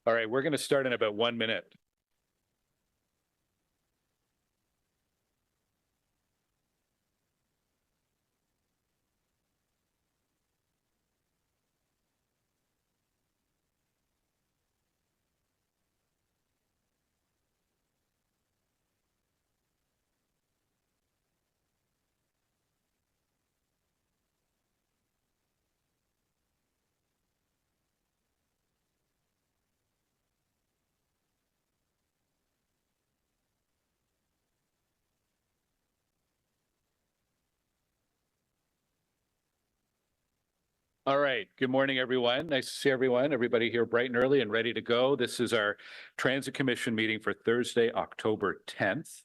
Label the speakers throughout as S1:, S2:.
S1: All right, we're going to start in about 1 minute. All right. Good morning, everyone. Nice to see everyone. Everybody here bright and early and ready to go. This is our Transit Commission meeting for Thursday, October 10th.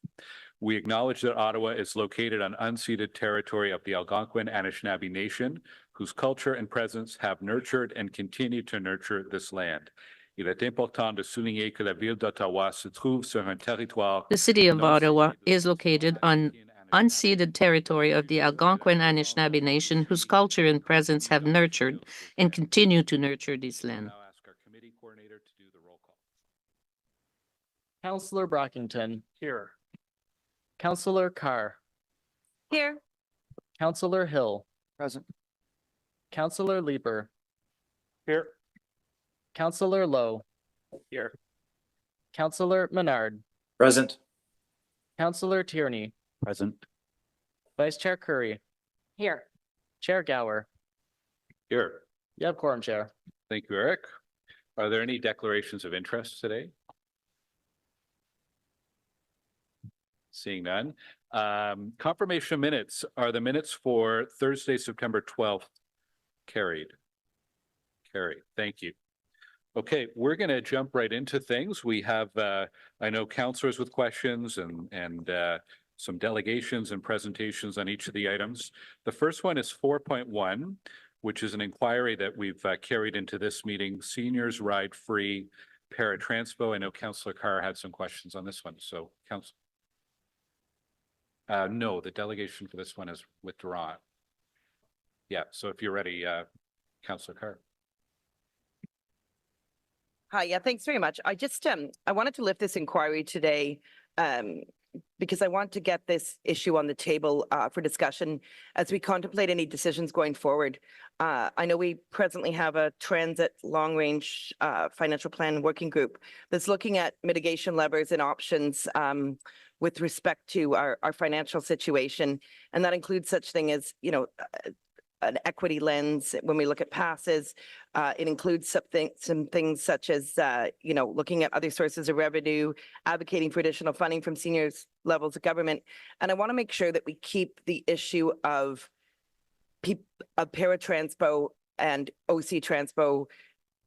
S1: We acknowledge that Ottawa is located on unceded territory of the Algonquin Anishinaabe Nation, whose culture and presence have nurtured and continue to nurture this land. Il est important de souligner que la ville d'Ottawa se trouve sur un territoire.
S2: The city of Ottawa is located on unceded territory of the Algonquin Anishinaabe Nation, whose culture and presence have nurtured and continue to nurture this land.
S1: Now ask our committee coordinator to do the roll call.
S3: Councillor Brockington. Here. Councillor Carr.
S4: Here.
S3: Councillor Hill.
S5: Present.
S3: Councillor Leeper.
S1: Here.
S3: Councillor Lowe.
S1: Here.
S3: Councillor Menard.
S5: Present.
S3: Councillor Tierney.
S5: Present.
S3: Vice Chair Curry.
S4: Here.
S3: Chair Gower.
S1: Here.
S3: You have quorum, Chair.
S1: Thank you, Eric. Are there any declarations of interest today? Seeing none. Confirmation minutes. Are the minutes for Thursday, September 12th carried? Carried. Thank you. Okay, we're going to jump right into things. We have, I know, councillors with questions and some delegations and presentations on each of the items. The first one is 4.1, which is an inquiry that we've carried into this meeting. Seniors ride free Transpo. I know Councillor Carr had some questions on this one. So, Council. No, the delegation for this one is withdrawn. Yeah, so if you're ready, Councillor Carr.
S4: Hi, yeah, thanks very much. I just, I wanted to lift this inquiry today because I want to get this issue on the table for discussion as we contemplate any decisions going forward. I know we presently have a transit long-range financial plan working group that's looking at mitigation levers and options with respect to our financial situation. And that includes such thing as, you know, an equity lens when we look at passes. It includes some things such as, you know, looking at other sources of revenue, advocating for additional funding from seniors levels of government. And I want to make sure that we keep the issue of Transpo and OC Transpo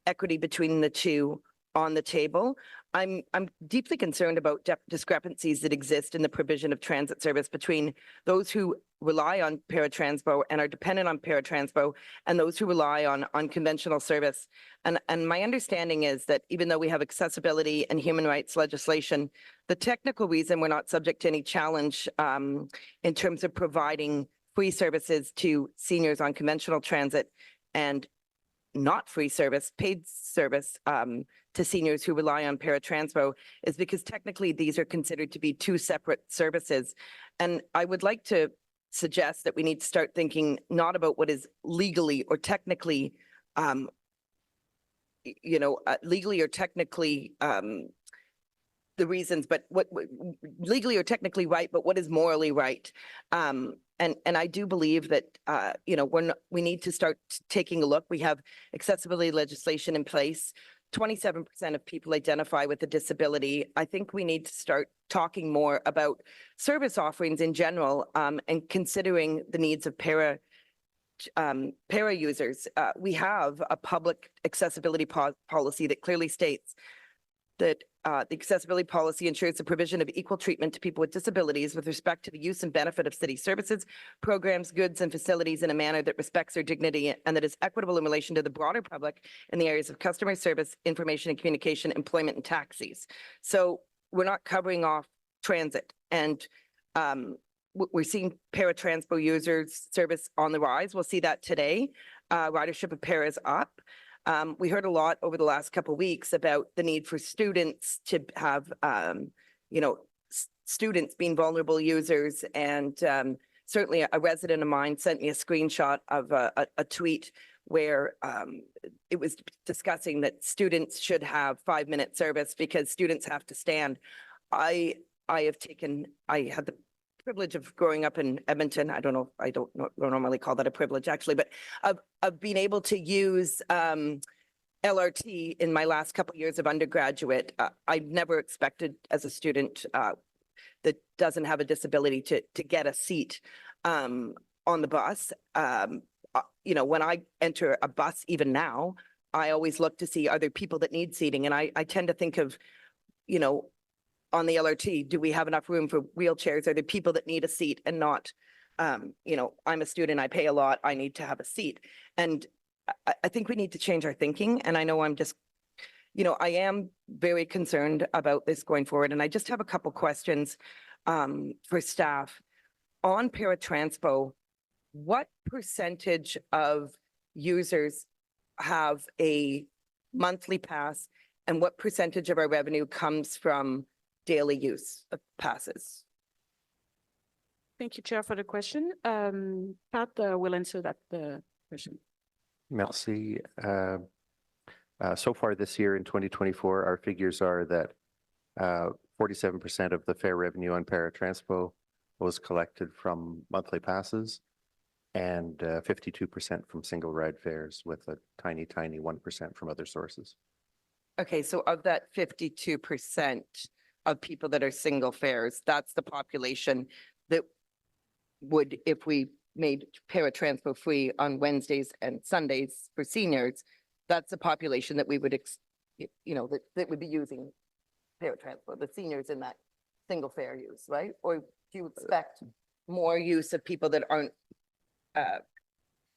S4: equity between the two on the table. I'm deeply concerned about discrepancies that exist in the provision of transit service between those who rely on Transpo and are dependent on Transpo and those who rely on conventional service. And my understanding is that even though we have accessibility and human rights legislation, the technical reason we're not subject to any challenge in terms of providing free services to seniors on conventional transit and not free service, paid service to seniors who rely on Transpo is because technically these are considered to be two separate services. And I would like to suggest that we need to start thinking not about what is legally or technically, legally or technically the reasons, but what legally or technically right, but what is morally right. And I do believe that, we need to start taking a look. We have accessibility legislation in place. 27% of people identify with a disability. I think we need to start talking more about service offerings in general and considering the needs of para users. We have a public accessibility policy that clearly states that the accessibility policy ensures the provision of equal treatment to people with disabilities with respect to the use and benefit of city services, programs, goods, and facilities in a manner that respects their dignity and that is equitable in relation to the broader public in the areas of customer service, information and communication, employment, and taxis. So we're not covering off transit. And we're seeing Transpo users service on the rise. We'll see that today. Ridership of para is up. We heard a lot over the last couple of weeks about the need for students to have, students being vulnerable users. And certainly a resident of mine sent me a screenshot of a tweet where it was discussing that students should have 5-minute service because students have to stand. I had the privilege of growing up in Edmonton. I don't normally call that a privilege actually, but of being able to use LRT in my last couple of years of undergraduate. I never expected as a student that doesn't have a disability to get a seat on the bus. When I enter a bus, even now, I always look to see, are there people that need seating? And I tend to think of, on the LRT, do we have enough room for wheelchairs? Are there people that need a seat and not, I'm a student, I pay a lot, I need to have a seat. And I think we need to change our thinking. And I know I'm just, I am very concerned about this going forward. And I just have a couple questions for staff. On Paratranspo, what percentage of users have a monthly pass and what percentage of our revenue comes from daily use of passes?
S5: Thank you, Chair, for the question. Pat will answer that question.
S6: Merci. So far this year in 2024, our figures are that 47% of the fare revenue on Paratranspo was collected from monthly passes and 52% from single ride fares with a tiny 1% from other sources.
S4: Okay, so of that 52% of people that are single fares, that's the population that would, if we made Paratranspo free on Wednesdays and Sundays for seniors, that's the population that we would, that would be using Paratranspo, the seniors in that single fare use, right? Or do you expect more use of people that aren't, do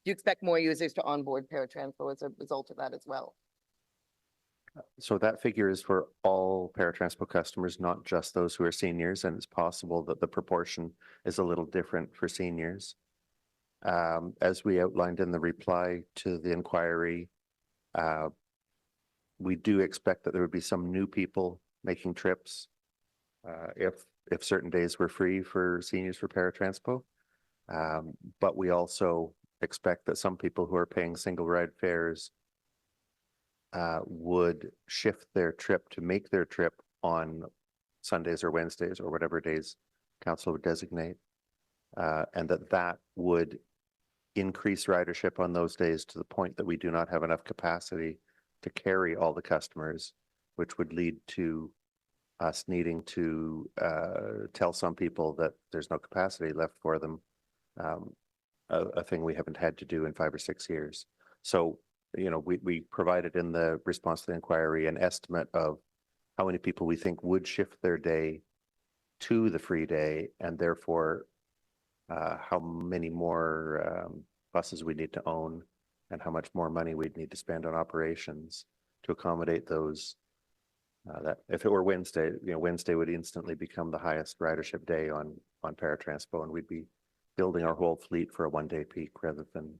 S4: you expect more users to onboard Paratranspo as a result of that as well?
S6: So that figure is for all Paratranspo customers, not just those who are seniors, and it's possible that the proportion is a little different for seniors. As we outlined in the reply to the inquiry, we do expect that there would be some new people making trips if certain days were free for seniors for Paratranspo. But we also expect that some people who are paying single ride fares would shift their trip to make their trip on Sundays or Wednesdays or whatever days council would designate, and that would increase ridership on those days to the point that we do not have enough capacity to carry all the customers, which would lead to us needing to tell some people that there's no capacity left for them, a thing we haven't had to do in 5 or 6 years. So, we provided in the response to the inquiry an estimate of how many people we think would shift their day to the free day, and therefore how many more buses we need to own and how much more money we'd need to spend on operations to accommodate those. That if it were Wednesday, Wednesday would instantly become the highest ridership day on Paratranspo, and we'd be building our whole fleet for a 1-day peak rather than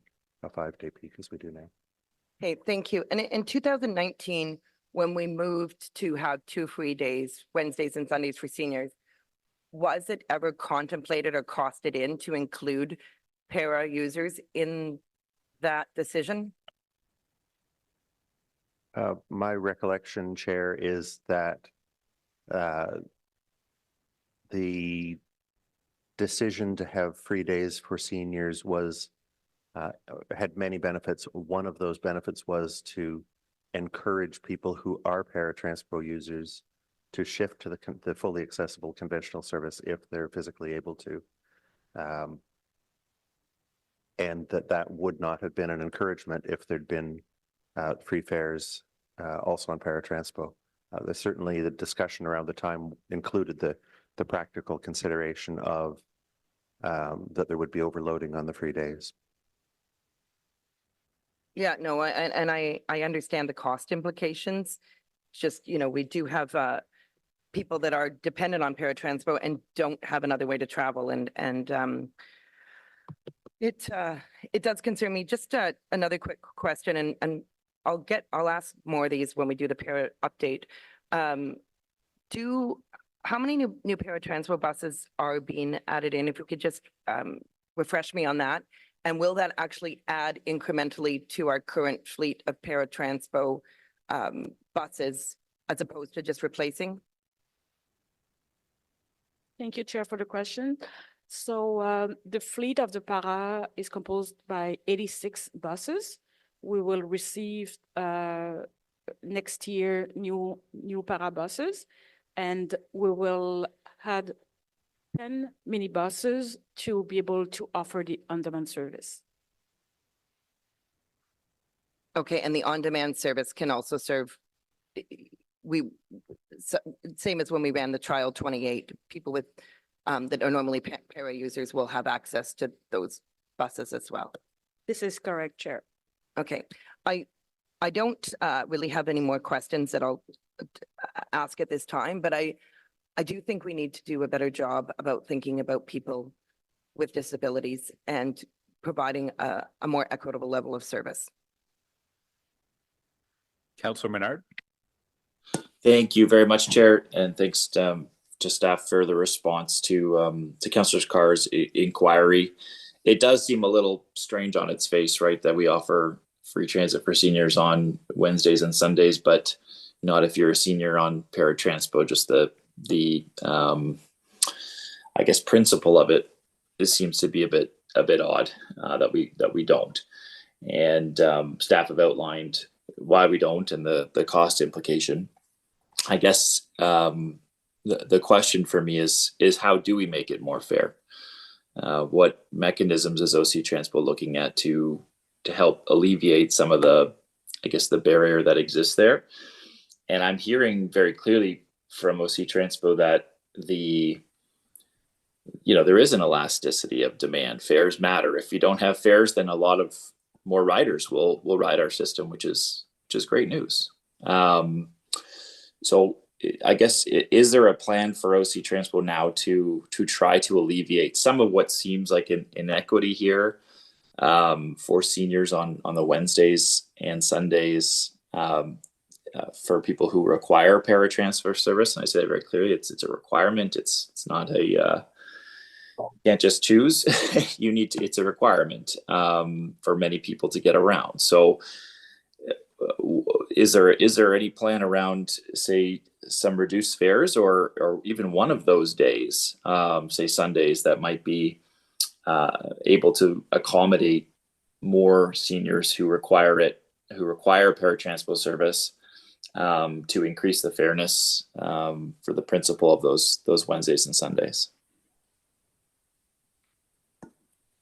S6: a 5-day peak as we do now.
S4: Okay, thank you. And in 2019, when we moved to have 2 free days, Wednesdays and Sundays for seniors, was it ever contemplated or costed in to include para users in that decision?
S6: My recollection, Chair, is that the decision to have free days for seniors was had many benefits. One of those benefits was to encourage people who are Paratranspo users to shift to the fully accessible conventional service if they're physically able to. And that would not have been an encouragement if there'd been free fares also on Paratranspo. There's certainly the discussion around the time included the practical consideration of that there would be overloading on the free days.
S4: Yeah, no, I understand the cost implications. Just, we do have people that are dependent on Paratranspo and don't have another way to travel, and it does concern me. Just another quick question, and I'll ask more of these when we do the para update. How many new paratransport buses are being added in? If you could just refresh me on that. And will that actually add incrementally to our current fleet of paratranspo buses as opposed to just replacing?
S5: Thank you, Chair, for the question. So the fleet of the para is composed by 86 buses. We will receive next year new para buses, and we will add 10 minibuses to be able to offer the on-demand service.
S4: Okay, and the on-demand service can also serve, same as when we ran the trial 28, people with, that are normally para users will have access to those buses as well.
S5: This is correct, Chair.
S4: Okay, I don't really have any more questions that I'll ask at this time, but I do think we need to do a better job about thinking about people with disabilities and providing a more equitable level of service.
S1: Councillor Menard?
S7: Thank you very much, Chair, and thanks to staff for the response to Councillor Carr's inquiry. It does seem a little strange on its face, right, that we offer free transit for seniors on Wednesdays and Sundays, but not if you're a senior on paratranspo. Just the I guess principle of it seems to be a bit odd that we don't. And staff have outlined why we don't and the cost implication. I guess the question for me is how do we make it more fair? What mechanisms is OC Transpo looking at to help alleviate some of the, I guess, the barrier that exists there? And I'm hearing very clearly from OC Transpo that there is an elasticity of demand. Fares matter. If you don't have fares, then a lot of more riders will ride our system, which is great news. So I guess, is there a plan for OC Transpo now to try to alleviate some of what seems like an inequity here for seniors on the Wednesdays and Sundays for people who require paratransfer service? And I say that very clearly, it's a requirement. It's not you can't just choose. It's a requirement for many people to get around. So is there any plan around, say, some reduced fares or even one of those days, say Sundays, that might be able to accommodate more seniors who require paratransport service, to increase the fairness for the principle of those Wednesdays and Sundays?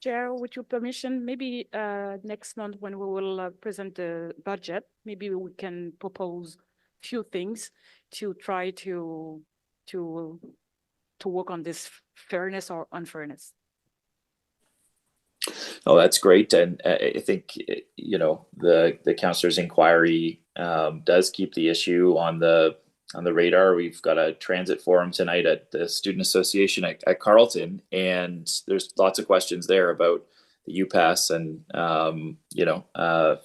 S5: Chair, with your permission, maybe next month when we will present the budget, maybe we can propose few things to try to work on this fairness or unfairness.
S7: Oh, that's great. And I think, the councillor's inquiry does keep the issue on the radar. We've got a transit forum tonight at the Student Association at Carleton, and there's lots of questions there about the UPass and,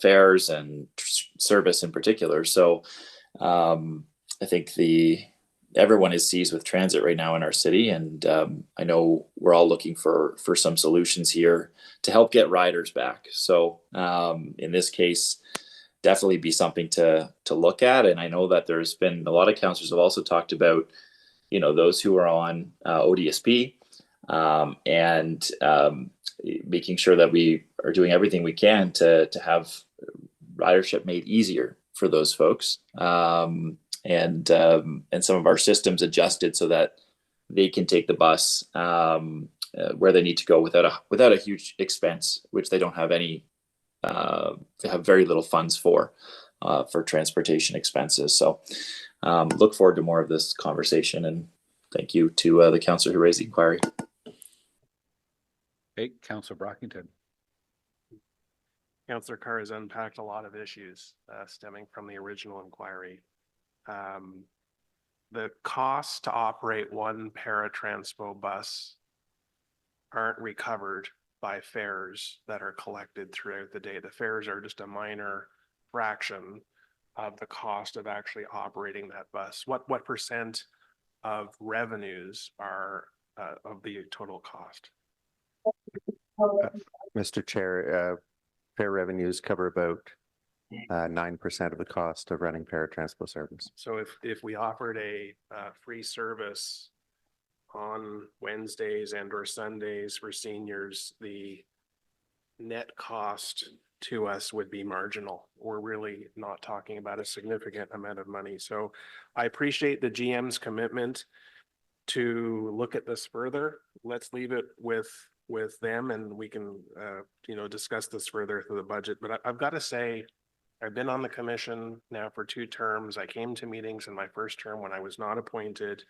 S7: fares and service in particular. So I think everyone is seized with transit right now in our city, and I know we're all looking for some solutions here to help get riders back. So in this case, definitely be something to look at. And I know that there's been a lot of councillors have also talked about, those who are on ODSP and making sure that we are doing everything we can to have ridership made easier for those folks. And some of our systems adjusted so that they can take the bus where they need to go without a huge expense, which they don't have any. They have very little funds for transportation expenses. So look forward to more of this conversation, and thank you to the councillor who raised the inquiry.
S1: Hey, Councillor Brockington.
S8: Councillor Carr has unpacked a lot of issues stemming from the original inquiry. The costs to operate one paratranspo bus aren't recovered by fares that are collected throughout the day. The fares are just a minor fraction of the cost of actually operating that bus? What percent of revenues are of the total cost?
S6: Mr. Chair, fare revenues cover about 9% of the cost of running paratransport service.
S8: So if we offered a free service on Wednesdays and or Sundays for seniors, the net cost to us would be marginal. We're really not talking about a significant amount of money. So I appreciate the GM's commitment to look at this further. Let's leave it with them, and we can discuss this further through the budget. But I've got to say, I've been on the commission now for 2 terms. I came to meetings in my first term when I was not appointed.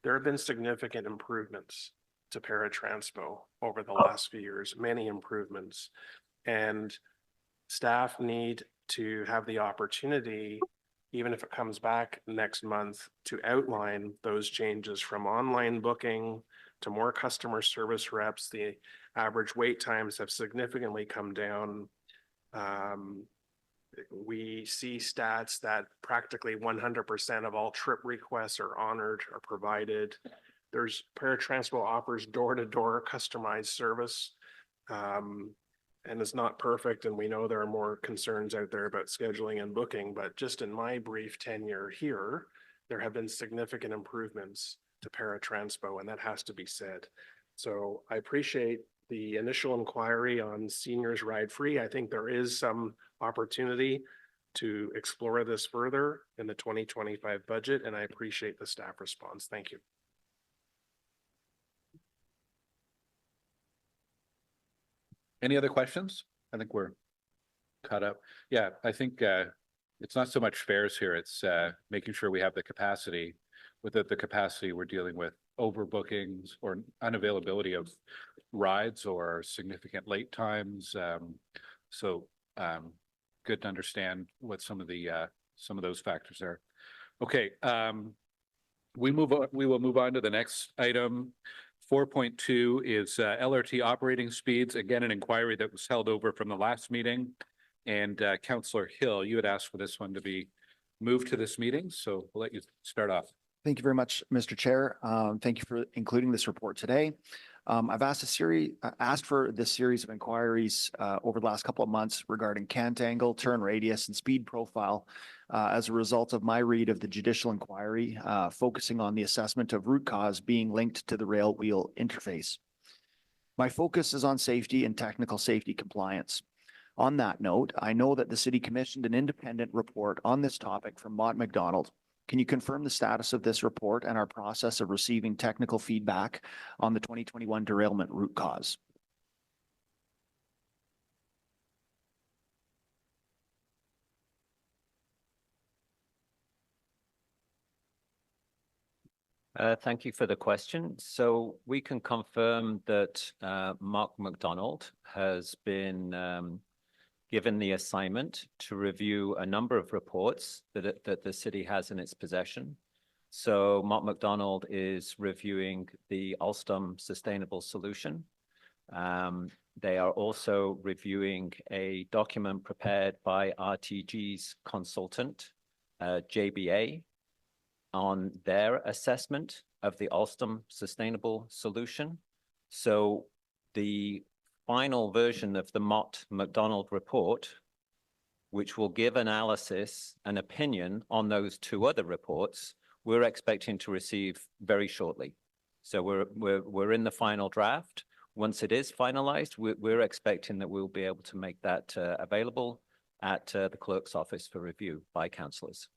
S8: There have been significant improvements to paratranspo over the last few years, many improvements. And staff need to have the opportunity, even if it comes back next month, to outline those changes from online booking to more customer service reps. The average wait times have significantly come down. We see stats that practically 100% of all trip requests are honored or provided. There's paratransport offers door-to-door customized service. And it's not perfect, and we know there are more concerns out there about scheduling and booking, but just in my brief tenure here, there have been significant improvements to paratranspo, and that has to be said. So I appreciate the initial inquiry on seniors ride free. I think there is some opportunity to explore this further in the 2025 budget, and I appreciate the staff response. Thank you.
S1: Any other questions? I think we're caught up. Yeah, I think it's not so much fares here. It's making sure we have the capacity. Without the capacity, we're dealing with overbookings or unavailability of rides or significant late times. So good to understand what some of those factors are. Okay, we will move on to the next item. 4.2 is LRT operating speeds. Again, an inquiry that was held over from the last meeting. And Councillor Hill, you had asked for this one to be moved to this meeting, so we'll let you start off.
S9: Thank you very much, Mr. Chair. Thank you for including this report today. I've asked for this series of inquiries over the last couple of months regarding cant angle, turn radius, and speed profile as a result of my read of the judicial inquiry, focusing on the assessment of root cause being linked to the rail wheel interface. My focus is on safety and technical safety compliance. On that note, I know that the city commissioned an independent report on this topic from Mott MacDonald. Can you confirm the status of this report and our process of receiving technical feedback on the 2021 derailment root cause?
S10: Thank you for the question. So we can confirm that Mark MacDonald has been given the assignment to review a number of reports that the city has in its possession. So Mark MacDonald is reviewing the Alstom Sustainable Solution. They are also reviewing a document prepared by RTG's consultant, JBA, on their assessment of the Alstom Sustainable Solution. So the final version of the Mott MacDonald report, which will give analysis and opinion on those 2 other reports, we're expecting to receive very shortly. So we're in the final draft. Once it is finalized, we're expecting that we'll be able to make that available at the clerk's office for review by councillors.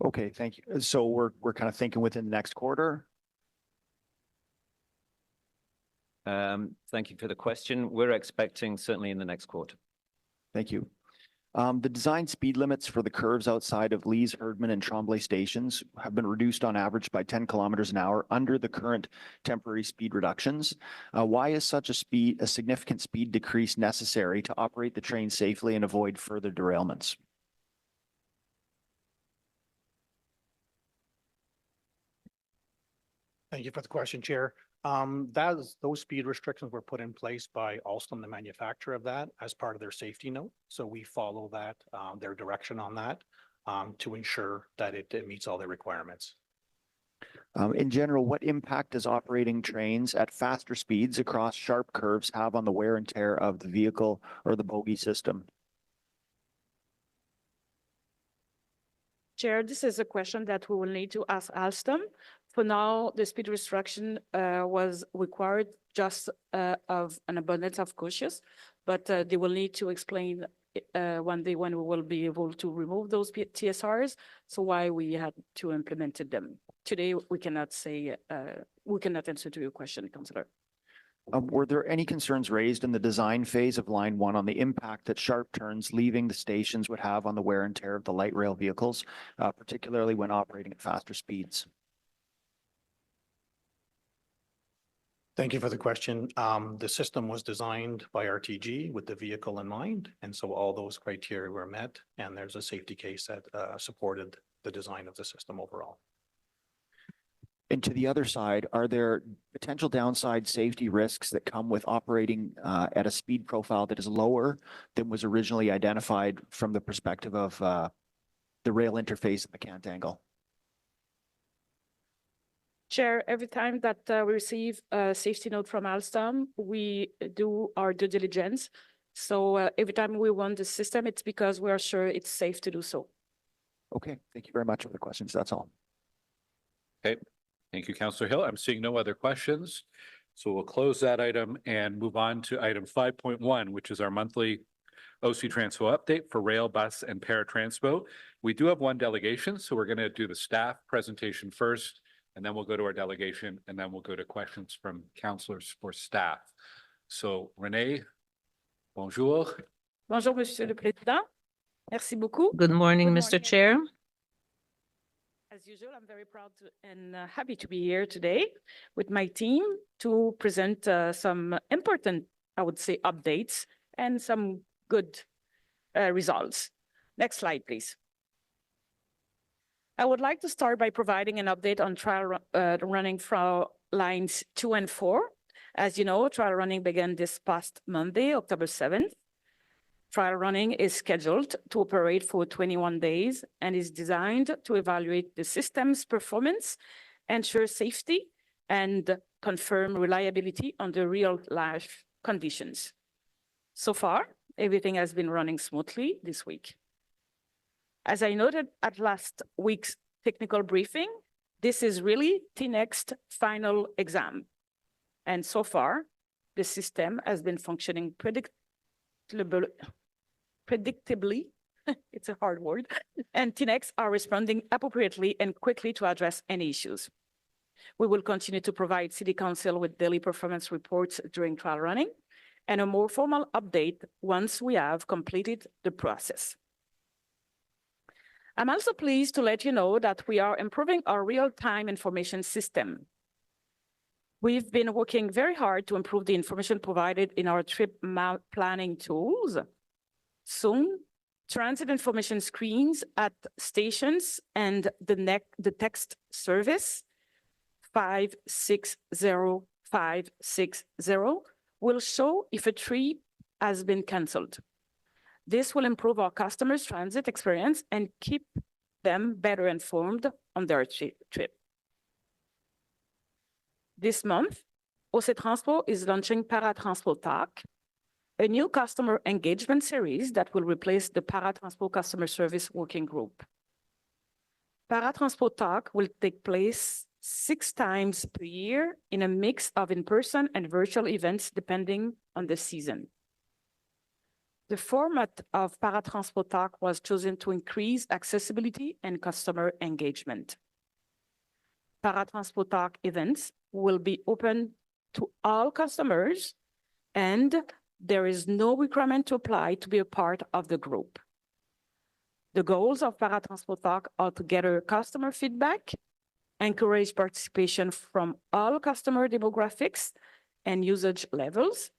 S9: Okay, thank you. So we're kind of thinking within the next quarter.
S10: Thank you for the question. We're expecting certainly in the next quarter.
S9: Thank you. The design speed limits for the curves outside of Lees, Herdman, and Tremblay stations have been reduced on average by 10 kilometers an hour under the current temporary speed reductions. Why is such a significant speed decrease necessary to operate the train safely and avoid further derailments?
S11: Thank you for the question, Chair. Those speed restrictions were put in place by Alstom, the manufacturer of that, as part of their safety note. So we follow that, their direction on that, to ensure that it meets all their requirements.
S9: In general, what impact does operating trains at faster speeds across sharp curves have on the wear and tear of the vehicle or the bogie system?
S5: Chair, this is a question that we will need to ask Alstom. For now, the speed restriction was required just of an abundance of cautious, but they will need to explain one day when we will be able to remove those TSRs, so why we had to implement them. Today, we cannot say, we cannot answer to your question, Councillor.
S9: Were there any concerns raised in the design phase of line 1 on the impact that sharp turns leaving the stations would have on the wear and tear of the light rail vehicles, particularly when operating at faster speeds?
S11: Thank you for the question. The system was designed by RTG with the vehicle in mind, and so all those criteria were met, and there's a safety case that supported the design of the system overall.
S9: And to the other side, are there potential downside safety risks that come with operating at a speed profile that is lower than was originally identified from the perspective of the rail interface at the cant angle?
S5: Chair, every time that we receive a safety note from Alstom, we do our due diligence. So every time we run the system, it's because we are sure it's safe to do so.
S9: Okay, thank you very much for the questions. That's all.
S1: Okay, thank you, Councillor Hill. I'm seeing no other questions. So we'll close that item and move on to item 5.1, which is our monthly OC Transpo update for rail, bus, and paratranspo. We do have one delegation, so we're going to do the staff presentation first, and then we'll go to our delegation, and then we'll go to questions from councillors for staff. So Renee, bonjour.
S5: Bonjour, Monsieur le Président. Merci beaucoup.
S2: Good morning, Mr. Chair.
S5: As usual, I'm very proud and happy to be here today with my team to present some important, I would say, updates and some good results. Next slide, please. I would like to start by providing an update on trial running from lines 2 and 4. As you know, trial running began this past Monday, October 7th. Trial running is scheduled to operate for 21 days and is designed to evaluate the system's performance, ensure safety, and confirm reliability under real-life conditions. So far, everything has been running smoothly this week. As I noted at last week's technical briefing, this is really TNEX's final exam. And so far, the system has been functioning predictably, it's a hard word, and TNEX are responding appropriately and quickly to address any issues. We will continue to provide City Council with daily performance reports during trial running and a more formal update once we have completed the process. I'm also pleased to let you know that we are improving our real-time information system. We've been working very hard to improve the information provided in our trip map planning tools. Soon, transit information screens at stations and the text service 560560 will show if a trip has been canceled. This will improve our customers' transit experience and keep them better informed on their trip. This month, OC Transpo is launching Paratranspo Talk, a new customer engagement series that will replace the Paratranspo Customer Service Working Group. Paratranspo Talk will take place 6 times per year in a mix of in-person and virtual events depending on the season. The format of Paratranspo Talk was chosen to increase accessibility and customer engagement. Paratranspo Talk events will be open to all customers, and there is no requirement to apply to be a part of the group. The goals of Paratranspo Talk are to gather customer feedback, encourage participation from all customer demographics and usage levels,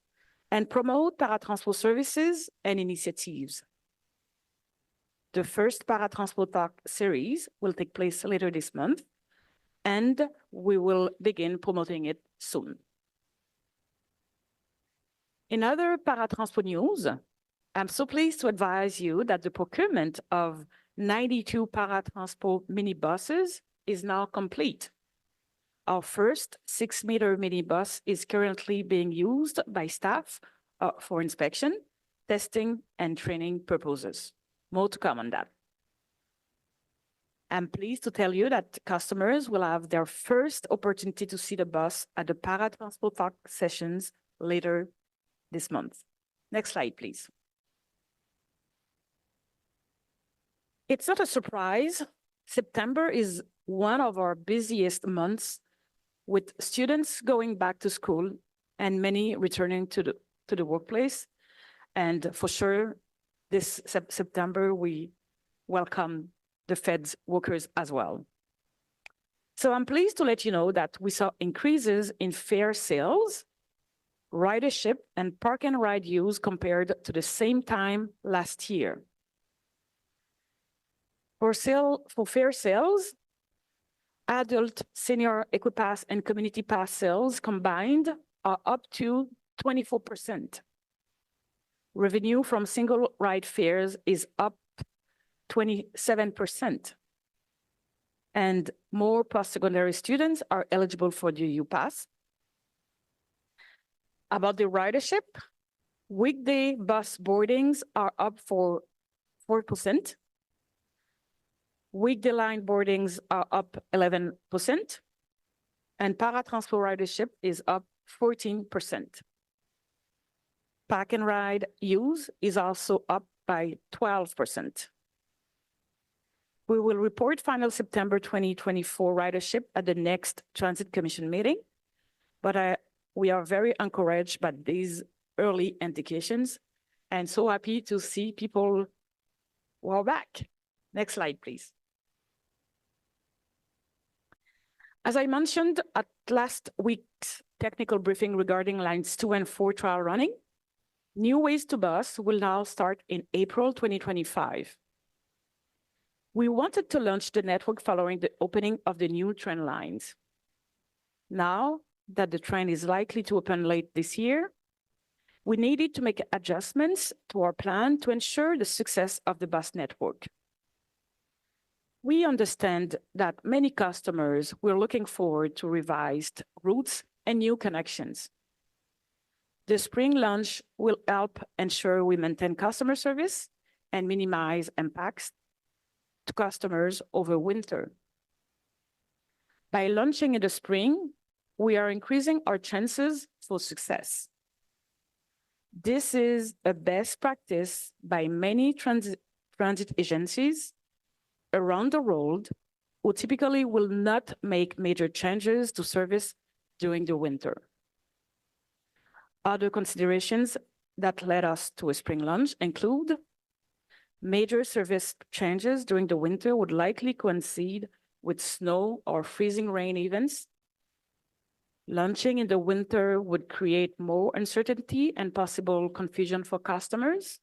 S5: and promote Paratranspo services and initiatives. The first Paratranspo Talk series will take place later this month, and we will begin promoting it soon. In other Paratranspo news, I'm so pleased to advise you that the procurement of 92 Paratranspo minibuses is now complete. Our first 6-meter minibus is currently being used by staff for inspection, testing, and training purposes. More to come on that. I'm pleased to tell you that customers will have their first opportunity to see the bus at the Paratranspo Talk sessions later this month. Next slide, please. It's not a surprise. September is one of our busiest months, with students going back to school and many returning to the workplace. And for sure, this September, we welcome the Fed's workers as well. So I'm pleased to let you know that we saw increases in fare sales, ridership, and park and ride use compared to the same time last year. For fare sales, adult, senior, Equipass, and community pass sales combined are up to 24%. Revenue from single ride fares is up 27%. And more post-secondary students are eligible for the U-Pass. About the ridership, weekday bus boardings are up for 4%. Weekday line boardings are up 11%, and Paratranspo ridership is up 14%. Park and ride use is also up by 12%. We will report final September 2024 ridership at the next Transit Commission meeting, but we are very encouraged by these early indications and so happy to see people who are back. Next slide, please. As I mentioned at last week's technical briefing regarding lines 2 and 4 trial running, New Ways to Bus will now start in April 2025. We wanted to launch the network following the opening of the new train lines. Now that the train is likely to open late this year, we needed to make adjustments to our plan to ensure the success of the bus network. We understand that many customers were looking forward to revised routes and new connections. The spring launch will help ensure we maintain customer service and minimize impacts to customers over winter. By launching in the spring, we are increasing our chances for success. This is a best practice by many transit agencies around the world who typically will not make major changes to service during the winter. Other considerations that led us to a spring launch include major service changes during the winter would likely coincide with snow or freezing rain events. Launching in the winter would create more uncertainty and possible confusion for customers.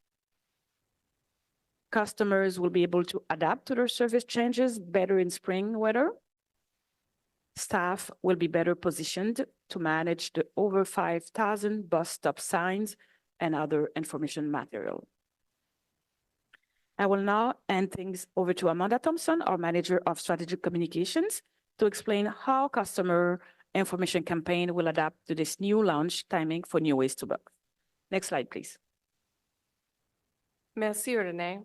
S5: Customers will be able to adapt to their service changes better in spring weather. Staff will be better positioned to manage the over 5,000 bus stop signs and other information material. I will now hand things over to Amanda Thompson, our Manager of Strategic Communications, to explain how customer information campaign will adapt to this new launch timing for New Ways to Bus. Next slide, please.
S12: Merci, Renee.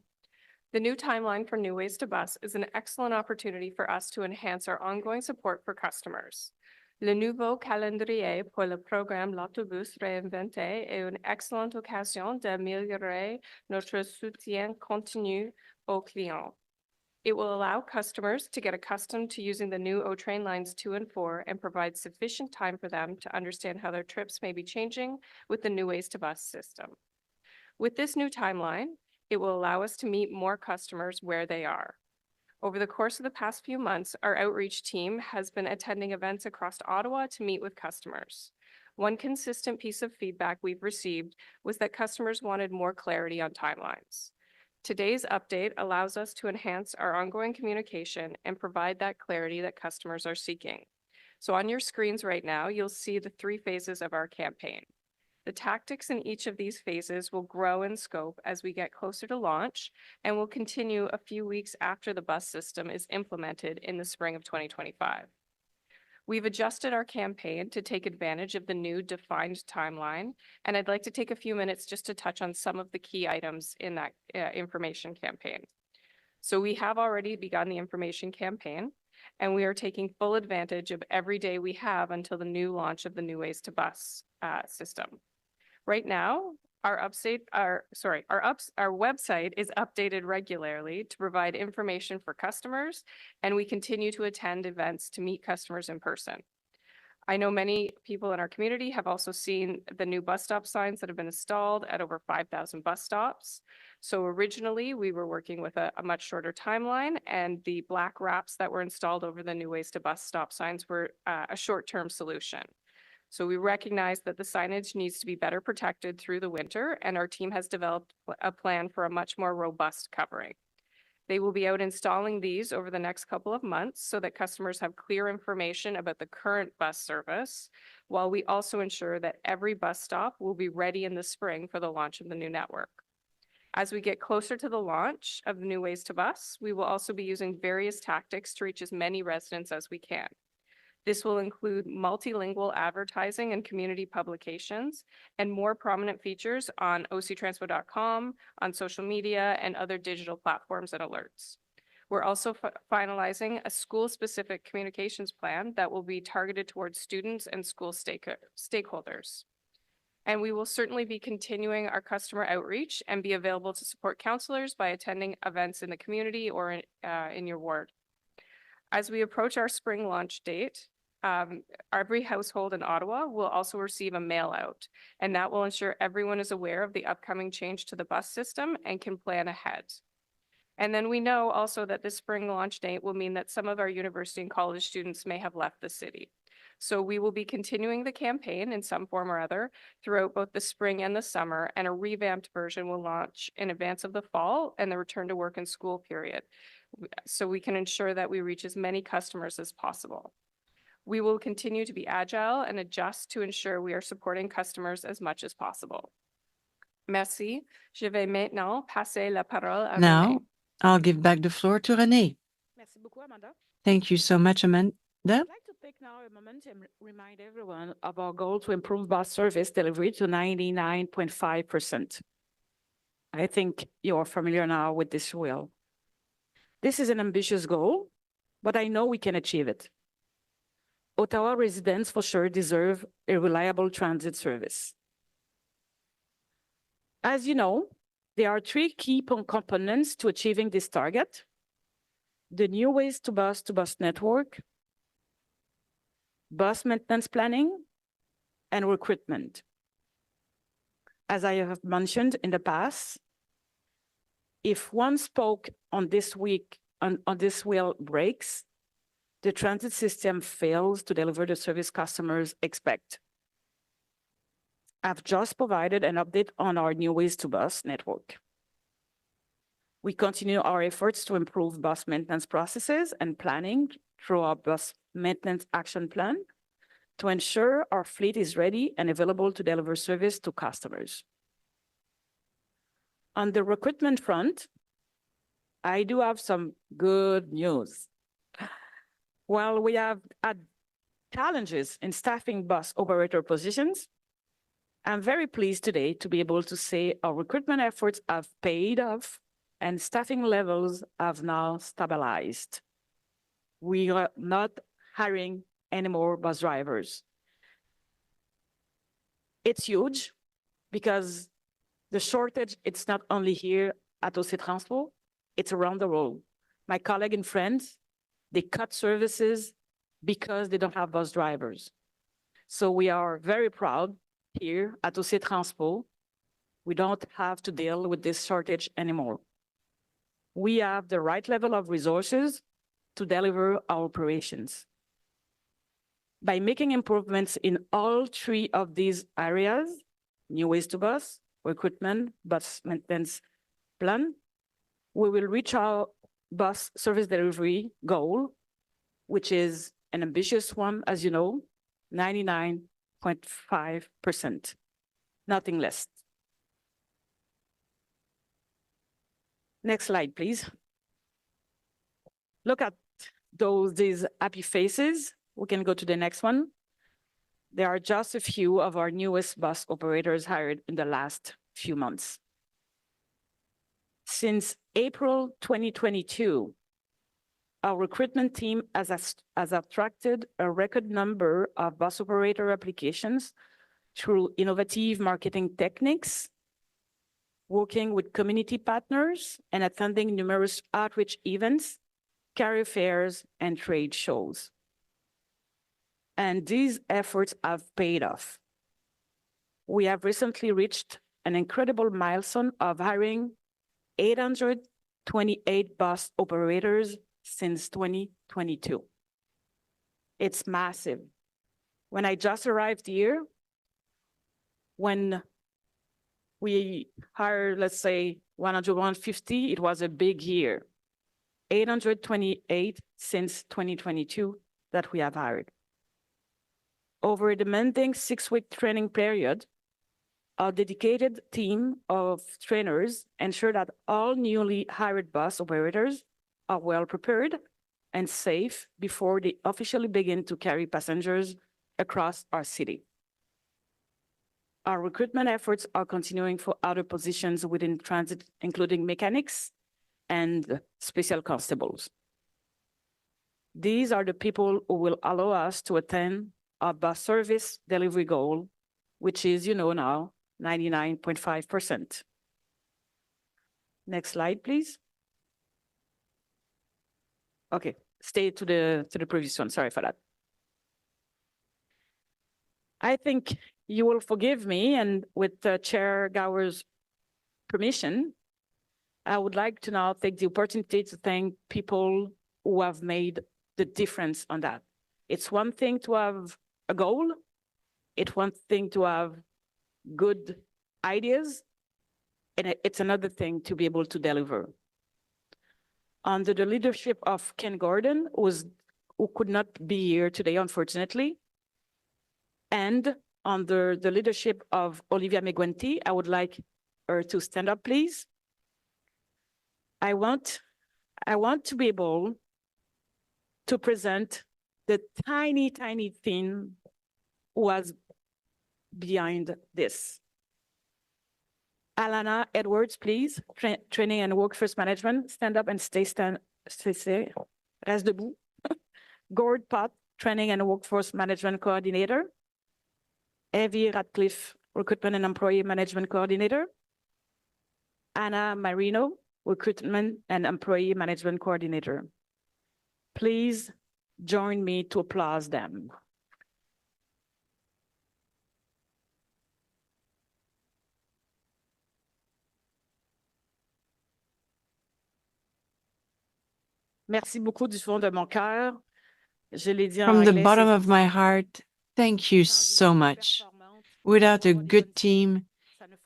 S12: The new timeline for New Ways to Bus is an excellent opportunity for us to enhance our ongoing support for customers. Le nouveau calendrier pour le programme L'autobus réinventé est une excellente occasion d'améliorer notre soutien continu aux clients. It will allow customers to get accustomed to using the new O-Train lines 2 and 4 and provide sufficient time for them to understand how their trips may be changing with the New Ways to Bus system. With this new timeline, it will allow us to meet more customers where they are. Over the course of the past few months, our outreach team has been attending events across Ottawa to meet with customers. One consistent piece of feedback we've received was that customers wanted more clarity on timelines. Today's update allows us to enhance our ongoing communication and provide that clarity that customers are seeking. So on your screens right now, you'll see the 3 phases of our campaign. The tactics in each of these phases will grow in scope as we get closer to launch and will continue a few weeks after the bus system is implemented in the spring of 2025. We've adjusted our campaign to take advantage of the new defined timeline, and I'd like to take a few minutes just to touch on some of the key items in that information campaign. So we have already begun the information campaign, and we are taking full advantage of every day we have until the new launch of the New Ways to Bus system. Right now, our website is updated regularly to provide information for customers, and we continue to attend events to meet customers in person. I know many people in our community have also seen the new bus stop signs that have been installed at over 5,000 bus stops. So originally, we were working with a much shorter timeline, and the black wraps that were installed over the New Ways to Bus stop signs were a short-term solution. So we recognize that the signage needs to be better protected through the winter, and our team has developed a plan for a much more robust covering. They will be out installing these over the next couple of months so that customers have clear information about the current bus service, while we also ensure that every bus stop will be ready in the spring for the launch of the new network. As we get closer to the launch of the New Ways to Bus, we will also be using various tactics to reach as many residents as we can. This will include multilingual advertising and community publications and more prominent features on octranspo.com, on social media, and other digital platforms and alerts. We're also finalizing a school-specific communications plan that will be targeted towards students and school stakeholders. And we will certainly be continuing our customer outreach and be available to support counselors by attending events in the community or in your ward. As we approach our spring launch date, every household in Ottawa will also receive a mail out, and that will ensure everyone is aware of the upcoming change to the bus system and can plan ahead. And then we know also that this spring launch date will mean that some of our university and college students may have left the city. So we will be continuing the campaign in some form or other throughout both the spring and the summer, and a revamped version will launch in advance of the fall and the return to work and school period, so we can ensure that we reach as many customers as possible. We will continue to be agile and adjust to ensure we are supporting customers as much as possible. Merci. Je vais maintenant passer la parole à Renée.
S13: Now, I'll give back the floor to Renee.
S5: Merci beaucoup, Amanda.
S13: Thank you so much, Amanda.
S5: I'd like to take now a moment and remind everyone of our goal to improve bus service delivery to 99.5%. I think you're familiar now with this wheel. This is an ambitious goal, but I know we can achieve it. Ottawa residents for sure deserve a reliable transit service. As you know, there are 3 key components to achieving this target: the New Ways to Bus network, bus maintenance planning, and recruitment. As I have mentioned in the past, if one spoke on this wheel breaks, the transit system fails to deliver the service customers expect. I've just provided an update on our New Ways to Bus network. We continue our efforts to improve bus maintenance processes and planning through our bus maintenance action plan to ensure our fleet is ready and available to deliver service to customers. On the recruitment front, I do have some good news. While we have had challenges in staffing bus operator positions, I'm very pleased today to be able to say our recruitment efforts have paid off and staffing levels have now stabilized. We are not hiring any more bus drivers. It's huge because the shortage, it's not only here at Transpo, it's around the world. My colleague and friends, they cut services because they don't have bus drivers. So we are very proud here at Transpo. We don't have to deal with this shortage anymore. We have the right level of resources to deliver our operations. By making improvements in all 3 of these areas, New Ways to Bus, recruitment, bus maintenance plan, we will reach our bus service delivery goal, which is an ambitious one, as you know, 99.5%, nothing less. Next slide, please. Look at these happy faces. We can go to the next one. There are just a few of our newest bus operators hired in the last few months. Since April 2022, our recruitment team has attracted a record number of bus operator applications through innovative marketing techniques, working with community partners, and attending numerous outreach events, career fairs, and trade shows. And these efforts have paid off. We have recently reached an incredible milestone of hiring 828 bus operators since 2022. It's massive. When I just arrived here, when we hired, let's say, 100, 150, it was a big year. 828 since 2022 that we have hired. Over a demanding 6-week training period, our dedicated team of trainers ensure that all newly hired bus operators are well prepared and safe before they officially begin to carry passengers across our city. Our recruitment efforts are continuing for other positions within transit, including mechanics and special constables. These are the people who will allow us to attain our bus service delivery goal, which is, you know now, 99.5%. Next slide, please. Okay, stay to the previous one. Sorry for that. I think you will forgive me, and with Chair Gower's permission, I would like to now take the opportunity to thank people who have made the difference on that. It's one thing to have a goal. It's one thing to have good ideas, and it's another thing to be able to deliver. Under the leadership of Ken Gordon, who could not be here today, unfortunately, and under the leadership of Olivia Meguenti, I would like her to stand up, please. I want to be able to present the tiny, tiny thing was behind this. Alana Edwards, please. Training and Workforce Management. Stand up and stay. Reste debout. Gord Pot, Training and Workforce Management Coordinator. Evie Radcliffe, Recruitment and Employee Management Coordinator. Anna Marino, Recruitment and Employee Management Coordinator. Please join me to applaud them. Merci beaucoup du fond de mon cœur. Je l'ai dit en
S13: From the
S5: anglais,
S13: bottom
S5: c'est
S13: of my heart, thank you so much. Without a good team,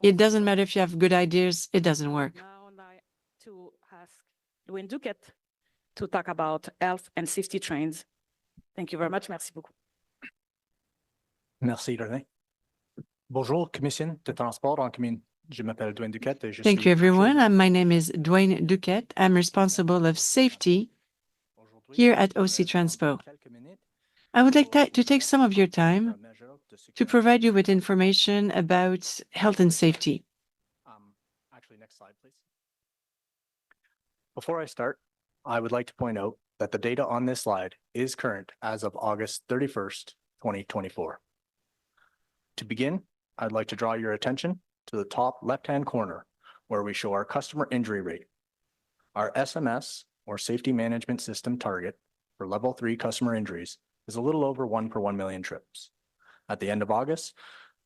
S13: it doesn't matter if you have good ideas, it doesn't work.
S5: Now I'd like to ask Louis Duquette to talk about health and safety trains. Thank you very much. Merci beaucoup.
S11: Merci, René. Bonjour, Commission de Transport en commune. Je m'appelle Dwayne Duquette. Et je
S13: Thank
S11: suis
S13: you, everyone.
S11: adjoint-
S13: My name is Dwayne Duquette. I'm responsible of safety here at OC Transpo. I would like to take some of your time to provide you with information about health and safety.
S11: Actually, next slide, please. Before I start, I would like to point out that the data on this slide is current as of August 31st, 2024. To begin, I'd like to draw your attention to the top left-hand corner where we show our customer injury rate. Our SMS, or Safety Management System target, for level 3 customer injuries is a little over 1 per 1 million trips. At the end of August,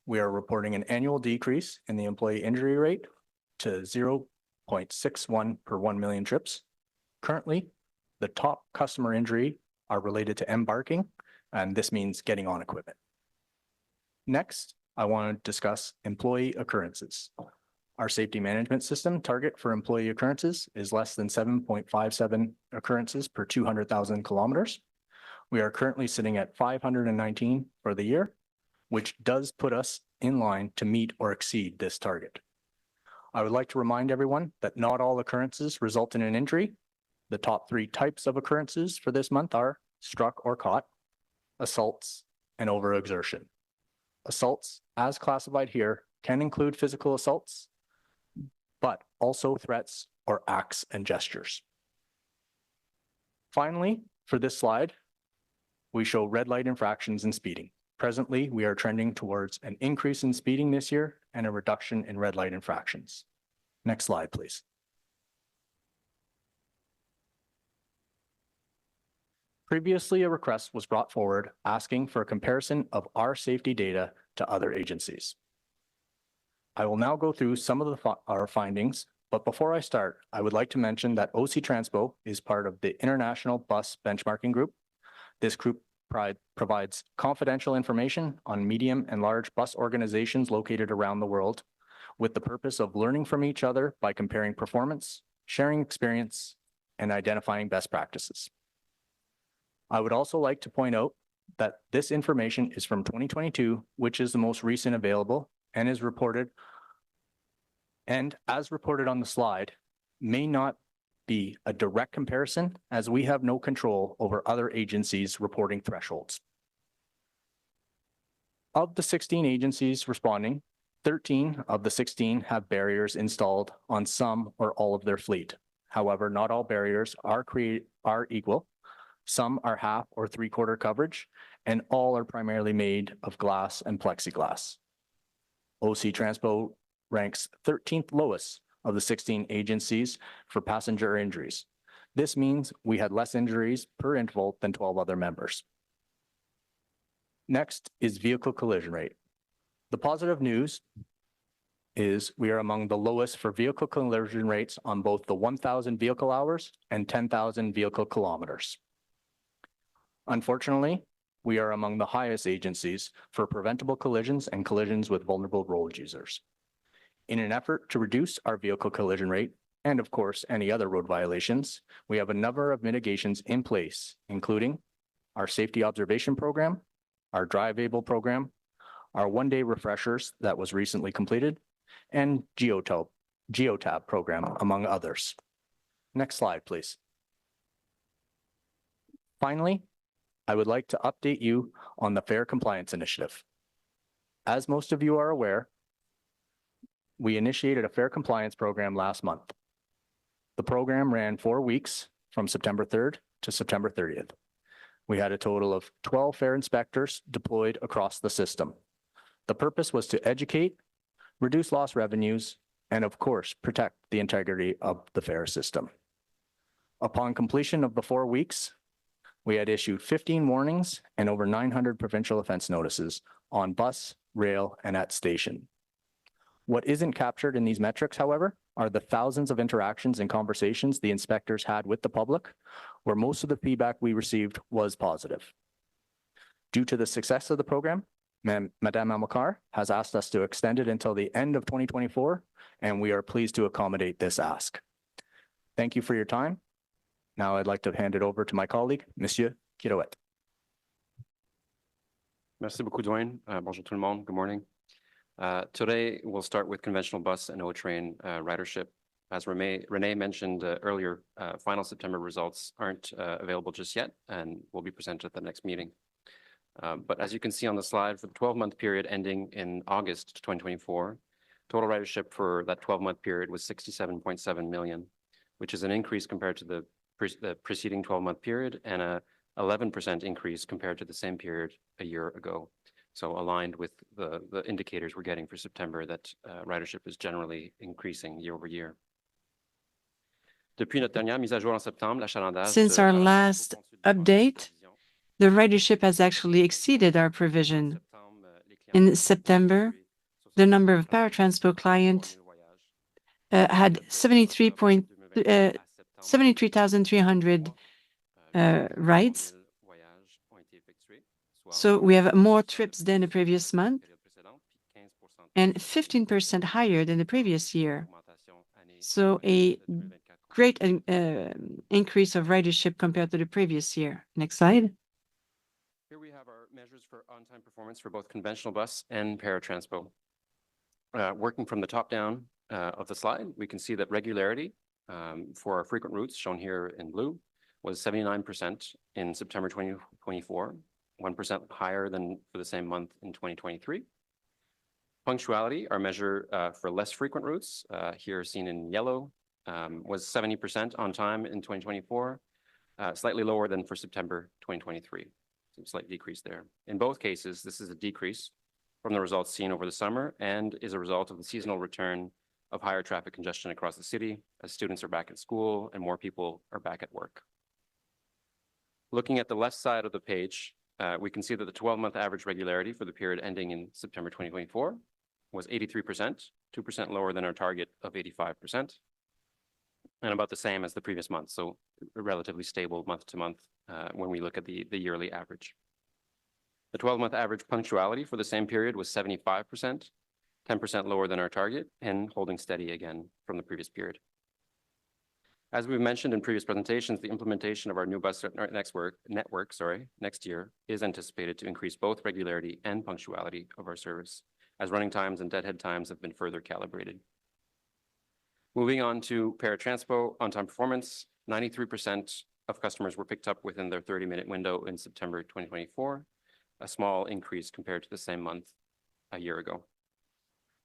S11: we are reporting an annual decrease in the employee injury rate to 0.61 per 1 million trips. Currently, the top customer injury are related to embarking, and this means getting on equipment. Next, I want to discuss employee occurrences. Our safety management system target for employee occurrences is less than 7.57 occurrences per 200,000 kilometers. We are currently sitting at 519 for the year, which does put us in line to meet or exceed this target. I would like to remind everyone that not all occurrences result in an injury. The top 3 types of occurrences for this month are struck or caught, assaults, and overexertion. Assaults, as classified here, can include physical assaults, but also threats or acts and gestures. Finally, for this slide, we show red light infractions and speeding. Presently, we are trending towards an increase in speeding this year and a reduction in red light infractions. Next slide, please. Previously, a request was brought forward asking for a comparison of our safety data to other agencies. I will now go through some of our findings, but before I start, I would like to mention that OC Transpo is part of the International Bus Benchmarking Group. This group provides confidential information on medium and large bus organizations located around the world with the purpose of learning from each other by comparing performance, sharing experience, and identifying best practices. I would also like to point out that this information is from 2022, which is the most recent available and is reported, and as reported on the slide, may not be a direct comparison as we have no control over other agencies reporting thresholds. Of the 16 agencies responding, 13 of the 16 have barriers installed on some or all of their fleet. However, not all barriers are equal. Some are half or 3/4 coverage, and all are primarily made of glass and plexiglass. OC Transpo ranks 13th lowest of the 16 agencies for passenger injuries. This means we had less injuries per interval than 12 other members. Next is vehicle collision rate. The positive news is we are among the lowest for vehicle collision rates on both the 1,000 vehicle hours and 10,000 vehicle kilometers. Unfortunately, we are among the highest agencies for preventable collisions and collisions with vulnerable road users. In an effort to reduce our vehicle collision rate, and of course, any other road violations, we have a number of mitigations in place, including our safety observation program, our Drive Able program, our one-day refreshers that was recently completed, and Geotab program, among others. Next slide, please. Finally, I would like to update you on the Fare Compliance Initiative. As most of you are aware, we initiated a fare compliance program last month. The program ran 4 weeks from September 3rd to September 30th. We had a total of 12 fare inspectors deployed across the system. The purpose was to educate, reduce lost revenues, and of course, protect the integrity of the fare system. Upon completion of the 4 weeks, we had issued 15 warnings and over 900 provincial offense notices on bus, rail, and at station. What isn't captured in these metrics, however, are the thousands of interactions and conversations the inspectors had with the public, where most of the feedback we received was positive. Due to the success of the program, Madame Amakar has asked us to extend it until the end of 2024, and we are pleased to accommodate this ask. Thank you for your time. Now I'd like to hand it over to my colleague, Monsieur Kirouet.
S14: Merci beaucoup, Dwayne. Bonjour tout le monde. Good morning. Today, we'll start with conventional bus and O-train ridership. As Renee mentioned earlier, final September results aren't available just yet and will be presented at the next meeting. But as you can see on the slide, for the 12-month period ending in August 2024, total ridership for that 12-month period was 67.7 million, which is an increase compared to the preceding 12-month period and a 11% increase compared to the same period a year ago. So aligned with the indicators we're getting for September that ridership is generally increasing year over year.
S13: Since our last update, the ridership has actually exceeded our provision. In September, the number of Paratranspo clients had 73,300 rides. So we have more trips than the previous month, and 15% higher than the previous year. So a great increase of ridership compared to the previous year. Next slide.
S14: Here we have our measures for on-time performance for both conventional bus and paratranspo. Working from the top down of the slide, we can see that regularity for our frequent routes, shown here in blue, was 79% in September 2024, 1% higher than for the same month in 2023. Punctuality, our measure for less frequent routes, here seen in yellow, was 70% on time in 2024, slightly lower than for September 2023. So a slight decrease there. In both cases, this is a decrease from the results seen over the summer and is a result of the seasonal return of higher traffic congestion across the city as students are back at school and more people are back at work. Looking at the left side of the page, we can see that the 12-month average regularity for the period ending in September 2024 was 83%, 2% lower than our target of 85%, and about the same as the previous month, so relatively stable month to month when we look at the yearly average. The 12-month average punctuality for the same period was 75%, 10% lower than our target, and holding steady again from the previous period. As we've mentioned in previous presentations, the implementation of our new bus network next year is anticipated to increase both regularity and punctuality of our service, as running times and deadhead times have been further calibrated. Moving on to paratranspo on-time performance, 93% of customers were picked up within their 30-minute window in September 2024, a small increase compared to the same month a year ago.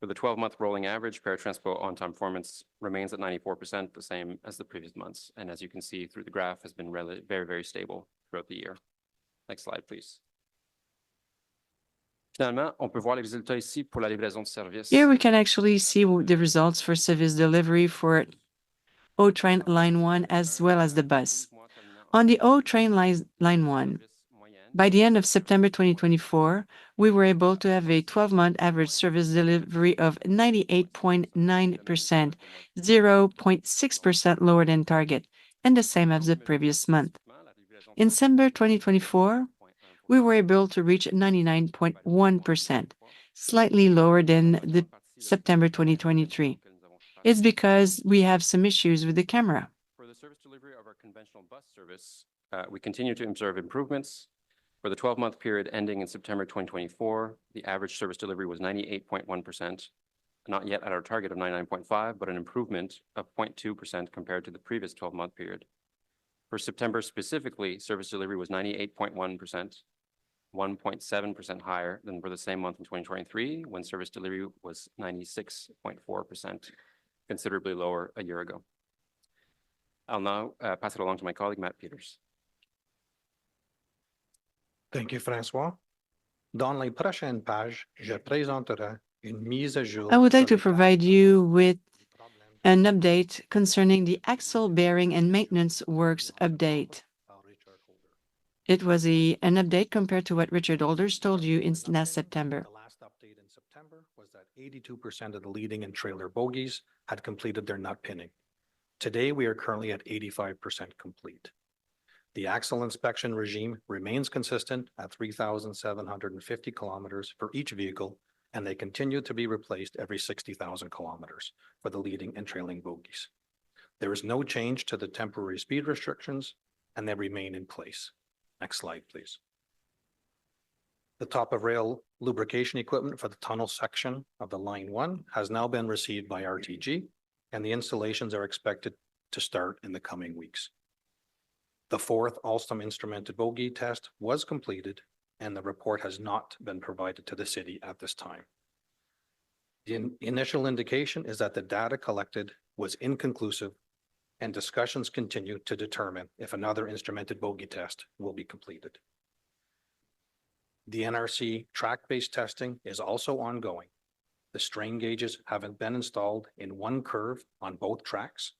S14: For the 12-month rolling average, paratranspo on-time performance remains at 94%, the same as the previous months. And as you can see through the graph, has been very, very stable throughout the year. Next slide, please. Finalement, on peut voir les résultats ici pour la livraison de service.
S13: Here we can actually see the results for service delivery for O Train Line 1 as well as the bus. On the O Train Line 1, by the end of September 2024, we were able to have a 12-month average service delivery of 98.9%, 0.6% lower than target, and the same as the previous month. In December 2024, we were able to reach 99.1%, slightly lower than the September 2023. It's because we have some issues with the camera.
S14: For the service delivery of our conventional bus service, we continue to observe improvements. For the 12-month period ending in September 2024, the average service delivery was 98.1%, not yet at our target of 99.5%, but an improvement of 0.2% compared to the previous 12-month period. For September specifically, service delivery was 98.1%, 1.7% higher than for the same month in 2023, when service delivery was 96.4%, considerably lower a year ago. I'll now pass it along to my colleague, Matt Peters.
S11: Thank you, François. Dans les prochaines pages, je présenterai une mise à jour.
S13: I would like to provide you with an update concerning the axle bearing and maintenance works update. It was an update compared to what Richard Alders told you in last September.
S11: The last update in September was that 82% of the leading and trailer bogies had completed their nut pinning. Today, we are currently at 85% complete. The axle inspection regime remains consistent at 3,750 kilometers for each vehicle, and they continue to be replaced every 60,000 kilometers for the leading and trailing bogies. There is no change to the temporary speed restrictions, and they remain in place. Next slide, please. The top of rail lubrication equipment for the tunnel section of the Line 1 has now been received by RTG, and the installations are expected to start in the coming weeks. The fourth Alstom instrumented bogie test was completed, and the report has not been provided to the city at this time. The initial indication is that the data collected was inconclusive, and discussions continue to determine if another instrumented bogie test will be completed. The NRC track-based testing is also ongoing. The strain gauges haven't been installed in one curve on both tracks,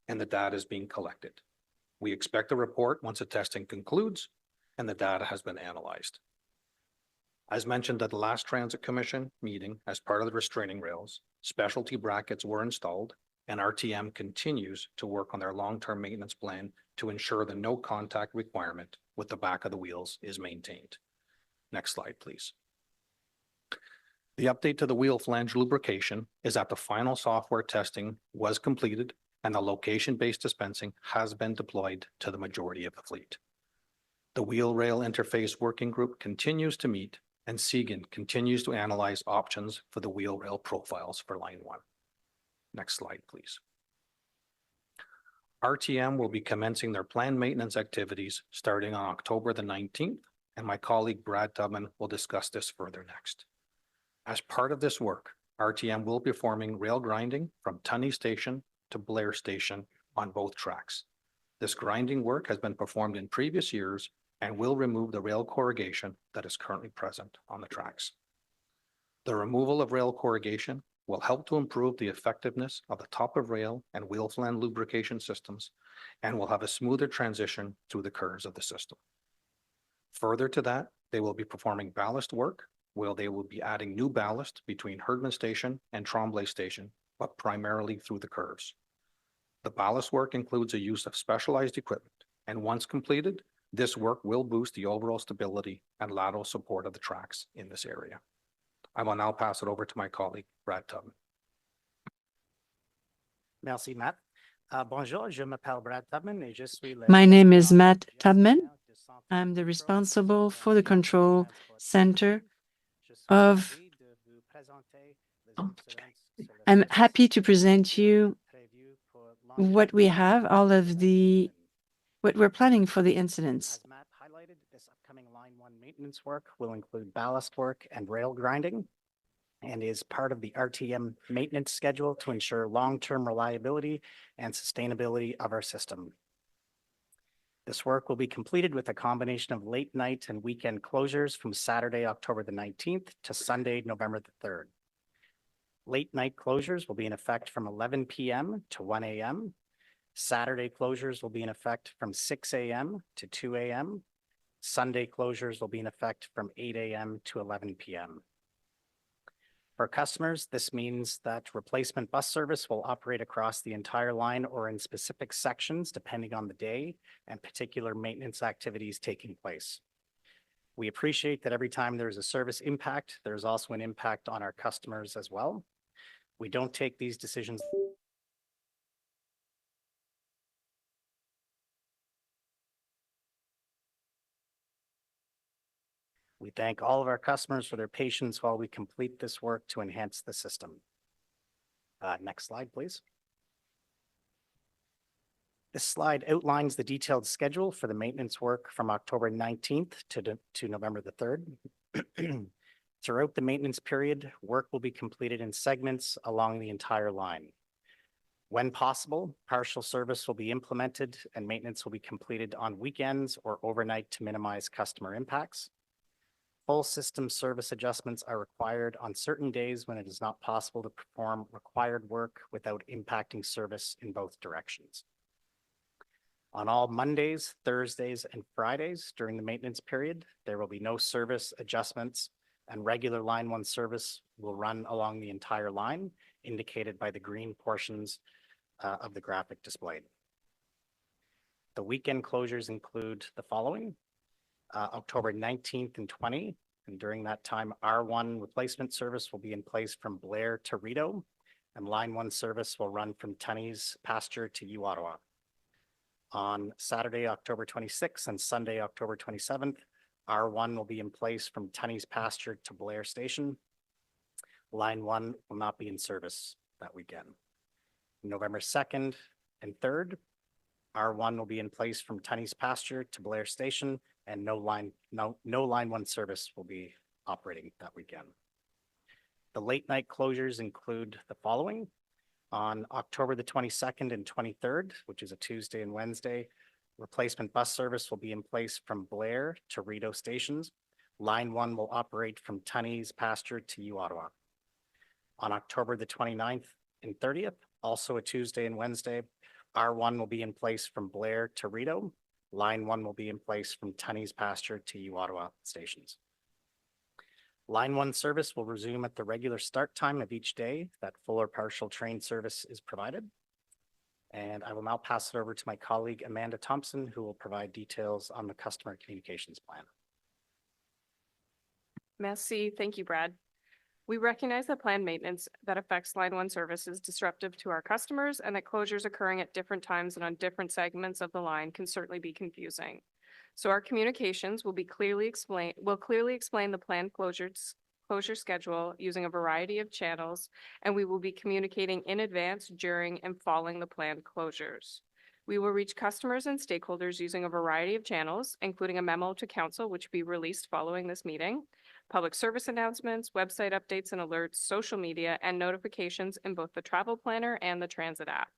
S11: and the data is being collected. We expect a report once the testing concludes and the data has been analyzed. As mentioned at the last Transit Commission meeting, as part of the restraining rails, specialty brackets were installed, and RTM continues to work on their long-term maintenance plan to ensure the no contact requirement with the back of the wheels is maintained. Next slide, please. The update to the wheel flange lubrication is that the final software testing was completed and the location-based dispensing has been deployed to the majority of the fleet. The wheel rail interface working group continues to meet and Segan continues to analyze options for the wheel rail profiles for line 1. Next slide, please. RTM will be commencing their planned maintenance activities starting on October the 19th, and my colleague Brad Tubman will discuss this further next. As part of this work, RTM will be performing rail grinding from Tunney Station to Blair Station on both tracks. This grinding work has been performed in previous years and will remove the rail corrugation that is currently present on the tracks. The removal of rail corrugation will help to improve the effectiveness of the top of rail and wheel flange lubrication systems and will have a smoother transition through the curves of the system. Further to that, they will be performing ballast work where they will be adding new ballast between Herdman Station and Tremblay Station, but primarily through the curves. The ballast work includes a use of specialized equipment, and once completed, this work will boost the overall stability and lateral support of the tracks in this area. I will now pass it over to my colleague, Brad Tubman.
S15: Merci, Matt. Bonjour, je m'appelle Brad Tubman et je suis le
S13: My name is
S15: président
S13: Matt
S15: gestionnaire
S13: Tubman.
S15: du Centre
S13: I'm the
S15: de
S13: responsible
S15: contrôle
S13: for the control
S15: transport.
S13: center
S15: Je suis
S13: of.
S15: ravi de vous présenter les
S13: Oh,
S15: excellentes sur le
S13: I'm
S15: service
S13: happy to present you
S15: prévu pour
S13: what we
S15: l'entretien
S13: have, all
S15: de
S13: of
S15: la
S13: the,
S15: semaine.
S13: what we're planning for the incidents.
S15: As Matt highlighted, this upcoming Line 1 maintenance work will include ballast work and rail grinding and is part of the RTM maintenance schedule to ensure long-term reliability and sustainability of our system. This work will be completed with a combination of late night and weekend closures from Saturday, October the 19th to Sunday, November the 3rd. Late night closures will be in effect from 11 p.m. to 1 a.m. Saturday closures will be in effect from 6 a.m. to 2 a.m. Sunday closures will be in effect from 8 a.m. to 11 p.m. For customers, this means that replacement bus service will operate across the entire line or in specific sections depending on the day and particular maintenance activities taking place. We appreciate that every time there is a service impact, there's also an impact on our customers as well. We don't take these decisions. We thank all of our customers for their patience while we complete this work to enhance the system. Next slide, please. This slide outlines the detailed schedule for the maintenance work from October 19th to November the 3rd. Throughout the maintenance period, work will be completed in segments along the entire line. When possible, partial service will be implemented and maintenance will be completed on weekends or overnight to minimize customer impacts. Full system service adjustments are required on certain days when it is not possible to perform required work without impacting service in both directions. On all Mondays, Thursdays, and Fridays during the maintenance period, there will be no service adjustments and regular Line 1 service will run along the entire line, indicated by the green portions of the graphic displayed. The weekend closures include the following. October 19th and 20, and during that time, R1 replacement service will be in place from Blair to Rideau, and Line 1 service will run from Tunney's Pasture to U-Ottawa. On Saturday, October 26th and Sunday, October 27th, R1 will be in place from Tunney's Pasture to Blair Station. Line 1 will not be in service that weekend. November 2nd and 3rd, R1 will be in place from Tunney's Pasture to Blair Station, and no Line 1 service will be operating that weekend. The late night closures include the following. On October the 22nd and 23rd, which is a Tuesday and Wednesday, replacement bus service will be in place from Blair to Rideau stations. Line 1 will operate from Tunney's Pasture to U-Ottawa. On October the 29th and 30th, also a Tuesday and Wednesday, R1 will be in place from Blair to Rideau. Line 1 will be in place from Tunney's Pasture to U-Ottawa stations. Line 1 service will resume at the regular start time of each day that full or partial train service is provided. And I will now pass it over to my colleague, Amanda Thompson, who will provide details on the customer communications plan.
S12: Merci. Thank you, Brad. We recognize that planned maintenance that affects Line 1 service is disruptive to our customers and that closures occurring at different times and on different segments of the line can certainly be confusing. So our communications will clearly explain the planned closure schedule using a variety of channels, and we will be communicating in advance, during, and following the planned closures. We will reach customers and stakeholders using a variety of channels, including a memo to council, which will be released following this meeting, public service announcements, website updates and alerts, social media, and notifications in both the travel planner and the transit app.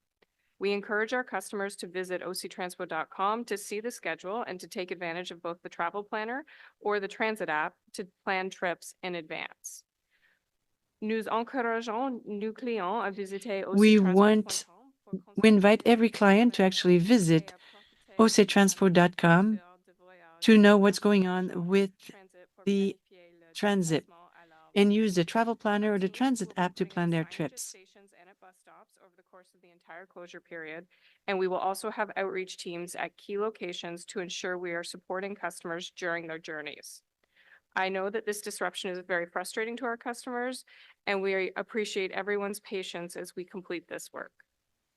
S12: We encourage our customers to visit octranspo.com to see the schedule and to take advantage of both the travel planner or the transit app to plan trips in advance. Nous encourageons nos clients à visiter
S13: We invite every client to actually visit octranspo.com to know what's going on with the transit and use the travel planner or the transit app to plan their trips.
S12: Stations and at bus stops over the course of the entire closure period. And we will also have outreach teams at key locations to ensure we are supporting customers during their journeys. I know that this disruption is very frustrating to our customers, and we appreciate everyone's patience as we complete this work.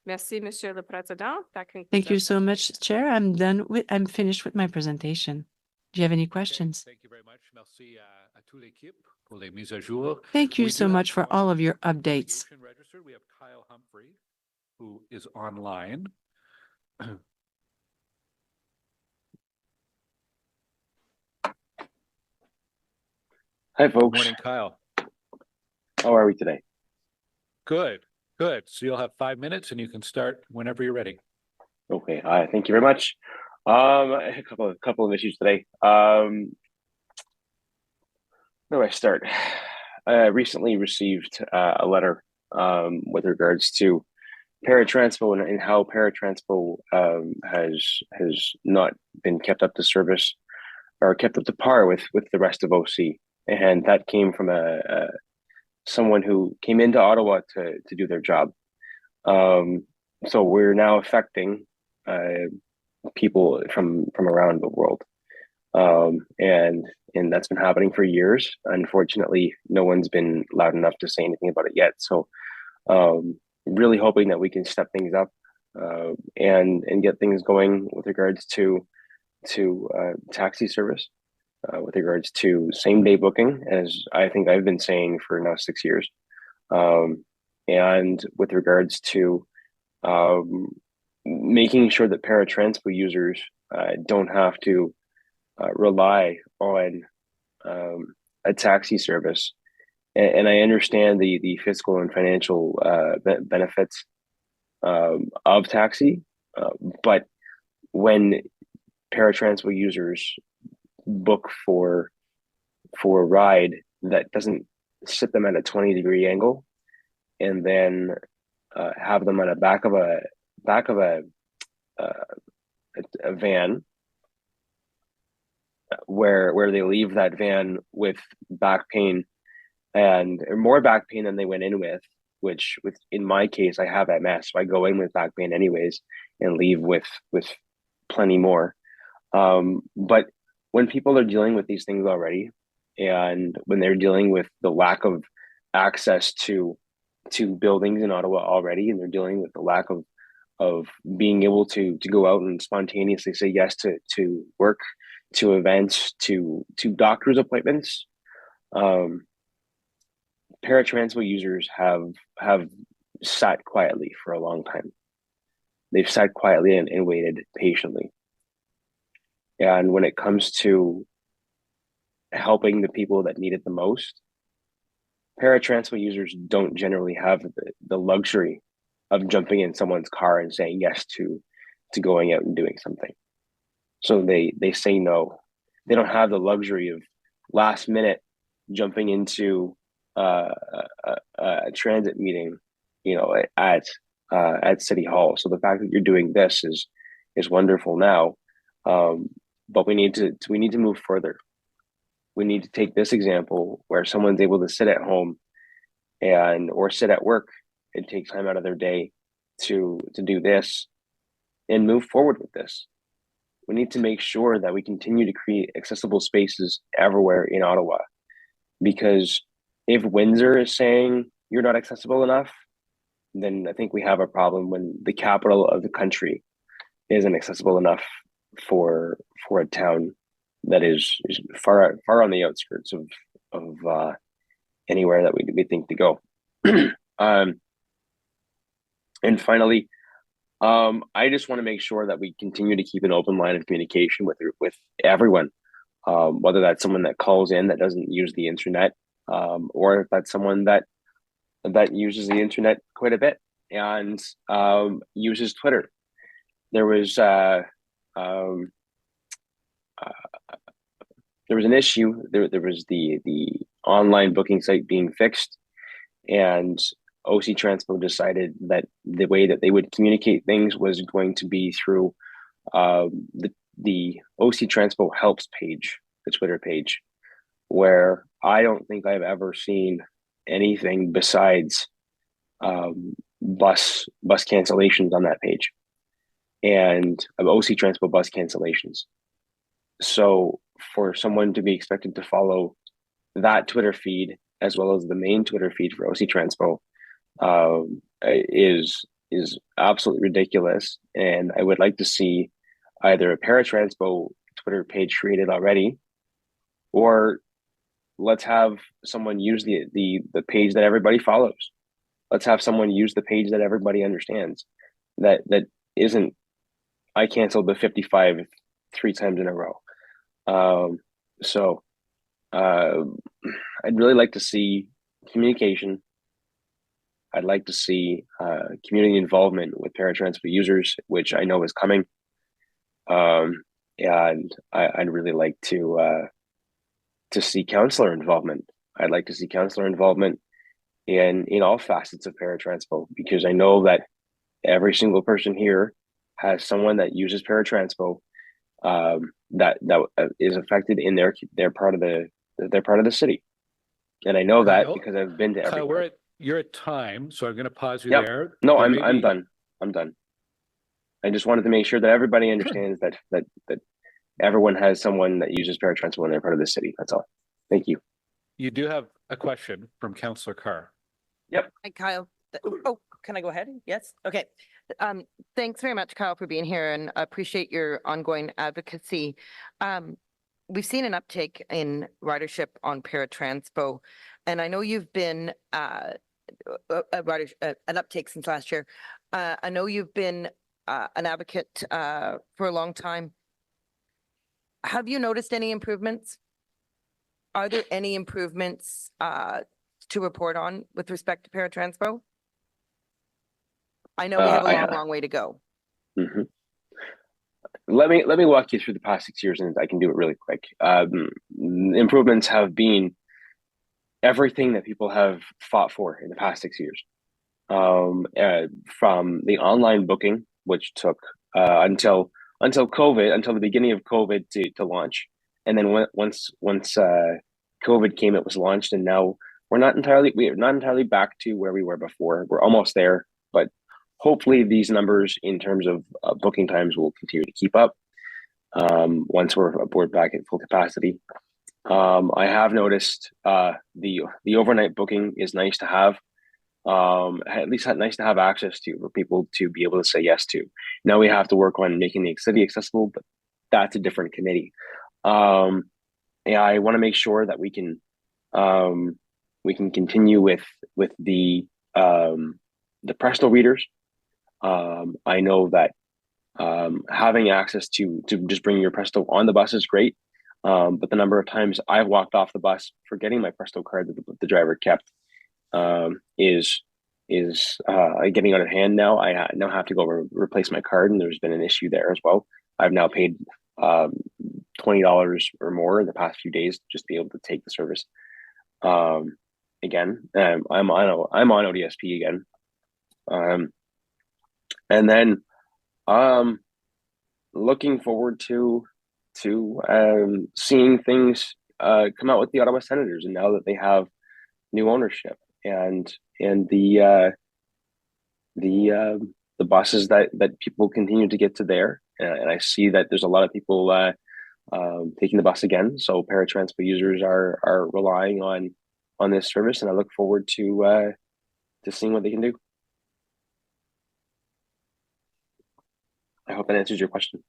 S12: Merci, Monsieur le Président. That concludes.
S13: Thank
S12: our
S13: you so much,
S12: presentation.
S13: Chair. I'm finished with my presentation. Do you have any questions?
S1: Thank you very much. Merci à toute l'équipe pour les mises à jour.
S13: Thank you
S1: We
S13: so
S1: do have
S13: much for
S1: one
S13: all of your updates.
S1: contribution registered. We have Kyle Humphrey, who is online.
S16: Hi,
S1: Good
S16: folks.
S1: morning, Kyle.
S16: How are we today?
S1: Good, good. So you'll have 5 minutes and you can start whenever you're ready.
S16: Okay. Hi. Thank you very much. A couple of issues today. Where do I start? I recently received a letter with regards to Paratranspo and how Paratranspo has not been kept up to service or kept up to par with the rest of OC, and that came from someone who came into Ottawa to do their job. So we're now affecting people from around the world, and that's been happening for years. Unfortunately, no one's been loud enough to say anything about it yet. So really hoping that we can step things up and get things going with regards to taxi service, with regards to same day booking, as I think I've been saying for now 6 years, and with regards to making sure that Paratranspo users don't have to rely on a taxi service. And I understand the fiscal and financial benefits of taxi, but when Paratranspo users book for a ride that doesn't sit them at a 20-degree angle, and then have them on a back of a van, where they leave that van with back pain and more back pain than they went in with, which in my case, I have MS, so I go in with back pain anyways and leave with plenty more. But when people are dealing with these things already, and when they're dealing with the lack of access to buildings in Ottawa already, and they're dealing with the lack of being able to go out and spontaneously say yes to work, to events, to doctor's appointments, Paratranspo users have sat quietly for a long time. They've sat quietly and waited patiently. And when it comes to helping the people that need it the most, Paratranspo users don't generally have the luxury of jumping in someone's car and saying yes to going out and doing something. So they say no. They don't have the luxury of last minute jumping into a transit meeting, at City Hall. So the fact that you're doing this is wonderful now, but we need to move further. We need to take this example where someone's able to sit at home or sit at work and take time out of their day to do this and move forward with this. We need to make sure that we continue to create accessible spaces everywhere in Ottawa, because if Windsor is saying you're not accessible enough, then I think we have a problem when the capital of the country isn't accessible enough for a town that is far on the outskirts of anywhere that we think to go. And finally, I just want to make sure that we continue to keep an open line of communication with everyone, whether that's someone that calls in that doesn't use the internet, or if that's someone that uses the internet quite a bit and uses Twitter. There was an issue. There was the online booking site being fixed, and OC Transpo decided that the way that they would communicate things was going to be through the OC Transpo helps page, the Twitter page, where I don't think I've ever seen anything besides bus cancellations on that page, and OC Transpo bus cancellations. So for someone to be expected to follow that Twitter feed as well as the main Twitter feed for OC Transpo is absolutely ridiculous. And I would like to see either a Paratranspo Twitter page created already, or let's have someone use the page that everybody follows. Let's have someone use the page that everybody understands. That isn't, I canceled the 55 3 times in a row. So I'd really like to see communication. I'd like to see community involvement with Paratranspo users, which I know is coming. And I'd really like to see councillor involvement. I'd like to see councillor involvement in all facets of Paratranspo, because I know that every single person here has someone that uses Paratranspo that is affected in their part of the city, and I know that because I've been to every.
S1: You're at time, so I'm going to pause you
S16: Yep.
S1: there.
S16: No, I'm done. I'm done. I just wanted to make sure that everybody understands that everyone has someone that uses Paratranspo in their part of the city. That's all. Thank you.
S1: You do have a question from Councillor Carr.
S16: Yep.
S4: Hi, Kyle. Oh, can I go ahead? Yes. Okay. Thanks very much, Kyle, for being here, and I appreciate your ongoing advocacy. We've seen an uptake in ridership on Paratranspo, and I know you've been an uptake since last year. I know you've been an advocate for a long time. Have you noticed any improvements? Are there any improvements to report on with respect to Paratranspo? I know we have a long way to go.
S16: Mm-hmm. Let me walk you through the past 6 years, and I can do it really quick. Improvements have been everything that people have fought for in the past 6 years. From the online booking, which took until the beginning of COVID to launch, and then once COVID came, it was launched, and now we're not entirely back to where we were before. We're almost there, but hopefully these numbers in terms of booking times will continue to keep up once we're aboard back at full capacity. I have noticed the overnight booking is nice to have, at least nice to have access to for people to be able to say yes to. Now we have to work on making the city accessible, but that's a different committee. Yeah, I want to make sure that we can continue with the Presto readers. I know that having access to just bring your Presto on the bus is great, but the number of times I've walked off the bus forgetting my Presto card that the driver kept is getting out of hand now. I now have to go replace my card, and there's been an issue there as well. I've now paid $20 or more in the past few days just to be able to take the service. Again, I'm on ODSP again. And then looking forward to seeing things come out with the Ottawa Senators, and now that they have new ownership and the buses that people continue to get to there, and I see that there's a lot of people taking the bus again. So Paratranspo users are relying on on this service, and I look forward to seeing what they can do. I hope that answers your question.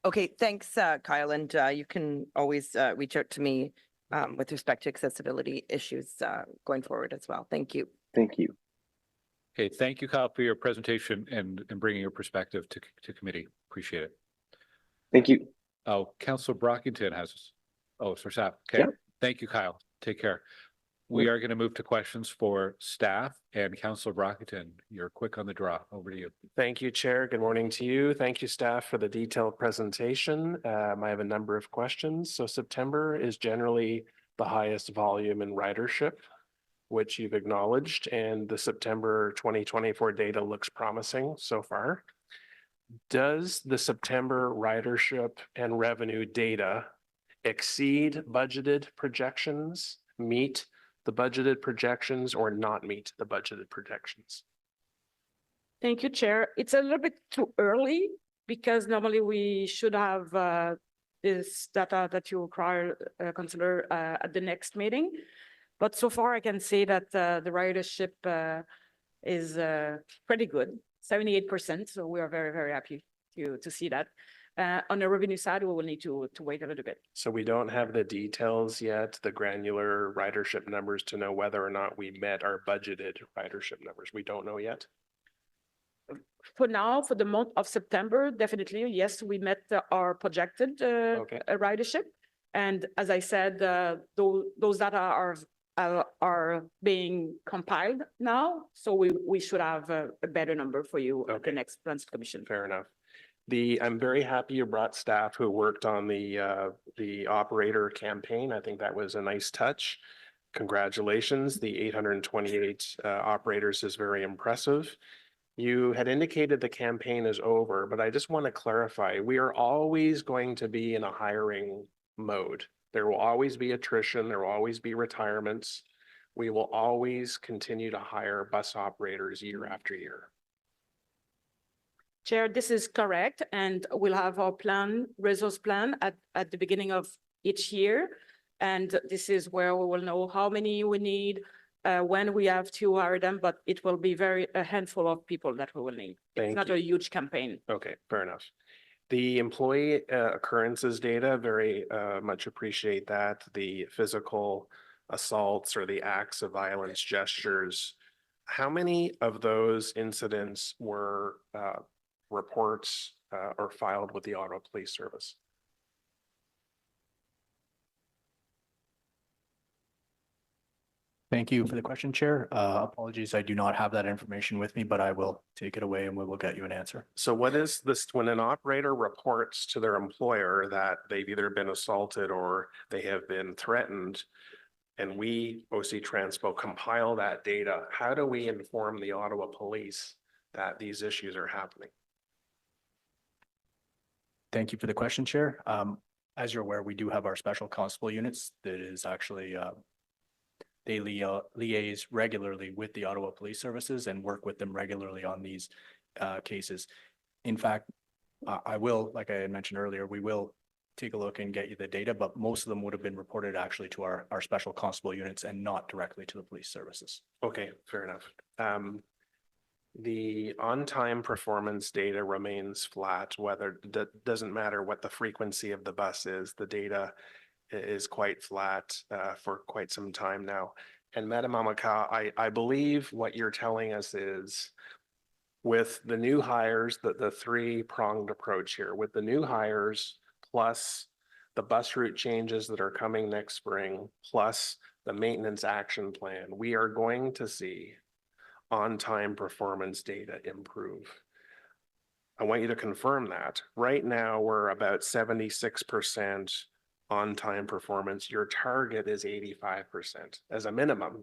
S4: Okay, thanks, Kyle, and you can always reach out to me with respect to accessibility issues going forward as well. Thank you.
S16: Thank you.
S1: Okay, thank you, Kyle, for your presentation and bringing your perspective to committee. Appreciate it.
S16: Thank you.
S1: Oh, Councillor Brockington has, oh, for staff. Okay,
S16: Yeah.
S1: Thank you, Kyle. Take care. We are going to move to questions for staff, and Councillor Brockington, you're quick on the draw. Over to you.
S8: Thank you, Chair. Good morning to you. Thank you, staff, for the detailed presentation. I have a number of questions. So September is generally the highest volume in ridership, which you've acknowledged, and the September 2024 data looks promising so far. Does the September ridership and revenue data exceed budgeted projections, meet the budgeted projections, or not meet the budgeted projections?
S5: Thank you, Chair. It's a little bit too early because normally we should have this data that you require, consider at the next meeting. But so far I can say that the ridership is pretty good, 78%. So we are very, very happy to see that. On the revenue side, we will need to wait a little bit.
S8: So we don't have the details yet, the granular ridership numbers to know whether or not we met our budgeted ridership numbers. We don't know yet.
S5: For now, for the month of September, definitely, yes, we met our projected ridership. And as I said, those data are being compiled now. So we should have a better number for you at the next Transit Commission.
S8: Fair enough. I'm very happy you brought staff who worked on the operator campaign. I think that was a nice touch. Congratulations. The 828 operators is very impressive. You had indicated the campaign is over, but I just want to clarify, we are always going to be in a hiring mode. There will always be attrition. There will always be retirements. We will always continue to hire bus operators year after year.
S5: Chair, this is correct. And we'll have our plan, resource plan at the beginning of each year. And this is where we will know how many we need, when we have to hire them, but it will be a handful of people that we will need. It's not a huge campaign.
S8: Okay, fair enough. The employee occurrences data, very much appreciate that. The physical assaults or the acts of violence gestures, how many of those incidents were reports or filed with the Ottawa Police Service?
S11: Thank you for the question, Chair. Apologies, I do not have that information with me, but I will take it away and we will get you an answer.
S8: So what is this, when an operator reports to their employer that they've either been assaulted or they have been threatened, and we, OC Transpo, compile that data, how do we inform the Ottawa Police that these issues are happening?
S11: Thank you for the question, Chair. As you're aware, we do have our special constable units that is actually they liaise regularly with the Ottawa Police Services and work with them regularly on these cases. In fact, I will, like I had mentioned earlier, we will take a look and get you the data, but most of them would have been reported actually to our special constable units and not directly to the police services.
S8: Okay, fair enough. The on-time performance data remains flat, whether that doesn't matter what the frequency of the bus is, the data is quite flat for quite some time now. And Madam Amaka, I believe what you're telling us is with the new hires, the three-pronged approach here, with the new hires plus the bus route changes that are coming next spring, plus the maintenance action plan, we are going to see on-time performance data improve. I want you to confirm that. Right now, we're about 76% on-time performance. Your target is 85% as a minimum.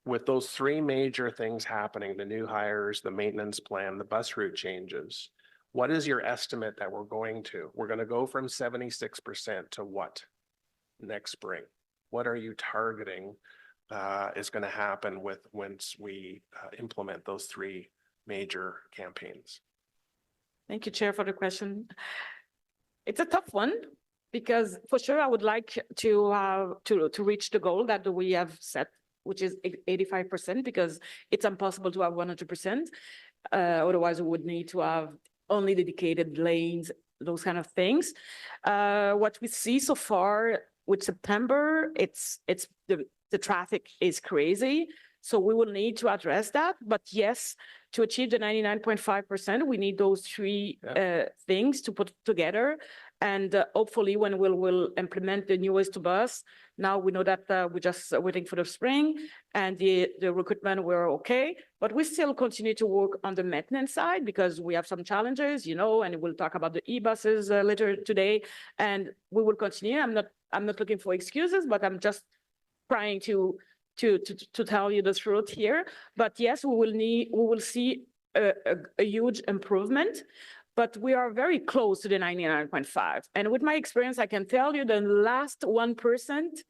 S8: With those three major things happening, the new hires, the maintenance plan, the bus route changes, what is your estimate that we're going to? We're going to go from 76% to what next spring? What are you targeting is going to happen once we implement those three major campaigns?
S5: Thank you, Chair, for the question. it's a tough one because for sure I would like to reach the goal that we have set, which is 85%, because it's impossible to have 100%. Otherwise, we would need to have only dedicated lanes, those kind of things. What we see so far with September, it's the traffic is crazy. So we will need to address that. But yes, to achieve the 99.5%, we need those three things to put together. And hopefully when we'll implement the new ways to bus, now we know that we're just waiting for the spring and the recruitment, we're okay. But we still continue to work on the maintenance side because we have some challenges, you know, and we'll talk about the e-buses later today. And we will continue. I'm not looking for excuses, but I'm just trying to tell you the truth here. But yes, we will see a huge improvement, but we are very close to the 99.5. And with my experience, I can tell you the last 1%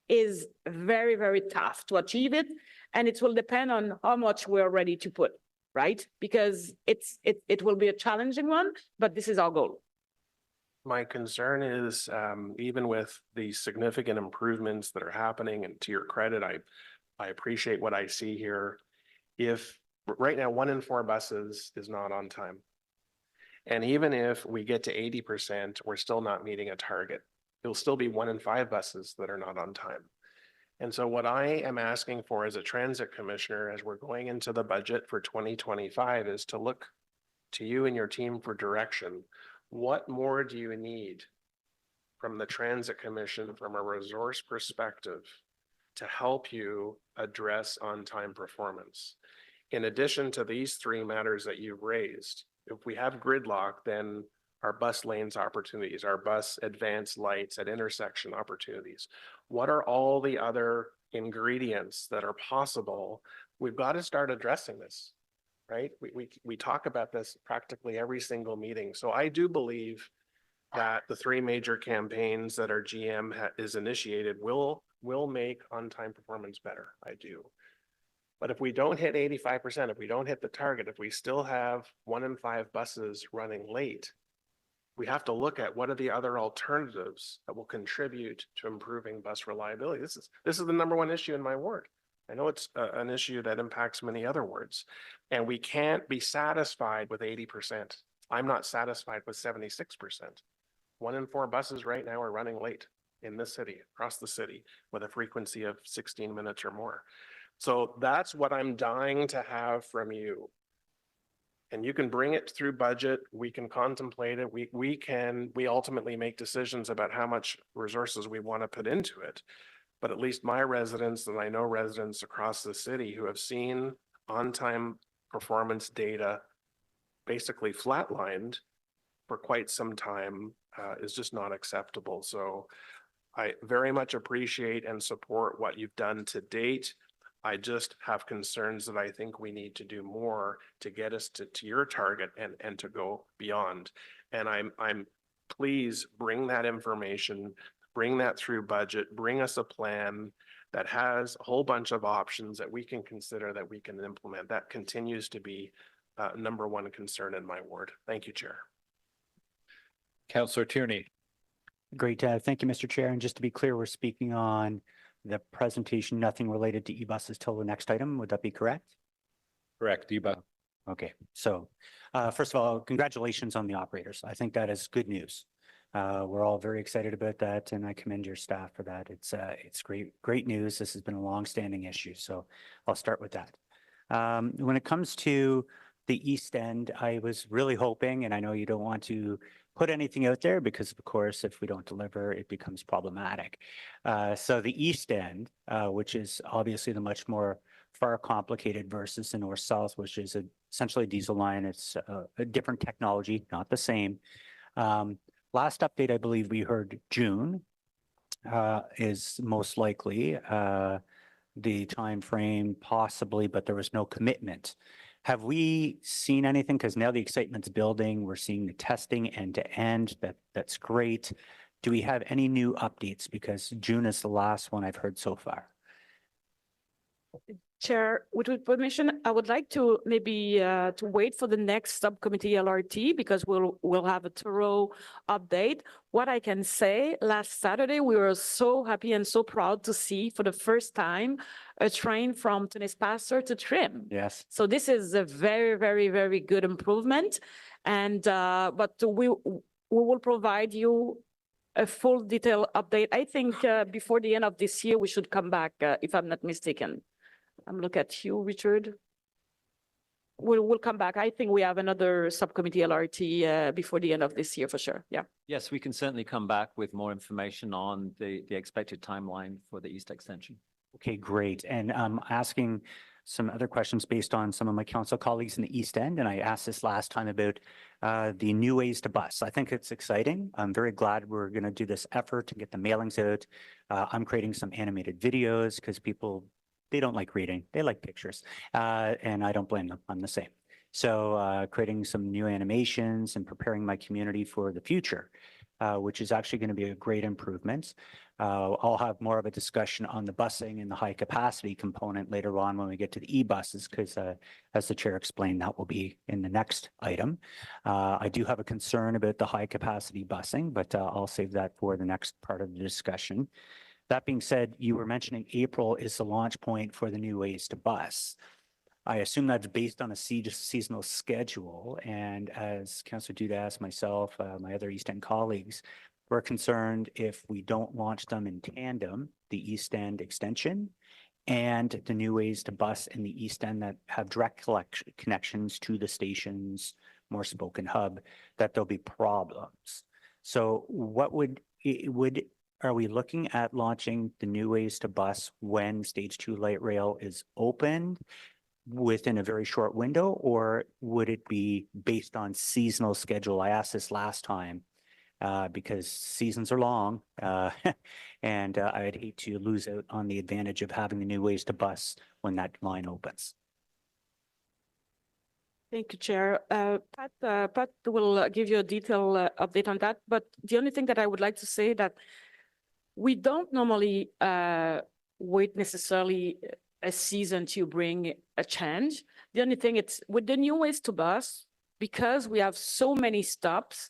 S5: is very, very tough to achieve it. And it will depend on how much we're ready to put, right? Because it will be a challenging one, but this is our goal.
S8: My concern is, even with the significant improvements that are happening, and to your credit, I appreciate what I see here. If right now 1 in 4 buses is not on time, and even if we get to 80%, we're still not meeting a target. It'll still be 1 in 5 buses that are not on time. And so what I am asking for as a transit commissioner, as we're going into the budget for 2025, is to look to you and your team for direction. What more do you need from the Transit Commission from a resource perspective to help you address on-time performance? In addition to these 3 matters that you've raised, if we have gridlock, then our bus lanes opportunities, our bus advanced lights at intersection opportunities. What are all the other ingredients that are possible? We've got to start addressing this, right? We talk about this practically every single meeting. So I do believe that the 3 major campaigns that our GM is initiated will make on-time performance better. I do. But if we don't hit 85%, if we don't hit the target, if we still have 1 in 5 buses running late, we have to look at what are the other alternatives that will contribute to improving bus reliability. This is the #1 issue in my ward. I know it's an issue that impacts many other wards, and we can't be satisfied with 80%. I'm not satisfied with 76%. 1 in 4 buses right now are running late in this city, across the city, with a frequency of 16 minutes or more. So that's what I'm dying to have from you. And you can bring it through budget. We can contemplate it. We ultimately make decisions about how much resources we want to put into it. But at least my residents, and I know residents across the city who have seen on-time performance data basically flatlined for quite some time, is just not acceptable. So I very much appreciate and support what you've done to date. I just have concerns that I think we need to do more to get us to your target and to go beyond. And I'm please bring that information, bring that through budget, bring us a plan that has a whole bunch of options that we can consider, that we can implement. That continues to be #1 concern in my ward. Thank you, Chair.
S1: Councillor Tierney.
S15: Great. Thank you, Mr. Chair. And just to be clear, we're speaking on the presentation, nothing related to e-buses till the next item. Would that be correct?
S1: Correct, e-bus.
S15: Okay. So first of all, congratulations on the operators. I think that is good news. We're all very excited about that, and I commend your staff for that. It's great news. This has been a long-standing issue, so I'll start with that. When it comes to the East End, I was really hoping, and I know you don't want to put anything out there because, of course, if we don't deliver, it becomes problematic. So the East End, which is obviously the much more far complicated versus the North-South, which is essentially a diesel line. It's a different technology, not the same. Last update, I believe we heard June is most likely the time frame, possibly, but there was no commitment. Have we seen anything? Because now the excitement's building. We're seeing the testing end to end. That's great. Do we have any new updates? Because June is the last one I've heard so far.
S5: Chair, with your permission, I would like to maybe to wait for the next subcommittee LRT because we'll have a thorough update. What I can say, last Saturday, we were so happy and so proud to see for the first time a train from Tunis Passer to Trim.
S15: Yes.
S5: So this is a very, very, very good improvement. And but we will provide you a full detailed update. I think before the end of this year, we should come back, if I'm not mistaken. I'm looking at you, Richard. We'll come back. I think we have another subcommittee LRT before the end of this year for sure. Yeah.
S10: Yes, we can certainly come back with more information on the expected timeline for the east extension.
S17: Okay, great. And I'm asking some other questions based on some of my council colleagues in the East End, and I asked this last time about the new ways to bus. I think it's exciting. I'm very glad we're going to do this effort to get the mailings out. I'm creating some animated videos because people, they don't like reading, they like pictures, and I don't blame them. I'm the same. So creating some new animations and preparing my community for the future, which is actually going to be a great improvement. I'll have more of a discussion on the busing and the high capacity component later on when we get to the e-buses, because as the chair explained, that will be in the next item. I do have a concern about the high capacity busing, but I'll save that for the next part of the discussion. That being said, you were mentioning April is the launch point for the new ways to bus. I assume that's based on a seasonal schedule. And as Councillor Dudas, myself, my other East End colleagues, we're concerned if we don't launch them in tandem, the East End extension and the new ways to bus in the East End that have direct connections to the station's more spoken hub, that there'll be problems. So what are we looking at launching the new ways to bus when stage 2 light rail is opened within a very short window, or would it be based on seasonal schedule? I asked this last time because seasons are long and I'd hate to lose out on the advantage of having the new ways to bus when that line opens.
S5: Thank you, Chair. Pat will give you a detailed update on that. But the only thing that I would like to say that we don't normally wait necessarily a season to bring a change. The only thing it's with the new ways to bus, because we have so many stops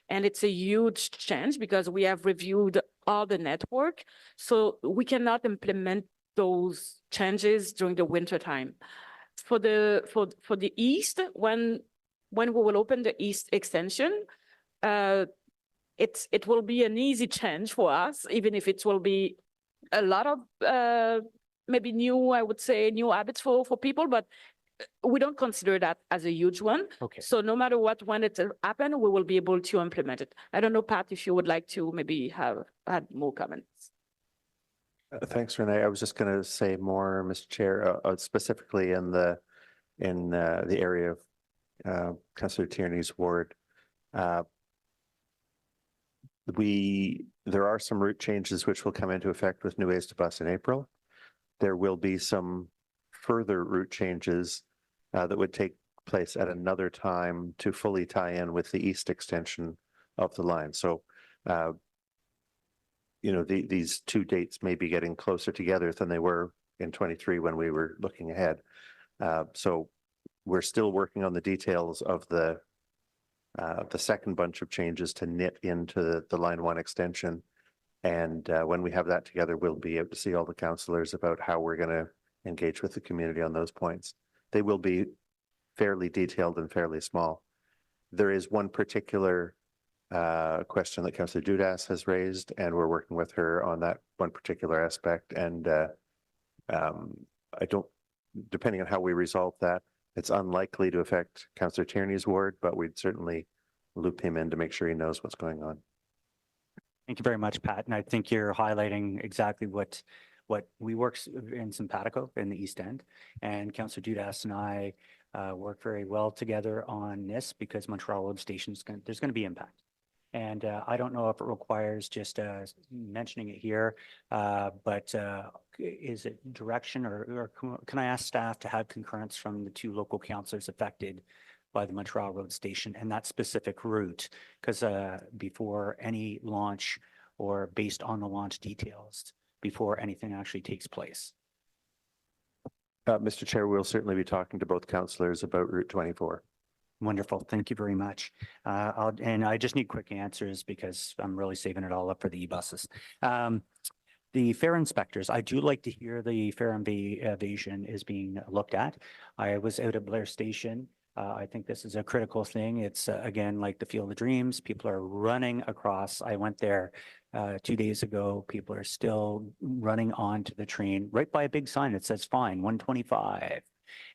S5: and it's a huge change because we have reviewed all the network. So we cannot implement those changes during the winter time. For the East, when we will open the East extension, it will be an easy change for us, even if it will be a lot of maybe new, I would say, new habits for people, but we don't consider that as a huge one.
S17: Okay.
S5: So no matter what, when it happens, we will be able to implement it. I don't know, Pat, if you would like to maybe have had more comments.
S6: Thanks, Renee. I was just going to say more, Mr. Chair, specifically in the area of Councillor Tierney's ward. There are some route changes which will come into effect with new ways to bus in April. There will be some further route changes that would take place at another time to fully tie in with the east extension of the line. So, you know, these two dates may be getting closer together than they were in 23 when we were looking ahead. So we're still working on the details of the second bunch of changes to knit into the line 1 extension. And when we have that together, we'll be able to see all the councillors about how we're going to engage with the community on those points. They will be fairly detailed and fairly small. There is one particular question that Councillor Dudas has raised, and we're working with her on that one particular aspect. And I don't, depending on how we resolve that, it's unlikely to affect Councillor Tierney's ward, but we'd certainly loop him in to make sure he knows what's going on.
S17: Thank you very much, Pat. And I think you're highlighting exactly what we work in Simpatico in the East End. And Councillor Dudas and I work very well together on this because Montreal Road Station, there's going to be impact. And I don't know if it requires just mentioning it here, but is it direction or can I ask staff to have concurrence from the two local councillors affected by the Montreal Road Station and that specific route? Because before any launch or based on the launch details, before anything actually takes place.
S6: Mr. Chair, we'll certainly be talking to both councillors about Route 24.
S17: Wonderful. Thank you very much. And I just need quick answers because I'm really saving it all up for the e-buses. The fare inspectors, I do like to hear the fare evasion is being looked at. I was out at Blair Station. I think this is a critical thing. It's again, like the Field of Dreams. People are running across. I went there 2 days ago. People are still running onto the train right by a big sign that says fine, 125.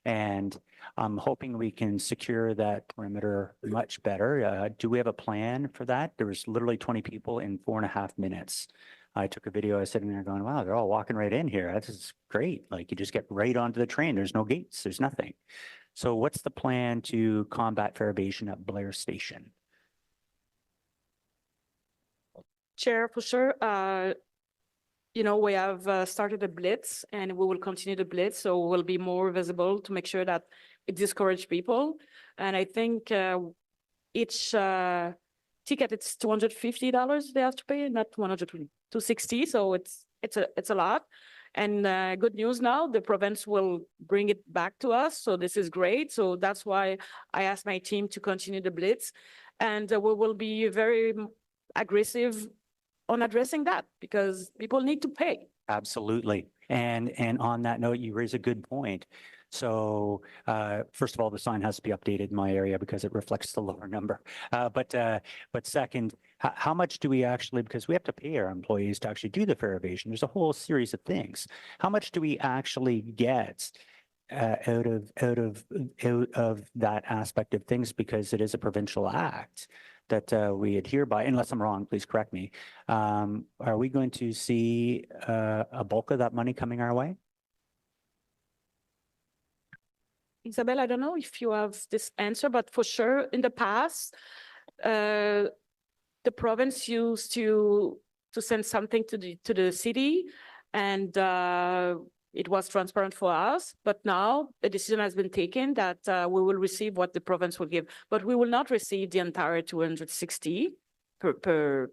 S17: And I'm hoping we can secure that perimeter much better. Do we have a plan for that? There was literally 20 people in 4.5 minutes. I took a video. I was sitting there going, wow, they're all walking right in here. This is great. Like you just get right onto the train. There's no gates. There's nothing. So what's the plan to combat fare evasion at Blair Station?
S5: Chair, for sure. We have started a blitz and we will continue the blitz. So we'll be more visible to make sure that it discourages people. And I think each ticket, it's $250 they have to pay, not 260. So it's a lot. And good news now, the province will bring it back to us. So this is great. So that's why I asked my team to continue the blitz. And we will be very aggressive on addressing that because people need to pay.
S17: Absolutely. And on that note, you raise a good point. So first of all, the sign has to be updated in my area because it reflects the lower number. But second, how much do we actually, because we have to pay our employees to actually do the fare evasion. There's a whole series of things. How much do we actually get out of that aspect of things, because it is a provincial act that we adhere by? Unless I'm wrong, please correct me. Are we going to see a bulk of that money coming our way?
S5: Isabel, I don't know if you have this answer, but for sure in the past, the province used to send something to the city, and it was transparent for us. But now a decision has been taken that we will receive what the province will give, but we will not receive the entire 260 per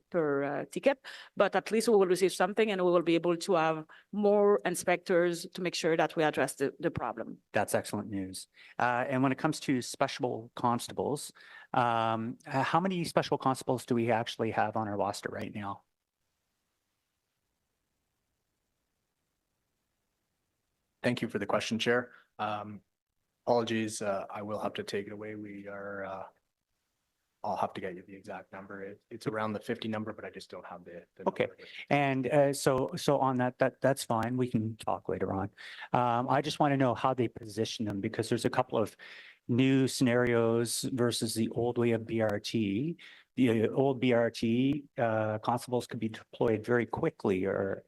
S5: ticket, but at least we will receive something and we will be able to have more inspectors to make sure that we address the problem.
S17: That's excellent news. And when it comes to special constables, how many special constables do we actually have on our roster right now?
S18: Thank you for the question, Chair. Apologies, I will have to take it away. I'll have to get you the exact number. It's around the 50 number, but I just don't have the
S17: Okay.
S18: number.
S17: And so on that's fine. We can talk later on. I just want to know how they position them, because there's a couple of new scenarios versus the old way of BRT. The old BRT constables could be deployed very quickly or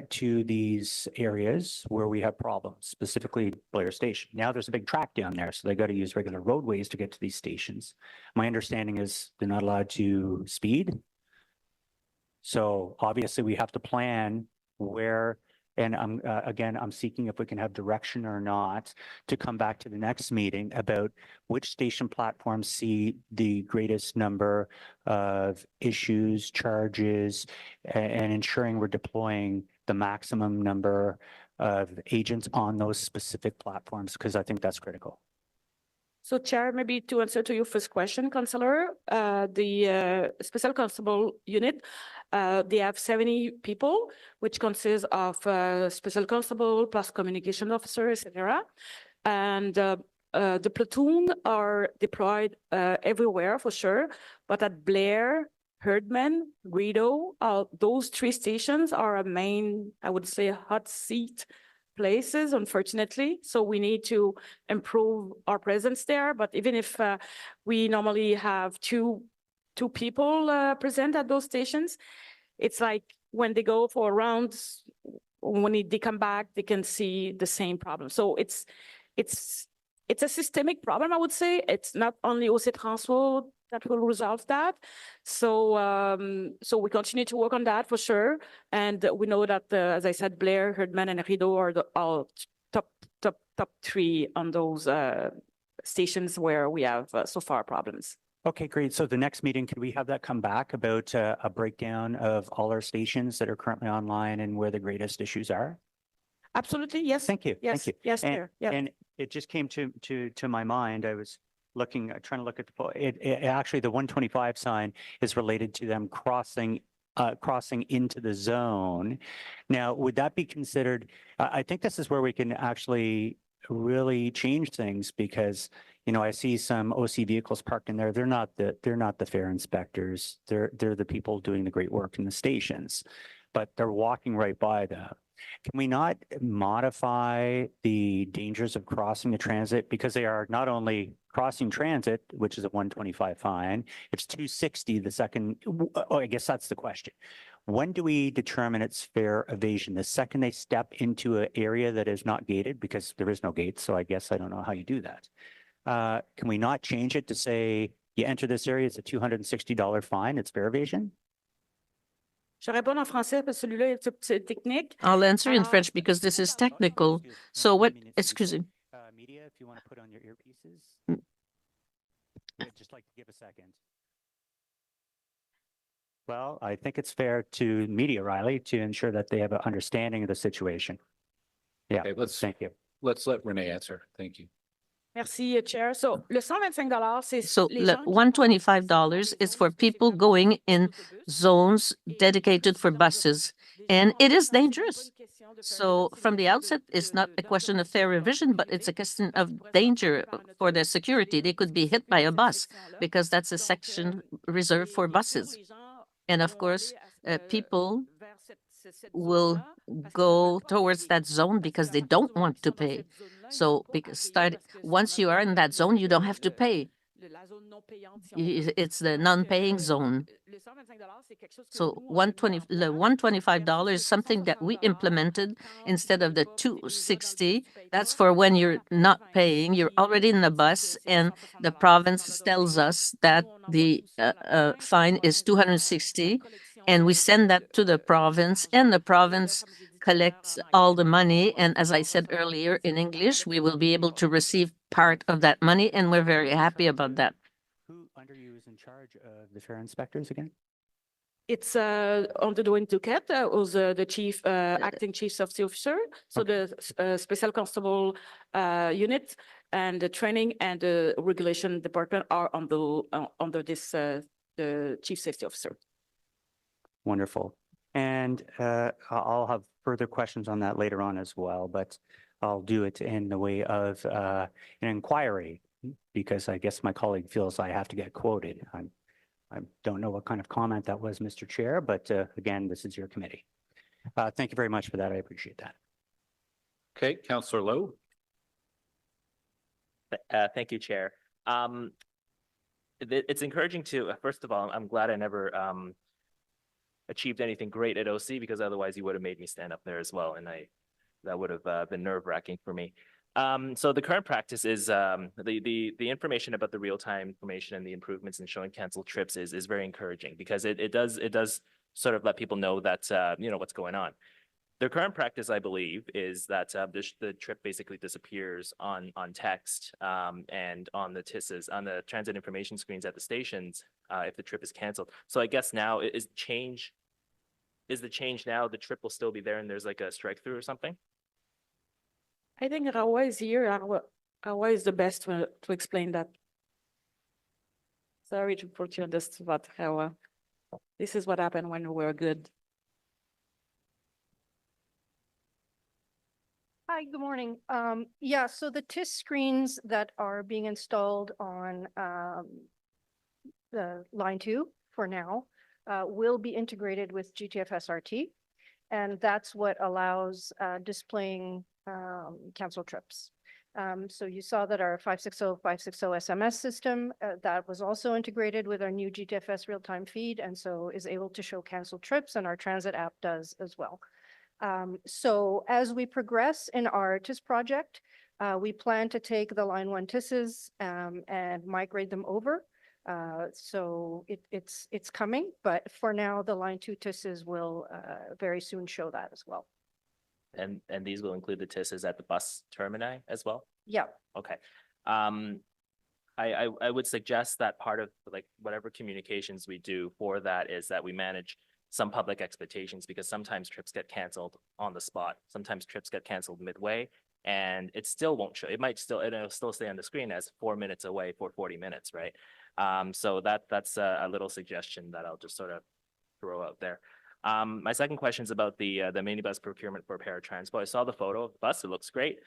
S17: to these areas where we have problems, specifically Blair Station. Now there's a big track down there, so they got to use regular roadways to get to these stations. My understanding is they're not allowed to speed. So obviously we have to plan where, and I'm seeking if we can have direction or not to come back to the next meeting about which station platforms see the greatest number of issues, charges, and ensuring we're deploying the maximum number of agents on those specific platforms, because I think that's critical.
S5: So Chair, maybe to answer to your first question, Councillor, the Special Constable Unit, they have 70 people, which consists of Special Constable plus Communication Officer, etc. And the platoon are deployed everywhere for sure, but at Blair, Herdman, Guido, those 3 stations are a main, I would say, hot seat places, unfortunately. So we need to improve our presence there. But even if we normally have two people present at those stations, it's like when they go for rounds, when they come back, they can see the same problem. So it's a systemic problem, I would say. It's not only OC Transpo that will resolve that. So we continue to work on that for sure. And we know that, as I said, Blair, Herdman, and Rideau are our top 3 on those stations where we have so far problems.
S17: Okay, great. So the next meeting, could we have that come back about a breakdown of all our stations that are currently online and where the greatest issues are?
S5: Absolutely, yes.
S17: Thank you.
S5: Yes,
S17: Thank you.
S5: yes,
S17: And-
S5: Chair, yeah.
S17: And it just came to my mind. I was looking, trying to look at actually the 125 sign is related to them crossing into the zone. Now, would that be considered, I think this is where we can actually really change things because, I see some OC vehicles parked in there. They're not the fare inspectors. They're the people doing the great work in the stations, but they're walking right by them. Can we not modify the dangers of crossing the transit because they are not only crossing transit, which is a 125 fine, it's 260 the second, I guess that's the question. When do we determine it's fare evasion? The second they step into an area that is not gated, because there is no gate, so I guess I don't know how you do that. Can we not change it to say, you enter this area, it's a $260 fine, it's fare evasion?
S5: Je réponds en français parce que celui-là, c'est technique.
S2: I'll answer in
S5: Alors,
S2: French because this is technical. So what, excuse me.
S17: Media, if you want to put on your earpieces.
S2: Mm.
S17: I'd just like to give a second. Well, I think it's fair to media, Riley, to ensure that they have an understanding of the situation. Yeah,
S1: Okay,
S17: thank you.
S1: let's let Renee answer. Thank you.
S5: Merci, Chair. So, le $125, c'est
S2: So
S5: les gens qui
S2: $125 is for people going in zones dedicated for buses, and it is dangerous. So from the outset, it's not a question of fare revision, but it's a question of danger for their security. They could be hit by a bus because that's a section reserved for buses. And of course, people will go towards that zone because they don't want to pay. So because once you are in that zone, you don't have to pay. It's the non-paying zone. So the $125 is something that we implemented instead of the $260. That's for when you're not paying. You're already in the bus, and the province tells us that the fine is $260, and we send that to the province, and the province collects all the money. And as I said earlier in English, we will be able to receive part of that money, and we're very happy about that.
S17: Who under you is in charge of the fare inspectors again?
S5: It's under Dwayne Duquette, who's the chief, acting chief safety officer. So the special constable unit and the training and the regulation department are under this the chief safety officer.
S17: Wonderful. And I'll have further questions on that later on as well, but I'll do it in the way of an inquiry because I guess my colleague feels I have to get quoted. I don't know what kind of comment that was, Mr. Chair, but again, this is your committee. Thank you very much for that. I appreciate that.
S1: Okay, Councillor Lowe.
S19: Thank you, Chair. It's encouraging to, first of all, I'm glad I never achieved anything great at OC because otherwise you would have made me stand up there as well. And that would have been nerve-wracking for me. So the current practice is the information about the real-time information and the improvements in showing canceled trips is very encouraging because it does sort of let people know that what's going on. The current practice, I believe, is that the trip basically disappears on text and on the TISs, on the transit information screens at the stations if the trip is canceled. So I guess now is the change now the trip will still be there and there's like a strike through or something?
S5: I think Rawa is here. Rawa is the best to explain that. Sorry to put you on the spot, Rawa. This is what happened when we were good.
S20: Hi, good morning. Yeah, so the TIS screens that are being installed on the line 2 for now will be integrated with GTFS RT. And that's what allows displaying cancel trips. So you saw that our 560 SMS system that was also integrated with our new GTFS real-time feed and so is able to show canceled trips, and our transit app does as well. So as we progress in our TIS project, we plan to take the line 1 TISs and migrate them over. So it's coming, but for now, the line 2 TISs will very soon show that as well.
S19: And these will include the TISs at the bus termini as well?
S20: Yeah.
S19: Okay. I would suggest that part of like whatever communications we do for that is that we manage some public expectations, because sometimes trips get canceled on the spot. Sometimes trips get canceled midway, and it still won't show. It'll still stay on the screen as 4 minutes away for 40 minutes, right? So that's a little suggestion that I'll just sort of throw out there. My second question is about the minibus procurement for paratransport. I saw the photo of the bus. It looks great.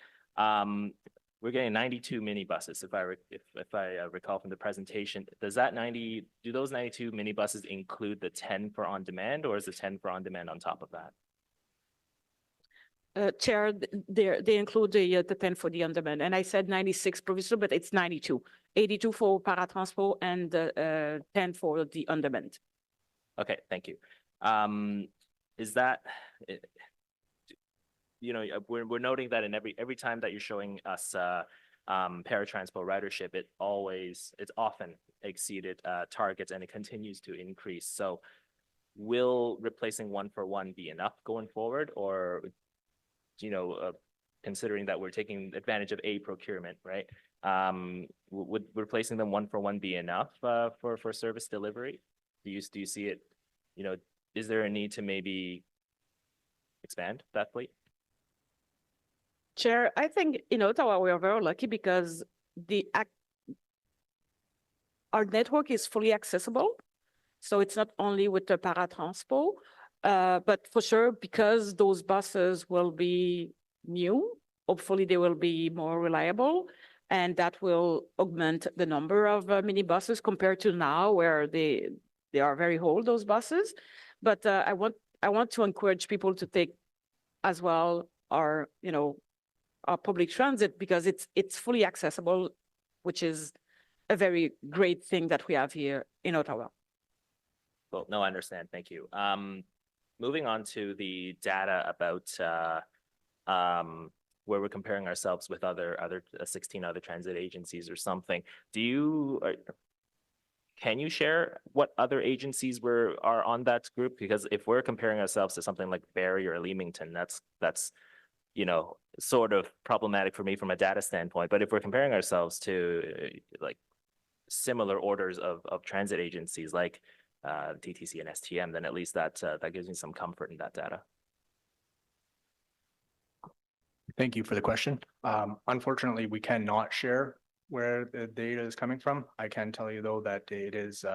S19: We're getting 92 minibuses, if I recall from the presentation. Do those 92 minibuses include the 10 for on-demand, or is the 10 for on-demand on top of that?
S5: Chair, they include the 10 for the on-demand, and I said 96 provincial, but it's 92. 82 for paratransport and 10 for the on-demand.
S19: Okay, thank you. Is that, we're noting that in every time that you're showing us paratransport ridership, it's often exceeded targets, and it continues to increase. So will replacing 1-for-1 be enough going forward, or considering that we're taking advantage of a procurement, right? Would replacing them 1-for-1 be enough for service delivery? Do you see it? Is there a need to maybe expand that fleet?
S5: Chair, I think in Ottawa we are very lucky because our network is fully accessible. So it's not only with the paratransport, but for sure, because those buses will be new, hopefully they will be more reliable, and that will augment the number of minibuses compared to now, where they are very old, those buses. But I want to encourage people to take as well our public transit, because it's fully accessible, which is a very great thing that we have here in Ottawa.
S19: Well, no, I understand. Thank you. Moving on to the data about where we're comparing ourselves with other 16 other transit agencies or something. Can you share what other agencies are on that group? Because if we're comparing ourselves to something like Barrie or Leamington, that's sort of problematic for me from a data standpoint. But if we're comparing ourselves to like similar orders of transit agencies like TTC and STM, then at least that gives me some comfort in that data.
S18: Thank you for the question. Unfortunately, we cannot share where the data is coming from. I can tell you though that it is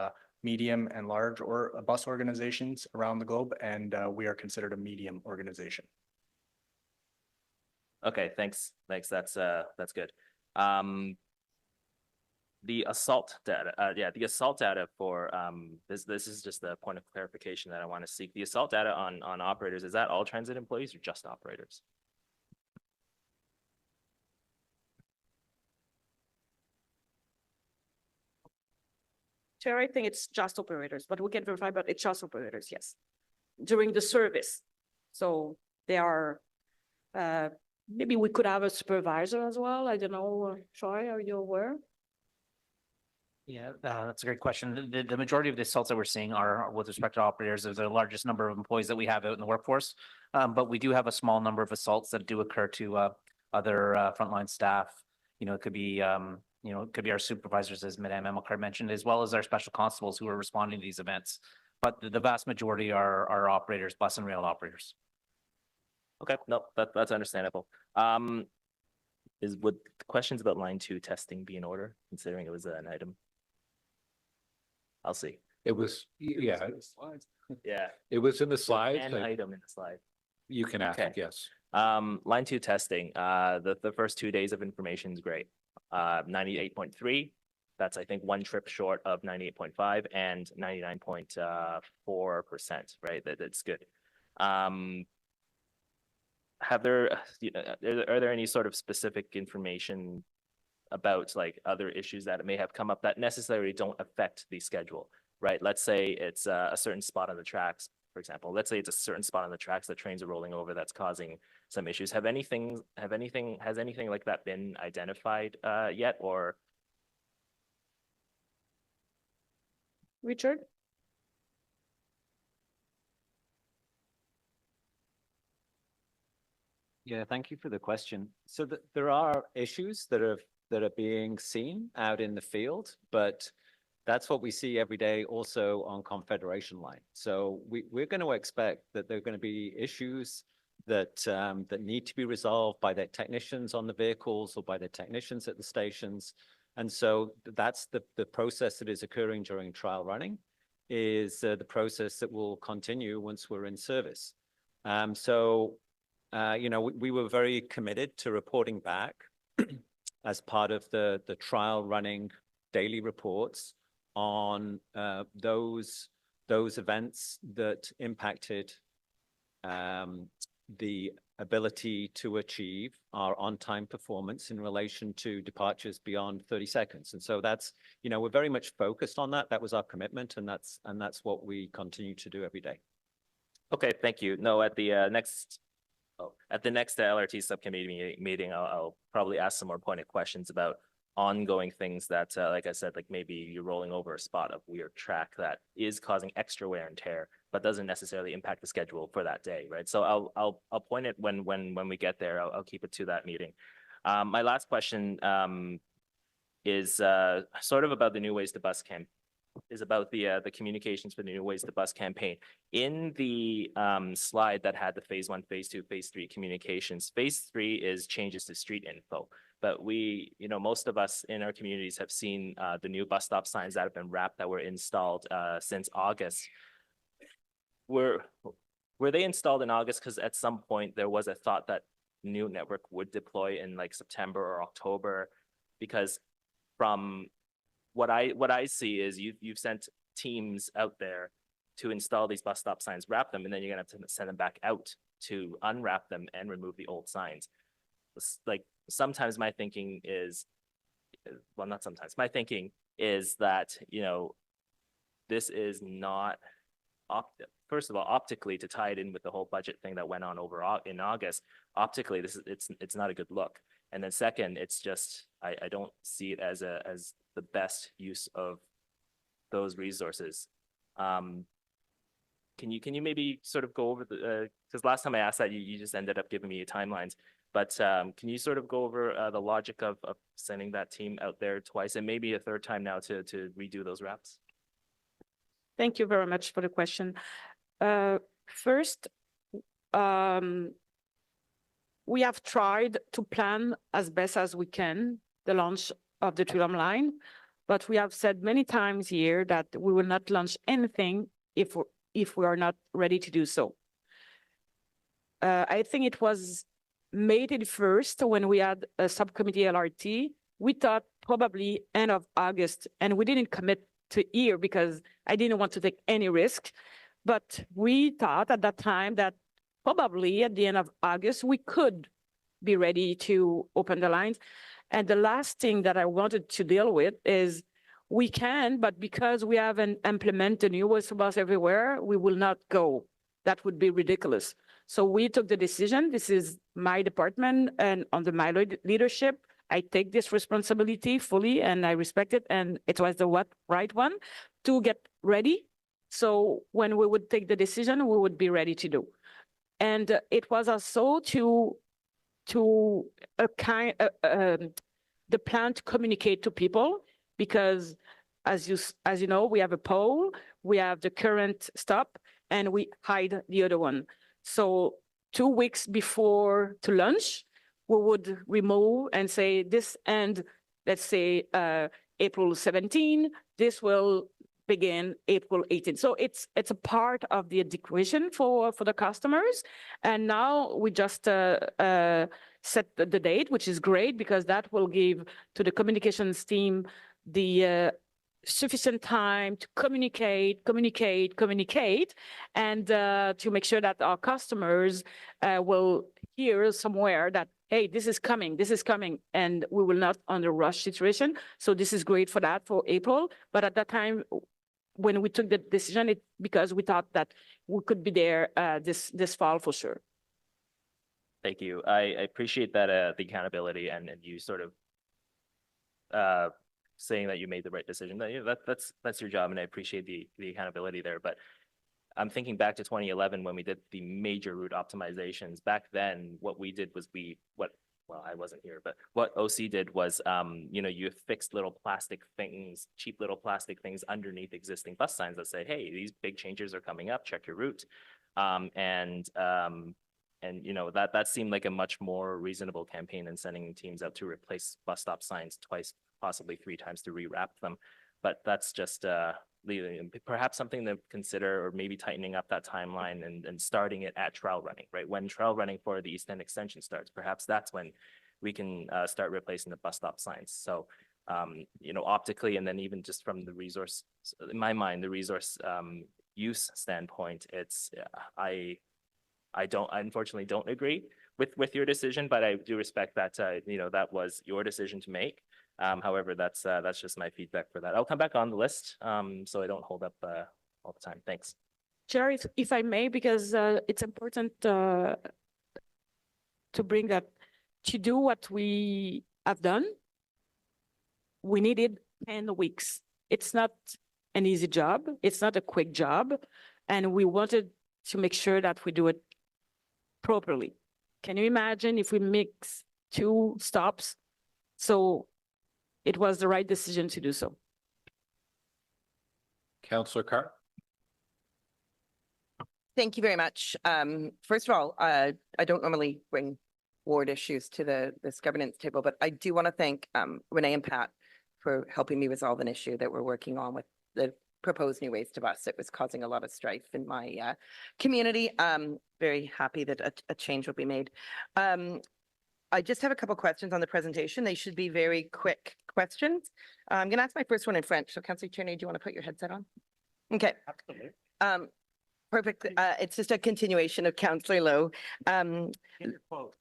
S18: medium and large bus organizations around the globe, and we are considered a medium organization.
S19: Okay, thanks. That's good. The assault data, the assault data for this is just a point of clarification that I want to seek. The assault data on operators, is that all transit employees or just operators?
S5: Chair, I think it's just operators, but we can verify, but it's just operators, yes, during the service. So they are, maybe we could have a supervisor as well. I don't know, Troy, are you aware?
S21: Yeah, that's a great question. The majority of the assaults that we're seeing are with respect to operators. They're the largest number of employees that we have out in the workforce. But we do have a small number of assaults that do occur to other frontline staff. It could be it could be our supervisors, as Madame Emilcar mentioned, as well as our special constables who are responding to these events. But the vast majority are operators, bus and rail operators.
S19: Okay, no, that's understandable. Would questions about line 2 testing be in order, considering it was an item? I'll see.
S1: It was, yeah.
S19: Yeah.
S1: It was in the slides.
S19: An item in the slide.
S1: You can ask,
S19: Okay.
S1: yes.
S19: Line 2 testing, the first 2 days of information is great. 98.3, that's I think one trip short of 98.5 and 99.4%, right? That's good. Are there any sort of specific information about like other issues that may have come up that necessarily don't affect the schedule, right? Let's say it's a certain spot on the tracks, for example. Let's say it's a certain spot on the tracks that trains are rolling over that's causing some issues. Has anything like that been identified yet, or?
S5: Richard?
S10: Yeah, thank you for the question. So there are issues that are being seen out in the field, but That's what we see every day also on Confederation Line. So we're going to expect that there are going to be issues that that need to be resolved by the technicians on the vehicles or by the technicians at the stations. And so that's the process that is occurring during trial running, is the process that will continue once we're in service. You know, we were very committed to reporting back as part of the trial running daily reports on those events that impacted the ability to achieve our on-time performance in relation to departures beyond 30 seconds. And so that's, you know, we're very much focused on that. That was our commitment, and that's what we continue to do every day.
S19: Okay, thank you. No, at the next LRT subcommittee meeting, I'll probably ask some more pointed questions about ongoing things that, like I said, like maybe you're rolling over a spot of weird track that is causing extra wear and tear, but doesn't necessarily impact the schedule for that day, right? So I'll point it when we get there. I'll keep it to that meeting. My last question is sort of about the New Ways to Bus campaign. Is about the communications for the New Ways to Bus campaign. In the slide that had the phase 1, phase 2, phase 3 communications, phase 3 is changes to street info. But we, you know, most of us in our communities have seen the new bus stop signs that have been wrapped that were installed since August. Were they installed in August because at some point there was a thought that new network would deploy in like September or October? Because from what I see is you've sent teams out there to install these bus stop signs, wrap them, and then you're gonna have to send them back out to unwrap them and remove the old signs. Like sometimes my thinking is, well, not sometimes, my thinking is that, you know, this is not first of all, optically, to tie it in with the whole budget thing that went on over in August, optically, it's not a good look. And then second, it's just, I don't see it as the best use of those resources. Can you maybe sort of go over because last time I asked that, you just ended up giving me timelines, but can you sort of go over the logic of sending that team out there twice and maybe a third time now to redo those wraps?
S5: Thank you very much for the question. First, we have tried to plan as best as we can the launch of the Trilum line, but we have said many times here that we will not launch anything if we are not ready to do so. I think it was May 31st when we had a subcommittee LRT. We thought probably end of August, and we didn't commit to year because I didn't want to take any risk. But we thought at that time that probably at the end of August, we could be ready to open the lines. And the last thing that I wanted to deal with is we can, but because we haven't implemented New Ways to Bus everywhere, we will not go. That would be ridiculous. So we took the decision. This is my department, and under my leadership, I take this responsibility fully and I respect it. And it was the right one to get ready. So when we would take the decision, we would be ready to do. And it was also the plan to communicate to people, because as you know, we have a pole, we have the current stop, and we hide the other one. So 2 weeks before to launch, we would remove and say this end, let's say April 17, this will begin April 18. So it's a part of the equation for the customers. And now we just set the date, which is great because that will give to the communications team the sufficient time to communicate, and to make sure that our customers will hear somewhere that, hey, this is coming, and we will not under rush situation. So this is great for that, for April. But at that time, when we took the decision, it because we thought that we could be there this fall for sure.
S19: Thank you. I appreciate that the accountability and you sort of saying that you made the right decision. That's your job, and I appreciate the accountability there. But I'm thinking back to 2011 when we did the major route optimizations. Back then, what we did was what well, I wasn't here, but what OC did was, you fixed little plastic things, cheap little plastic things underneath existing bus signs that say, hey, these big changes are coming up, check your route. That seemed like a much more reasonable campaign than sending teams out to replace bus stop signs twice, possibly 3 times to rewrap them. But that's just perhaps something to consider, or maybe tightening up that timeline and starting it at trail running, right? When trail running for the East End extension starts, perhaps that's when we can start replacing the bus stop signs. So, optically, and then even just from the resource, in my mind, the resource use standpoint, it's I unfortunately don't agree with your decision, but I do respect that that was your decision to make. However, that's just my feedback for that. I'll come back on the list, so I don't hold up all the time. Thanks.
S5: Chair, if I may, because it's important to bring that, to do what we have done, we needed 10 weeks. It's not an easy job. It's not a quick job. And we wanted to make sure that we do it properly. Can you imagine if we mix 2 stops? So it was the right decision to do so.
S1: Councillor Carr.
S4: Thank you very much. First of all, I don't normally bring ward issues to this governance table, but I do want to thank Renee and Pat for helping me resolve an issue that we're working on with the proposed new ways to bus. It was causing a lot of strife in my community. Very happy that a change will be made. I just have a couple questions on the presentation. They should be very quick questions. I'm going to ask my first one in French. So Councillor Tierney, do you want to put your headset on? Okay.
S15: Absolutely.
S4: Perfect. It's just a continuation of Councillor Lowe.
S15: Get your quote.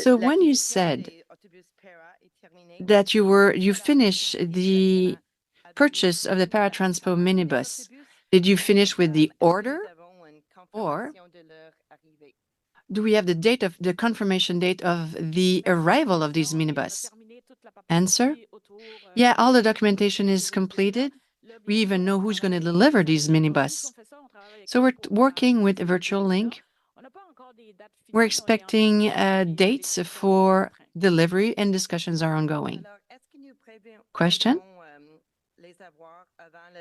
S13: So when you said that you finished the purchase of the Paratranspo minibus, did you finish with the order, or do we have the confirmation date of the arrival of these minibus? Answer: yeah, all the documentation is completed. We even know who's going to deliver these minibus. So we're working with a virtual link. We're expecting dates for delivery, and discussions are ongoing. Question: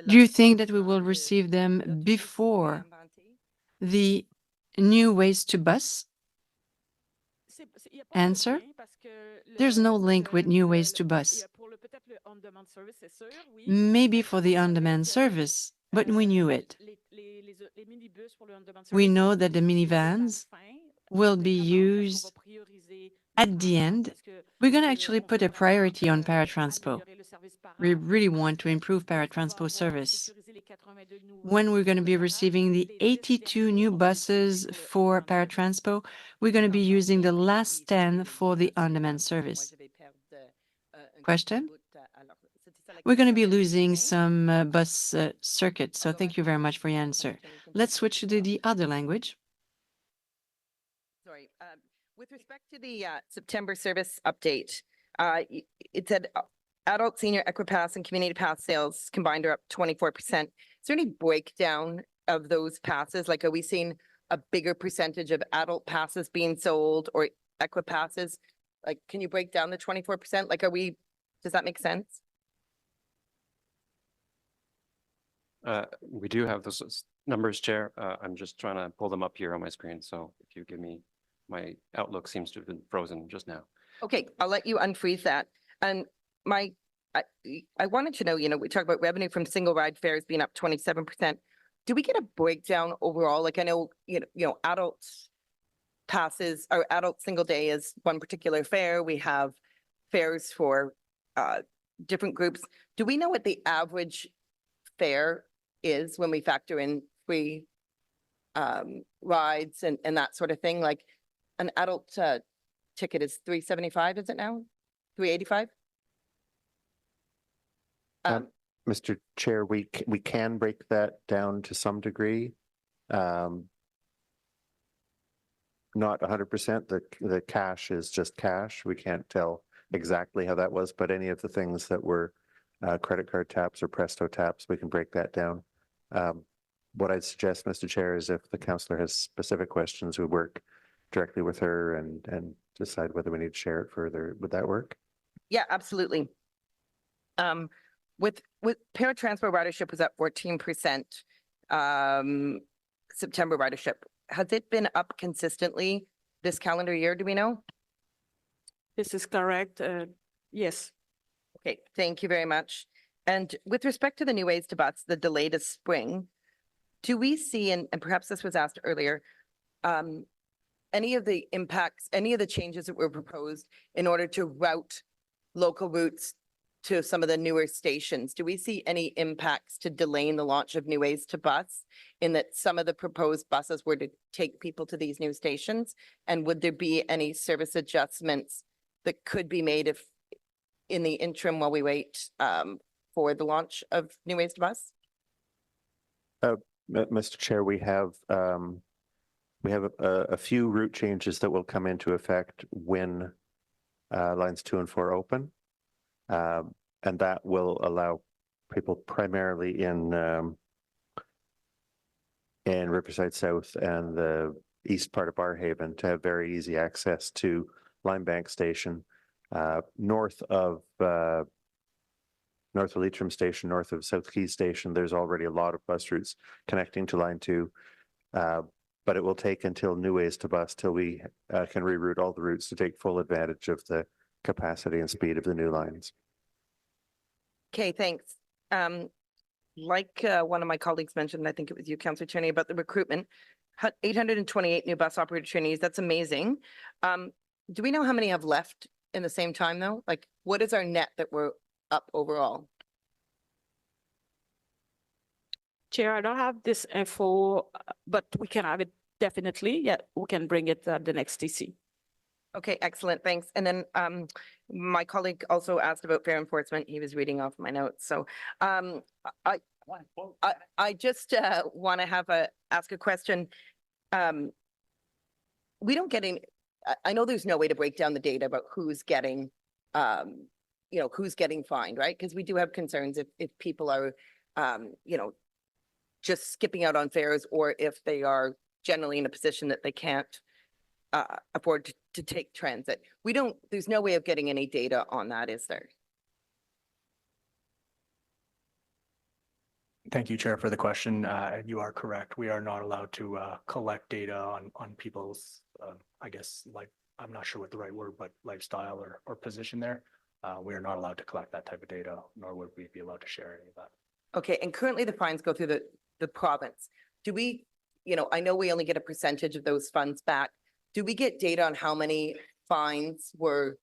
S13: do you think that we will receive them before the new ways to bus? Answer: there's no link with new ways to bus. Maybe for the on-demand service, but we knew it. We know that the minivans will be used at the end. We're going to actually put a priority on Paratranspo. We really want to improve Paratranspo service. When we're going to be receiving the 82 new buses for Paratranspo, we're going to be using the last 10 for the on-demand service. Question: we're going to be losing some bus circuits, so thank you very much for your answer. Let's switch to the other language.
S4: Sorry. With respect to the September service update, it said adult, senior, Equipass, and community pass sales combined are up 24%. Is there any breakdown of those passes? Like, are we seeing a bigger percentage of adult passes being sold or Equipasses? Like, can you break down the 24%? Like, does that make sense?
S14: We do have those numbers, Chair. I'm just trying to pull them up here on my screen. So if you give me, my Outlook seems to have been frozen just now.
S4: Okay, I'll let you unfreeze that. And I wanted to know, we talk about revenue from single ride fares being up 27%. Do we get a breakdown overall? Like, I know, adult passes or adult single day is one particular fare. We have fares for different groups. Do we know what the average fare is when we factor in free rides and that sort of thing? Like, an adult ticket is $375, is it now? $385?
S6: Mr. Chair, we can break that down to some degree. Not 100%. The cash is just cash. We can't tell exactly how that was, but any of the things that were credit card taps or Presto taps, we can break that down. what I'd suggest, Mr. Chair, is if the councillor has specific questions, we work directly with her and decide whether we need to share it further. Would that work?
S4: Yeah, absolutely. With paratransport ridership was at 14%. September ridership, has it been up consistently this calendar year? Do we know?
S5: This is correct. Yes.
S4: Okay, thank you very much. And with respect to the new ways to bus, the delay to spring, do we see, and perhaps this was asked earlier, any of the impacts, any of the changes that were proposed in order to route local routes to some of the newer stations? Do we see any impacts to delaying the launch of new ways to bus in that some of the proposed buses were to take people to these new stations? And would there be any service adjustments that could be made if in the interim while we wait for the launch of new ways to bus?
S6: Mr. Chair, we have a few route changes that will come into effect when lines 2 and 4 open. And that will allow people primarily in Riverside South and the east part of Barrhaven to have very easy access to Limebank Station. North of Leitrim Station, north of South Keys Station, there's already a lot of bus routes connecting to line 2. But it will take until new ways to bus till we can reroute all the routes to take full advantage of the capacity and speed of the new lines.
S4: Okay, thanks. Like one of my colleagues mentioned, I think it was you, Councillor Tierney, about the recruitment, 828 new bus operator trainees. That's amazing. Do we know how many have left in the same time though? Like, what is our net that we're up overall?
S5: Chair, I don't have this info, but we can have it definitely. Yeah, we can bring it at the next TC.
S4: Okay, excellent, thanks. And then my colleague also asked about fare enforcement. He was reading off my notes. So I just want to ask a question. We don't get any, I know there's no way to break down the data about who's getting, who's getting fined, right? Because we do have concerns if people are, just skipping out on fares, or if they are generally in a position that they can't afford to take transit. There's no way of getting any data on that, is there?
S18: Thank you, Chair, for the question. And you are correct. We are not allowed to collect data on people's, I guess, like, I'm not sure what the right word, but lifestyle or position there. We are not allowed to collect that type of data, nor would we be allowed to share any of that.
S4: Okay, and currently the fines go through the province. Do we, I know we only get a percentage of those funds back. Do we get data on how many fines were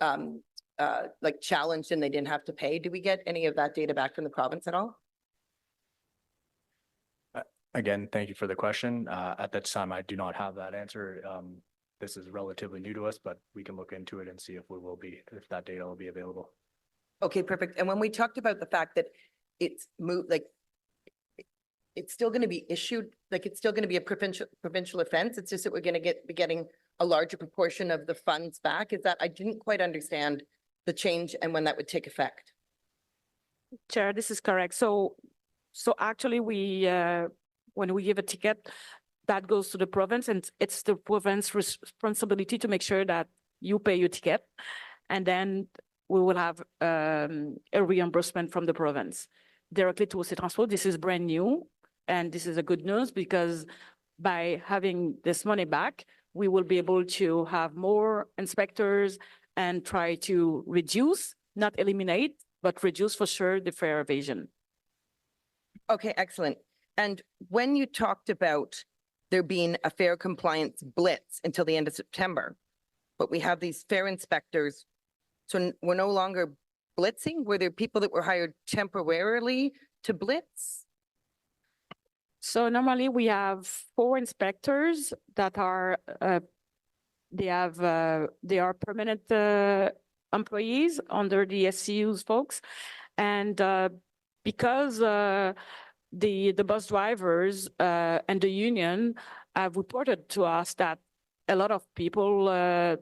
S4: like challenged and they didn't have to pay? Do we get any of that data back from the province at all?
S18: Again, thank you for the question. At that time, I do not have that answer. This is relatively new to us, but we can look into it and see if if that data will be available.
S4: Okay, perfect. And when we talked about the fact that it's moved, like it's still going to be issued, like it's still going to be a provincial offense. It's just that we're going to be getting a larger proportion of the funds back. Is that, I didn't quite understand the change and when that would take effect.
S5: Chair, this is correct. So actually when we give a ticket, that goes to the province, and it's the province responsibility to make sure that you pay your ticket, and then we will have a reimbursement from the province directly to Transpo. This is brand new, and this is a good news because by having this money back, we will be able to have more inspectors and try to reduce, not eliminate, but reduce for sure the fare evasion.
S4: Okay, excellent. And when you talked about there being a fare compliance blitz until the end of September, but we have these fare inspectors, so we're no longer blitzing? Were there people that were hired temporarily to blitz?
S5: So normally we have 4 inspectors that are, they are permanent employees under the SCU's folks. And because the bus drivers and the union have reported to us that a lot of people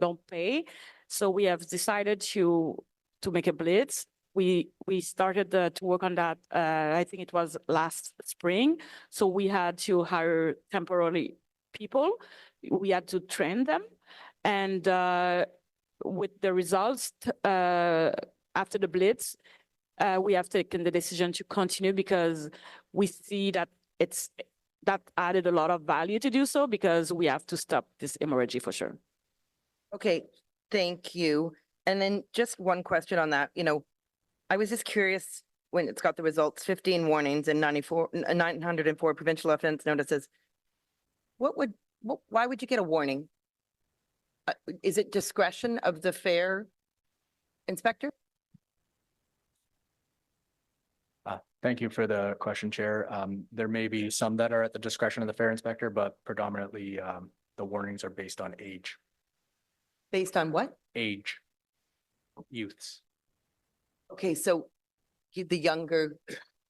S5: don't pay. So we have decided to make a blitz we started to work on that, I think it was last spring. So we had to hire temporary people. We had to train them. And with the results after the blitz, we have taken the decision to continue because we see that that added a lot of value to do so, because we have to stop this hemorrhage for sure.
S4: Okay, thank you. And then just one question on that, I was just curious when it's got the results, 15 warnings and 904 provincial offense notices. Why would you get a warning? Is it discretion of the fair inspector?
S18: Thank you for the question, Chair. There may be some that are at the discretion of the fair inspector, but predominantly the warnings are based on age.
S4: Based on what?
S18: Age. Youths.
S4: Okay, so the younger,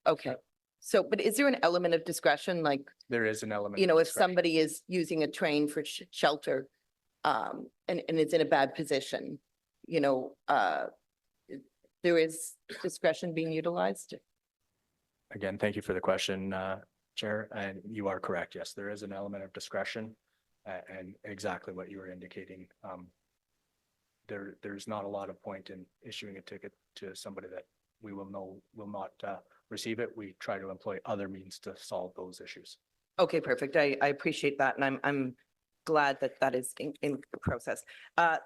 S4: okay. So, but is there an element of discretion, like,
S18: There is an element.
S4: if
S18: of discretion.
S4: somebody is using a train for shelter, and is in a bad position, there is discretion being utilized?
S18: Again, thank you for the question, Chair, and you are correct. Yes, there is an element of discretion and exactly what you were indicating. There's not a lot of point in issuing a ticket to somebody that we will know will not receive it. We try to employ other means to solve those issues.
S4: Okay, perfect. I appreciate that, and I'm glad that that is in process.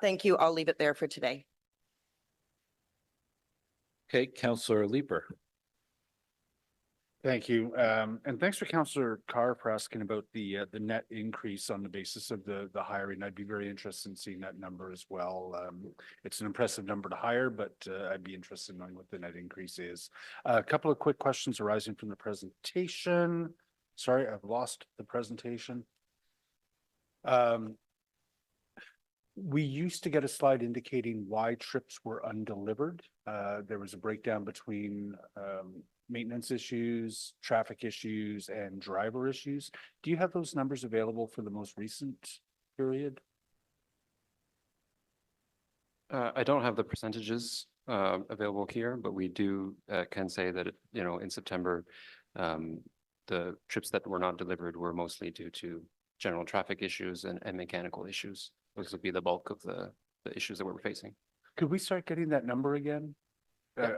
S4: Thank you. I'll leave it there for today.
S1: Okay, Councillor Leeper.
S3: Thank you. And thanks for Councillor Carr for asking about the net increase on the basis of the hiring. I'd be very interested in seeing that number as well. It's an impressive number to hire, but I'd be interested in knowing what the net increase is. A couple of quick questions arising from the presentation. Sorry, I've lost the presentation. We used to get a slide indicating why trips were undelivered. There was a breakdown between maintenance issues, traffic issues, and driver issues. Do you have those numbers available for the most recent period?
S14: I don't have the percentages available here, but we do can say that, in September, the trips that were not delivered were mostly due to general traffic issues and mechanical issues. Those would be the bulk of the issues that we're facing.
S3: Could we start getting that number again?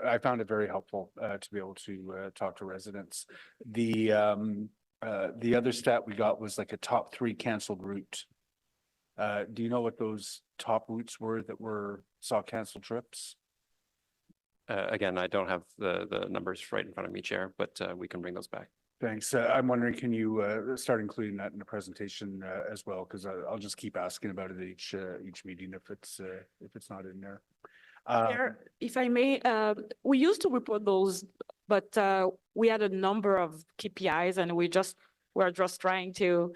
S3: I found it very helpful to be able to talk to residents. The other stat we got was like a top 3 canceled route. Do you know what those top routes were that saw canceled trips?
S14: Again, I don't have the numbers right in front of me, Chair, but we can bring those back.
S3: Thanks. I'm wondering, can you start including that in the presentation as well? Because I'll just keep asking about it each meeting if it's not in there.
S5: If I may, we used to report those, but we had a number of KPIs, and we're just trying to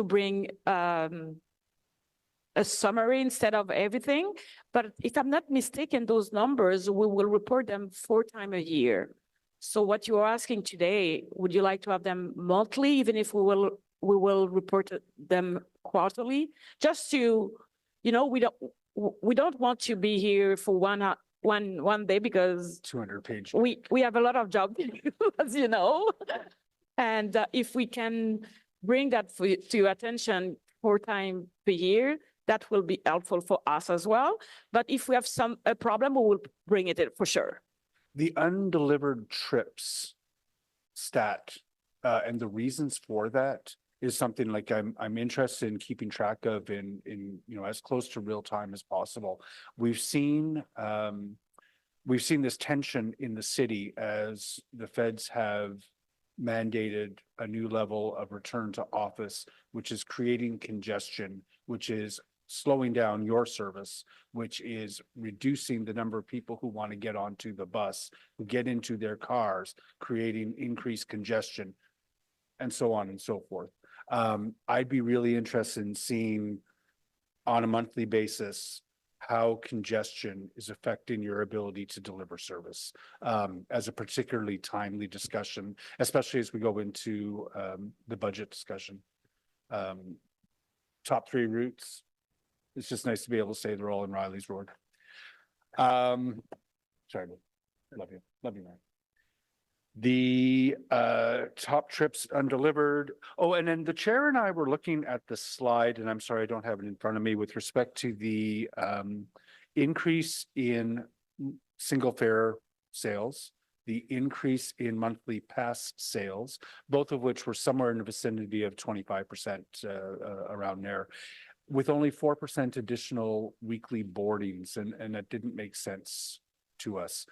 S5: bring a summary instead of everything. But if I'm not mistaken, those numbers, we will report them 4 times a year. So what you're asking today, would you like to have them monthly, even if we will report them quarterly? Just to, we don't want to be here for one day, because
S3: 200 pages.
S5: We have a lot of job to do, as you know. And if we can bring that to your attention 4 times per year, that will be helpful for us as well. But if we have a problem, we will bring it in for sure.
S3: The undelivered trips stat and the reasons for that is something like I'm interested in keeping track of in as close to real time as possible. We've seen this tension in the city as the feds have mandated a new level of return to office, which is creating congestion, which is slowing down your service, which is reducing the number of people who want to get onto the bus, who get into their cars, creating increased congestion, and so on and so forth. I'd be really interested in seeing on a monthly basis how congestion is affecting your ability to deliver service as a particularly timely discussion, especially as we go into the budget discussion. Top 3 routes. It's just nice to be able to say they're all in Riley's Road. Sorry. Love you. Love you, man. The top trips undelivered. Oh, and then the chair and I were looking at the slide, and I'm sorry, I don't have it in front of me with respect to the increase in single fare sales, the increase in monthly pass sales, both of which were somewhere in the vicinity of 25% around there, with only 4% additional weekly boardings, and that didn't make sense to us.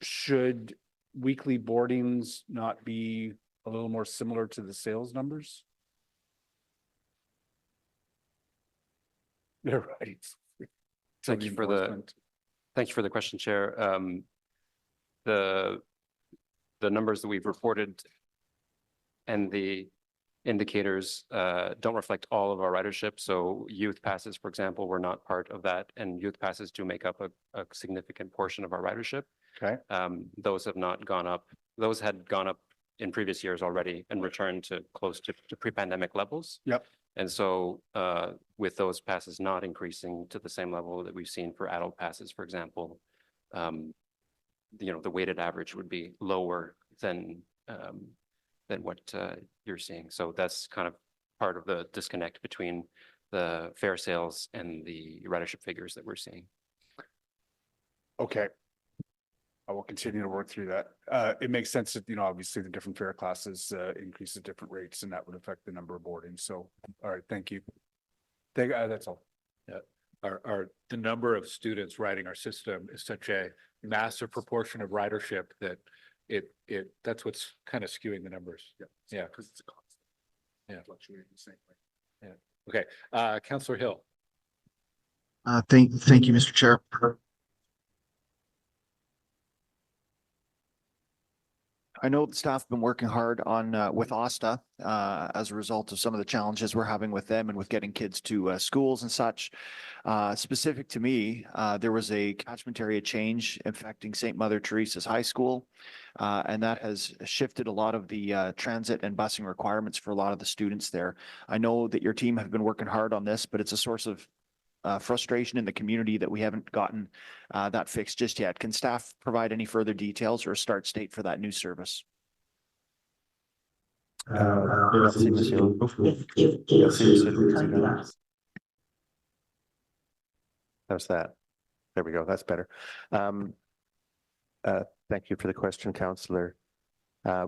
S3: Should weekly boardings not be a little more similar to the sales numbers? They're right.
S14: Thank you for the question, Chair. The numbers that we've reported and the indicators don't reflect all of our ridership. So youth passes, for example, were not part of that, and youth passes do make up a significant portion of our ridership.
S3: Okay.
S14: Those have not gone up. Those had gone up in previous years already and returned to close to pre-pandemic levels.
S3: Yep.
S14: And so with those passes not increasing to the same level that we've seen for adult passes, for example, the weighted average would be lower than what you're seeing. So that's kind of part of the disconnect between the fare sales and the ridership figures that we're seeing.
S3: Okay. I will continue to work through that. It makes sense that, obviously the different fare classes increase at different rates, and that would affect the number of boardings. So, all right, thank you. That's all.
S1: Yeah. The number of students riding our system is such a massive proportion of ridership that that's what's kind of skewing the numbers. Yeah. Because it's a constant. Yeah. Fluctuating the same way. Yeah. Okay. Councillor Hill.
S7: Thank you, Mr. Chair.
S9: I know the staff have been working hard on with OSTA as a result of some of the challenges we're having with them and with getting kids to schools and such. Specific to me, there was a catchment area change affecting St. Mother Teresa's High School, and that has shifted a lot of the transit and busing requirements for a lot of the students there. I know that your team have been working hard on this, but it's a source of frustration in the community that we haven't gotten that fixed just yet. Can staff provide any further details or a start state for that new service?
S6: Merci, monsieur. How's that? There we go. That's better. Thank you for the question, Councillor.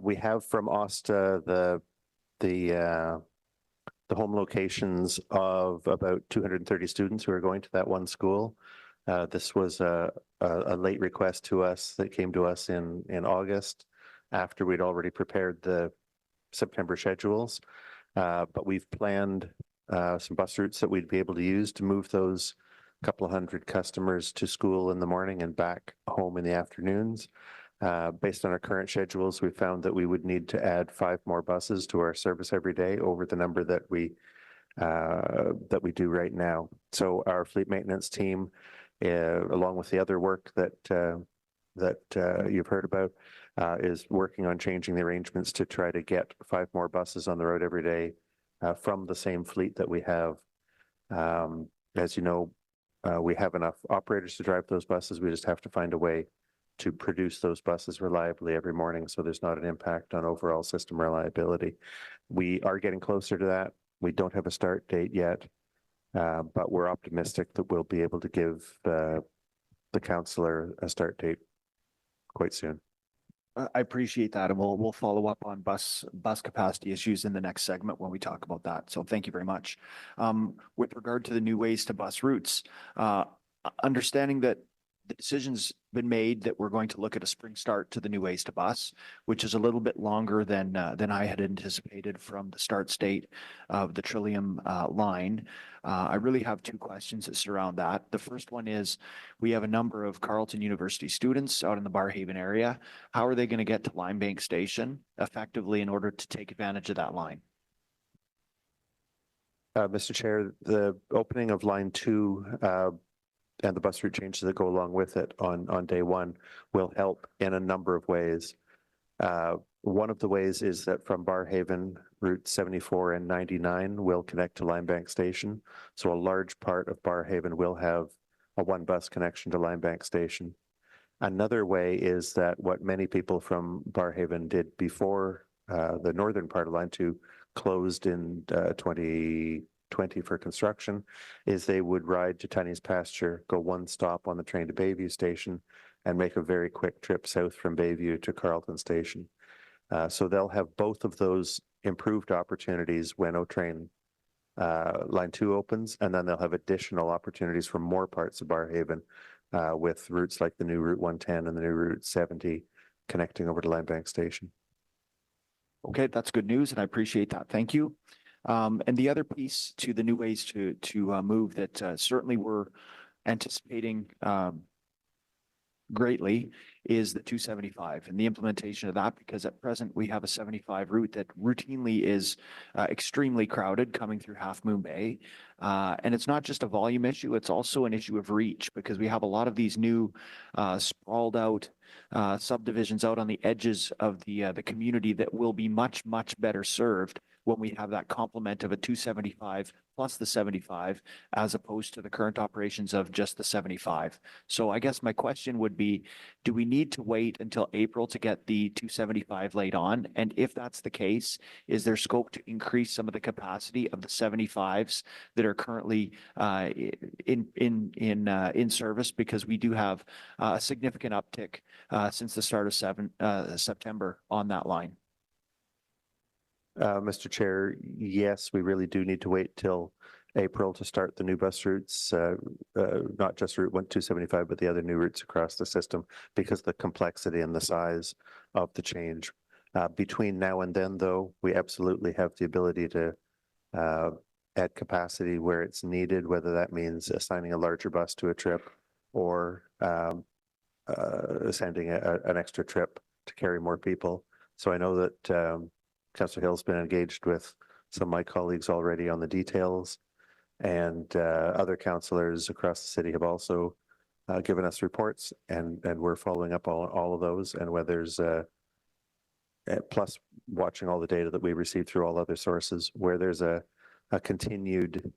S6: We have from OSTA the home locations of about 230 students who are going to that one school. This was a late request to us that came to us in August after we'd already prepared the September schedules. But we've planned some bus routes that we'd be able to use to move those couple of hundred customers to school in the morning and back home in the afternoons. Based on our current schedules, we found that we would need to add 5 more buses to our service every day over the number that we do right now. So our fleet maintenance team, along with the other work that you've heard about, is working on changing the arrangements to try to get 5 more buses on the road every day from the same fleet that we have. As you know, we have enough operators to drive those buses. We just have to find a way to produce those buses reliably every morning so there's not an impact on overall system reliability. We are getting closer to that. We don't have a start date yet, but we're optimistic that we'll be able to give the councillor a start date quite soon.
S9: I appreciate that, and we'll follow up on bus capacity issues in the next segment when we talk about that. So thank you very much. With regard to the new ways to bus routes, understanding that the decision's been made that we're going to look at a spring start to the new ways to bus, which is a little bit longer than I had anticipated from the start state of the Trillium line. I really have 2 questions that surround that. The first one is, we have a number of Carleton University students out in the Barrhaven area. How are they going to get to Limebank Station effectively in order to take advantage of that line?
S6: Mr. Chair, the opening of line 2 and the bus route changes that go along with it on day 1 will help in a number of ways. One of the ways is that from Barrhaven, Route 74 and 99 will connect to Limebank Station. So a large part of Barrhaven will have a 1 bus connection to Limebank Station. Another way is that what many people from Barrhaven did before the northern part of Line 2 closed in 2020 for construction, is they would ride to Tunney's Pasture, go one stop on the train to Bayview Station, and make a very quick trip south from Bayview to Carleton Station. So they'll have both of those improved opportunities when O-Train Line 2 opens, and then they'll have additional opportunities for more parts of Barrhaven with routes like the new Route 110 and the new Route 70 connecting over to Limebank Station.
S9: Okay, that's good news, and I appreciate that. Thank you. And the other piece to the new ways to move that certainly we're anticipating greatly is the 275 and the implementation of that, because at present we have a 75 route that routinely is extremely crowded coming through Half Moon Bay. And it's not just a volume issue, it's also an issue of reach, because we have a lot of these new sprawled out subdivisions out on the edges of the community that will be much better served when we have that complement of a 275 plus the 75, as opposed to the current operations of just the 75. So I guess my question would be, do we need to wait until April to get the 275 laid on? And if that's the case, is there scope to increase some of the capacity of the 75s that are currently in service? Because we do have a significant uptick since the start of September on that line.
S6: Mr. Chair, yes, we really do need to wait till April to start the new bus routes, not just Route 275, but the other new routes across the system, because of the complexity and the size of the change. Between now and then, though, we absolutely have the ability to add capacity where it's needed, whether that means assigning a larger bus to a trip or sending an extra trip to carry more people. So I know that Councillor Hill's been engaged with some of my colleagues already on the details, and other councillors across the city have also given us reports, and we're following up on all of those, and whether there's plus watching all the data that we receive through all other sources, where there's a continued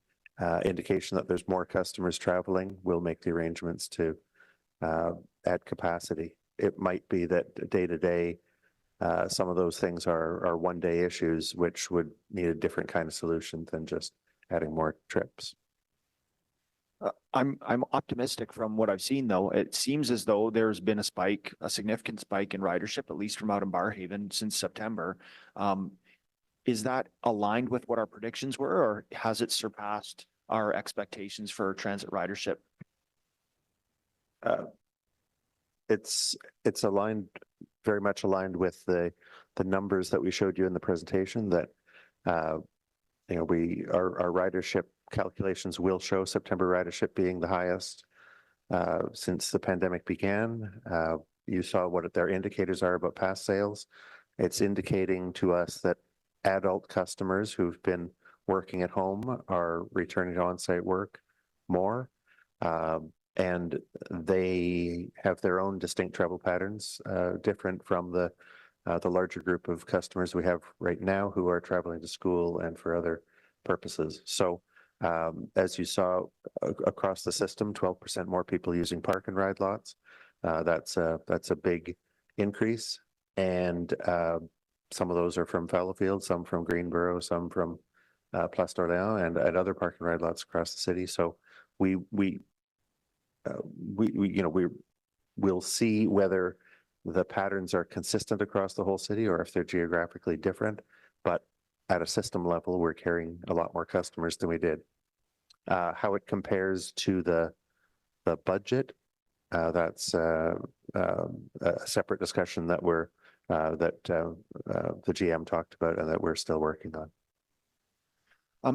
S6: indication that there's more customers traveling, we'll make the arrangements to add capacity. It might be that day to day, some of those things are one-day issues, which would need a different kind of solution than just adding more trips.
S9: I'm optimistic from what I've seen, though. It seems as though there's been a significant spike in ridership, at least from out in Barrhaven since September. Is that aligned with what our predictions were, or has it surpassed our expectations for transit ridership?
S6: It's aligned, very much aligned with the numbers that we showed you in the presentation, that our ridership calculations will show September ridership being the highest since the pandemic began. You saw what their indicators are about past sales. It's indicating to us that adult customers who've been working at home are returning to on-site work more. And they have their own distinct travel patterns, different from the larger group of customers we have right now who are traveling to school and for other purposes. So as you saw across the system, 12% more people using park and ride lots. That's a big increase. And some of those are from Fallowfield, some from Greenboro, some from Place d'Orléans and other park and ride lots across the city. So we'll see whether the patterns are consistent across the whole city or if they're geographically different. But at a system level, we're carrying a lot more customers than we did. How it compares to the budget, that's a separate discussion that the GM talked about and that we're still working on.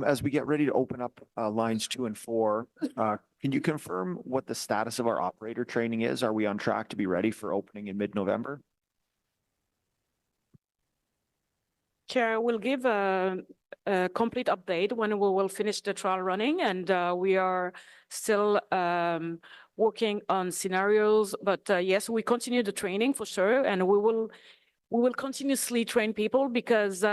S9: As we get ready to open up lines 2 and 4, can you confirm what the status of our operator training is? Are we on track to be ready for opening in mid-November?
S5: Chair, we'll give a complete update when we will finish the trial running, and we are still working on scenarios. But yes, we continue the training for sure, and we will continuously train people, because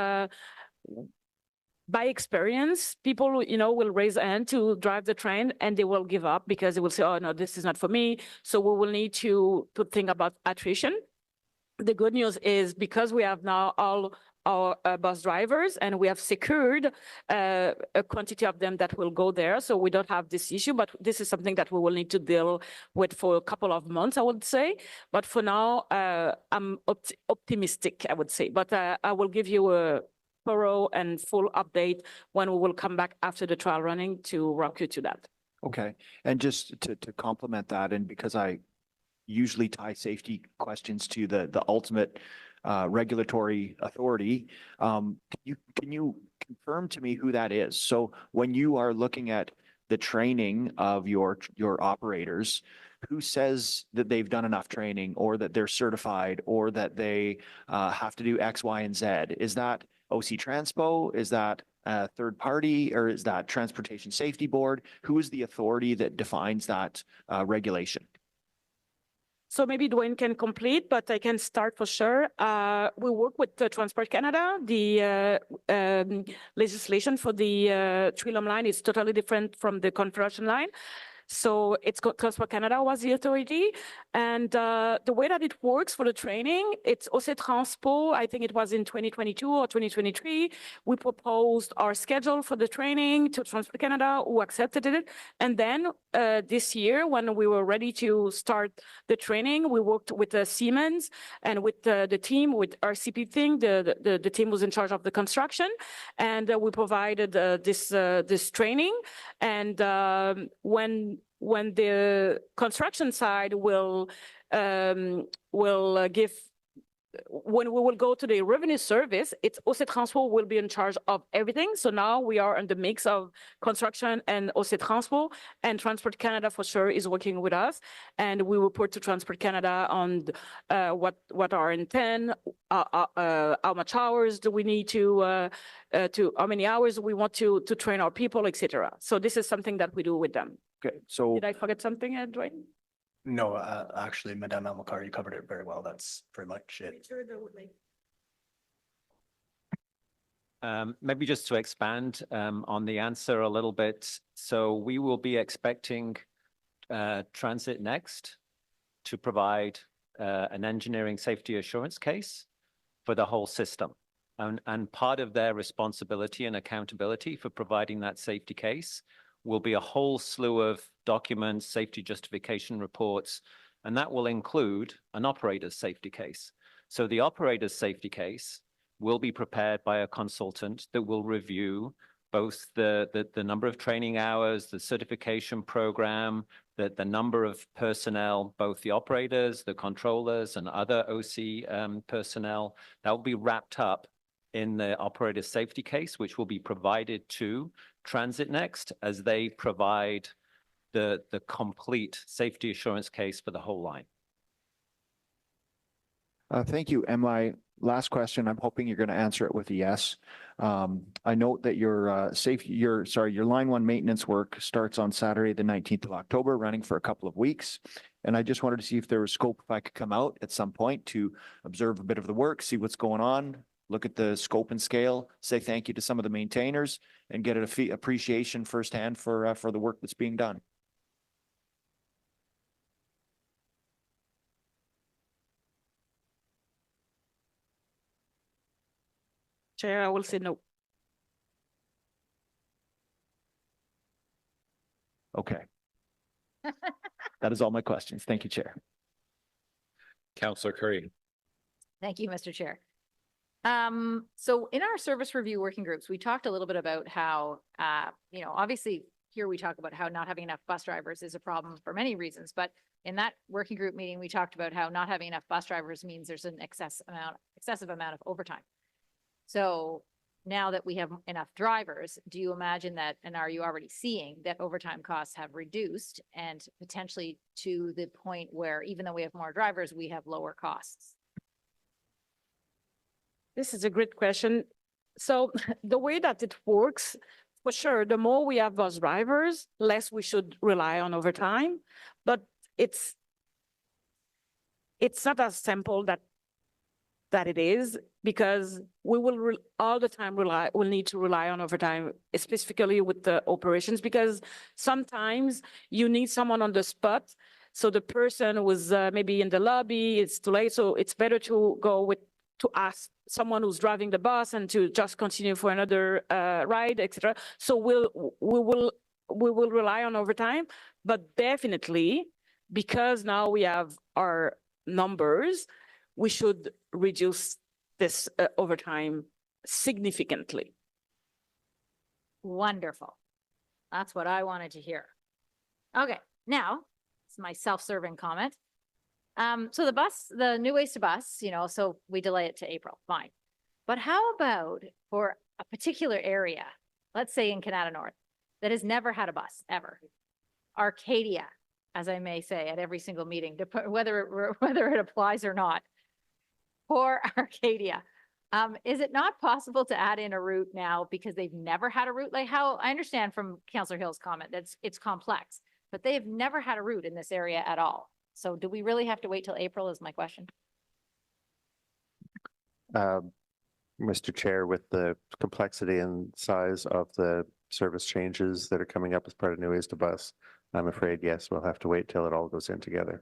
S5: by experience, people, will raise a hand to drive the train and they will give up because they will say, oh, no, this is not for me. So we will need to think about attrition. The good news is because we have now all our bus drivers and we have secured a quantity of them that will go there. So we don't have this issue, but this is something that we will need to deal with for a couple of months, I would say. But for now, I'm optimistic, I would say. But I will give you a thorough and full update when we will come back after the trial running to walk you to that.
S9: Okay, and just to complement that, and because I usually tie safety questions to the ultimate regulatory authority, can you confirm to me who that is? So when you are looking at the training of your operators, who says that they've done enough training or that they're certified or that they have to do X, Y, and Z? Is that OC Transpo? Is that a third party, or is that Transportation Safety Board? Who is the authority that defines that regulation?
S5: So maybe Dwayne can complete, but I can start for sure. We work with Transport Canada. The legislation for the Trilum line is totally different from the Confederation line. So it's Transport Canada was the authority. And the way that it works for the training, it's also Transpo. I think it was in 2022 or 2023. We proposed our schedule for the training to Transport Canada, who accepted it. And then this year, when we were ready to start the training, we worked with Siemens and with the team, with RCP thing. The team was in charge of the construction. And we provided this training. And when the construction side will give, when we will go to the revenue service, it's OC Transpo will be in charge of everything. So now we are in the mix of construction and OC Transpo, and Transport Canada for sure is working with us. And we report to Transport Canada on what our intent, how much hours do we need to how many hours we want to train our people, etc. So this is something that we do with them.
S9: Okay, so
S5: Did I forget something, Dwayne?
S11: No, actually, Madame Elmacari, you covered it very well. That's pretty much it.
S10: Maybe just to expand on the answer a little bit. So we will be expecting Transit Next to provide an engineering safety assurance case for the whole system. And part of their responsibility and accountability for providing that safety case will be a whole slew of documents, safety justification reports, and that will include an operator's safety case. So the operator's safety case will be prepared by a consultant that will review both the number of training hours, the certification program, the number of personnel, both the operators, the controllers, and other OC personnel. That will be wrapped up in the operator's safety case, which will be provided to Transit Next as they provide the complete safety assurance case for the whole line.
S9: Thank you. And my last question, I'm hoping you're going to answer it with a yes. I note that your your line one maintenance work starts on Saturday, the 19th of October, running for a couple of weeks. And I just wanted to see if there was scope, if I could come out at some point to observe a bit of the work, see what's going on, look at the scope and scale, say thank you to some of the maintainers, and get an appreciation firsthand for the work that's being done.
S5: Chair, I will say no.
S9: Okay. That is all my questions. Thank you, Chair.
S1: Councillor Curry.
S12: Thank you, Mr. Chair. So in our service review working groups, we talked a little bit about how, obviously here we talk about how not having enough bus drivers is a problem for many reasons, but in that working group meeting, we talked about how not having enough bus drivers means there's an excessive amount of overtime. So now that we have enough drivers, do you imagine that, and are you already seeing that overtime costs have reduced and potentially to the point where even though we have more drivers, we have lower costs?
S5: This is a great question. So the way that it works, for sure, the more we have bus drivers, less we should rely on overtime. But it's not as simple that that it is, because we will all the time we'll need to rely on overtime, specifically with the operations, because sometimes you need someone on the spot. So the person was maybe in the lobby, it's too late. So it's better to to ask someone who's driving the bus and to just continue for another ride, etc. So we will rely on overtime, but definitely because now we have our numbers, we should reduce this overtime significantly.
S12: Wonderful. That's what I wanted to hear. Okay, now it's my self-serving comment. So the new ways to bus, so we delay it to April, fine. But how about for a particular area, let's say in Canada North, that has never had a bus ever? Arcadia, as I may say at every single meeting, whether it applies or not. For Arcadia, is it not possible to add in a route now because they've never had a route? Like how I understand from Councillor Hill's comment that it's complex, but they've never had a route in this area at all. So do we really have to wait till April is my question.
S6: Mr. Chair, with the complexity and size of the service changes that are coming up as part of New Ways to Bus, I'm afraid, yes, we'll have to wait till it all goes in together.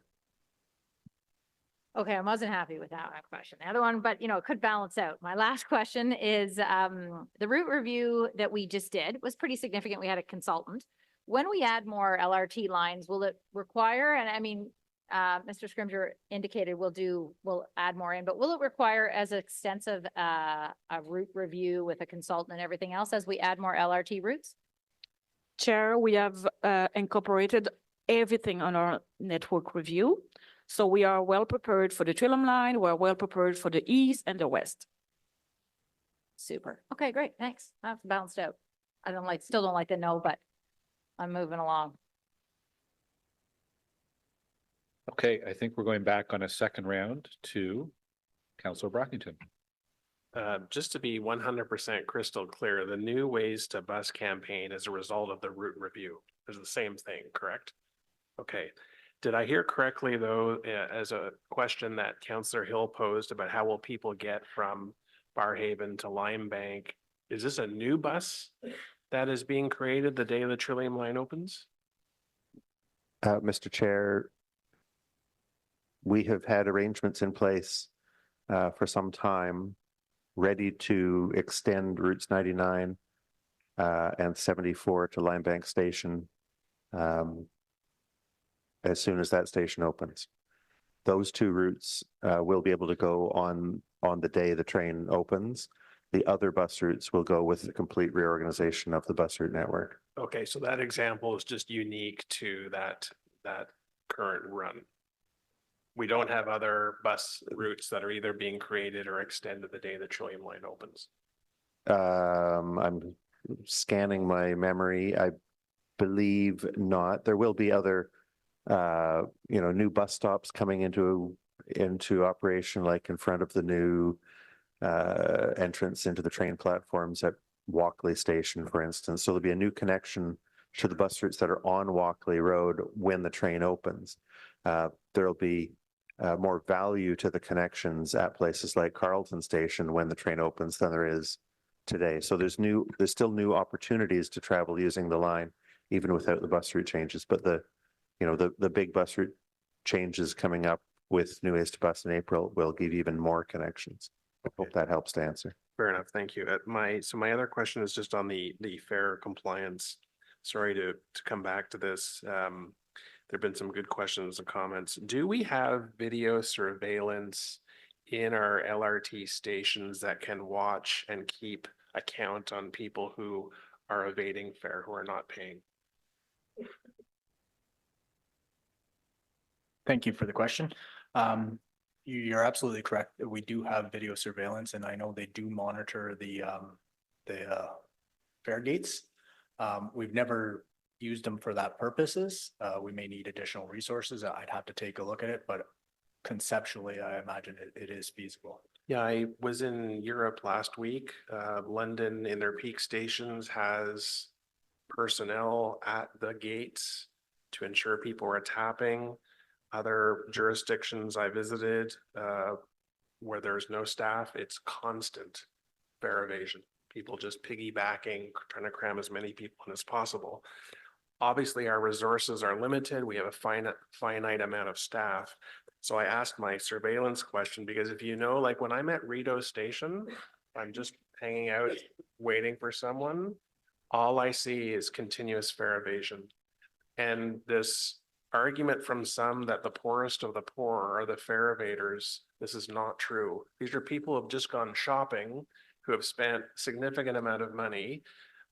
S12: Okay, I wasn't happy with that question. The other one, but it could balance out. My last question is the route review that we just did was pretty significant. We had a consultant. When we add more LRT lines, will it require, and I mean, Mr. Scrimger indicated we'll add more in, but will it require as extensive a route review with a consultant and everything else as we add more LRT routes?
S5: Chair, we have incorporated everything on our network review. So we are well prepared for the Trillium line. We're well prepared for the east and the west.
S12: Super. Okay, great. Thanks. That's balanced out. I still don't like the no, but I'm moving along.
S1: Okay, I think we're going back on a second round to Councillor Brockington.
S8: Just to be 100% crystal clear, the New Ways to Bus campaign is a result of the route review. It's the same thing, correct? Okay. Did I hear correctly, though, as a question that Councillor Hill posed about how will people get from Barrhaven to Limebank? Is this a new bus that is being created the day the Trillium line opens?
S6: Mr. Chair, we have had arrangements in place for some time, ready to extend routes 99 and 74 to Limebank Station as soon as that station opens. Those two routes will be able to go on the day the train opens. The other bus routes will go with the complete reorganization of the bus route network.
S8: Okay, so that example is just unique to that current run. We don't have other bus routes that are either being created or extended the day the Trillium line opens.
S6: I'm scanning my memory. I believe not. There will be other new bus stops coming into operation, like in front of the new entrance into the train platforms at Walkley Station, for instance. So there'll be a new connection to the bus routes that are on Walkley Road when the train opens. There'll be more value to the connections at places like Carleton Station when the train opens than there is today. So there's still new opportunities to travel using the line, even without the bus route changes. But the big bus route changes coming up with New Ways to Bus in April will give even more connections. I hope that helps to answer.
S8: Fair enough, thank you. So my other question is just on the fare compliance. Sorry to come back to this. There've been some good questions and comments. Do we have video surveillance in our LRT stations that can watch and keep account on people who are evading fare, who are not paying?
S18: Thank you for the question. You're absolutely correct. We do have video surveillance, and I know they do monitor the fare gates. We've never used them for that purposes. We may need additional resources. I'd have to take a look at it, but conceptually, I imagine it is feasible.
S8: Yeah, I was in Europe last week. London, in their peak stations, has personnel at the gates to ensure people are tapping. Other jurisdictions I visited where there's no staff, it's constant fare evasion. People just piggybacking, trying to cram as many people in as possible. Obviously, our resources are limited. We have a finite amount of staff. So I asked my surveillance question, because if you know, like when I'm at Rideau Station, I'm just hanging out, waiting for someone. All I see is continuous fare evasion. And this argument from some that the poorest of the poor are the fare evaders, this is not true. These are people who have just gone shopping, who have spent significant amount of money,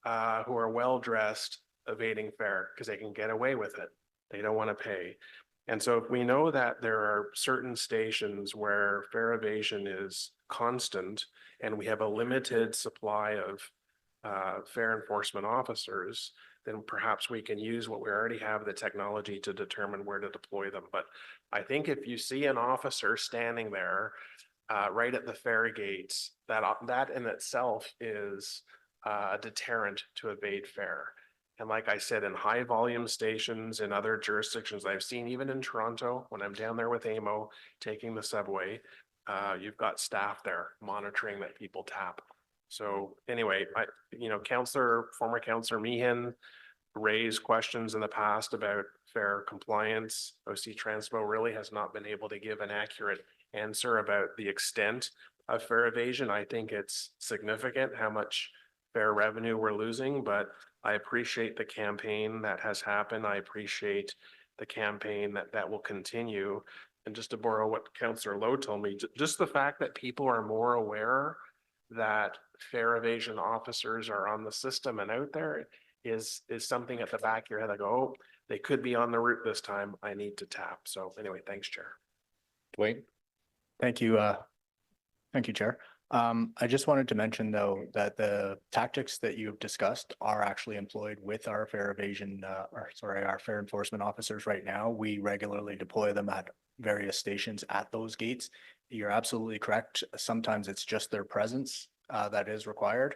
S8: who are well-dressed, evading fare because they can get away with it. They don't want to pay. And so if we know that there are certain stations where fare evasion is constant and we have a limited supply of fare enforcement officers, then perhaps we can use what we already have, the technology, to determine where to deploy them. But I think if you see an officer standing there right at the fare gates, that in itself is a deterrent to evade fare. And like I said, in high volume stations in other jurisdictions, I've seen even in Toronto, when I'm down there with AMO taking the subway, you've got staff there monitoring that people tap. So anyway, former Councillor Meehan raised questions in the past about fare compliance. OC Transpo really has not been able to give an accurate answer about the extent of fare evasion. I think it's significant how much fare revenue we're losing, but I appreciate the campaign that has happened. I appreciate the campaign that will continue. And just to borrow what Councillor Lowe told me, just the fact that people are more aware that fare evasion officers are on the system and out there is something at the back of your head. I go, oh, they could be on the route this time. I need to tap. So anyway, thanks, Chair.
S1: Dwayne?
S18: Thank you. Thank you, Chair. I just wanted to mention, though, that the tactics that you've discussed are actually employed with our fare evasion, our fare enforcement officers right now. We regularly deploy them at various stations at those gates. You're absolutely correct. Sometimes it's just their presence that is required.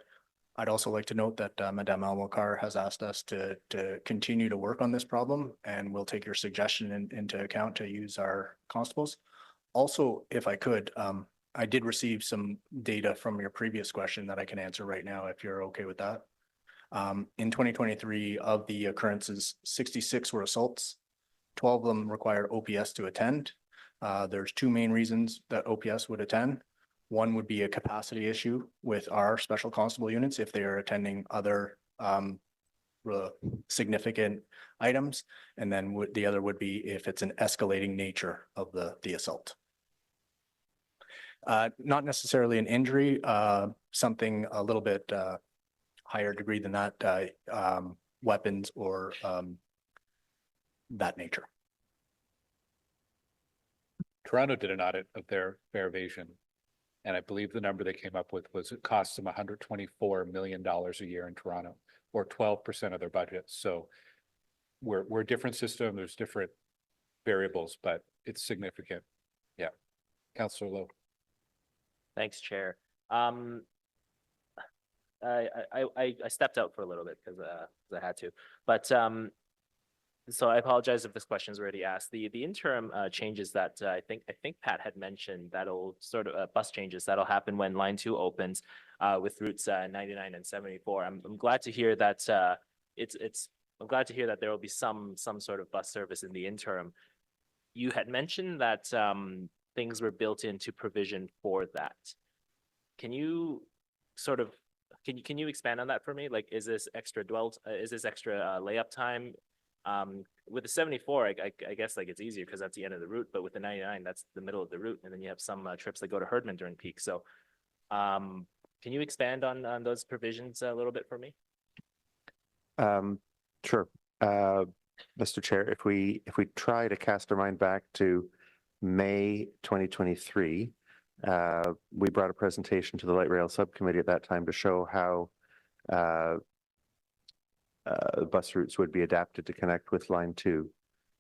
S18: I'd also like to note that Madame Almokar has asked us to continue to work on this problem, and we'll take your suggestion into account to use our constables. Also, if I could, I did receive some data from your previous question that I can answer right now, if you're okay with that. In 2023, of the occurrences, 66 were assaults. 12 of them required OPS to attend. There's two main reasons that OPS would attend. One would be a capacity issue with our special constable units if they are attending other significant items. And then the other would be if it's an escalating nature of the assault. Not necessarily an injury, something a little bit higher degree than that, weapons or that nature.
S1: Toronto did an audit of their fare evasion. And I believe the number they came up with was it costs them $124 million a year in Toronto, or 12% of their budget. So we're a different system. There's different variables, but it's significant. Yeah. Councillor Lowe.
S19: Thanks, Chair. I stepped out for a little bit because I had to, but so I apologize if this question is already asked. The interim changes that I think Pat had mentioned, that'll sort of bus changes that'll happen when line 2 opens with routes 99 and 74. I'm glad to hear that I'm glad to hear that there will be some sort of bus service in the interim. You had mentioned that things were built into provision for that. Can you sort of can you expand on that for me? Like, is this extra layup time? With the 74, I guess like it's easier because that's the end of the route, but with the 99, that's the middle of the route, and then you have some trips that go to Herdman during peak. So, can you expand on those provisions a little bit for me?
S6: Sure. Mr. Chair, if we try to cast our mind back to May 2023, we brought a presentation to the Light Rail Subcommittee at that time to show how bus routes would be adapted to connect with line 2,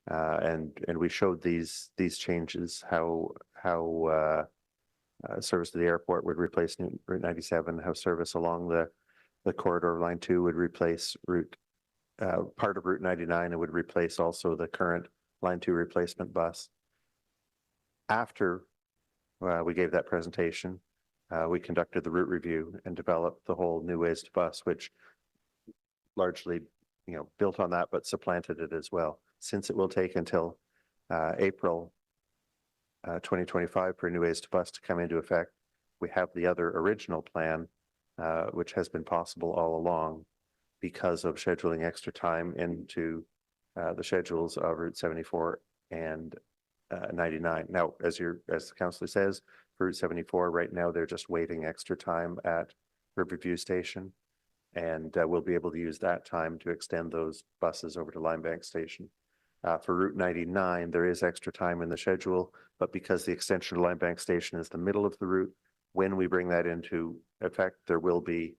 S6: and we showed these changes, how service to the airport would replace Route 97, how service along the corridor of line 2 would replace part of Route 99, and would replace also the current line 2 replacement bus. After We gave that presentation. We conducted the route review and developed the whole new ways to bus, which largely, built on that, but supplanted it as well. Since it will take until April 2025 for new ways to bus to come into effect, we have the other original plan, which has been possible all along because of scheduling extra time into the schedules of Route 74 and 99. Now, as the councillor says, for Route 74, right now, they're just waiting extra time at Riverview Station. And we'll be able to use that time to extend those buses over to Limebank Station. For Route 99, there is extra time in the schedule, but because the extension of Limebank Station is the middle of the route, when we bring that into effect, there will be,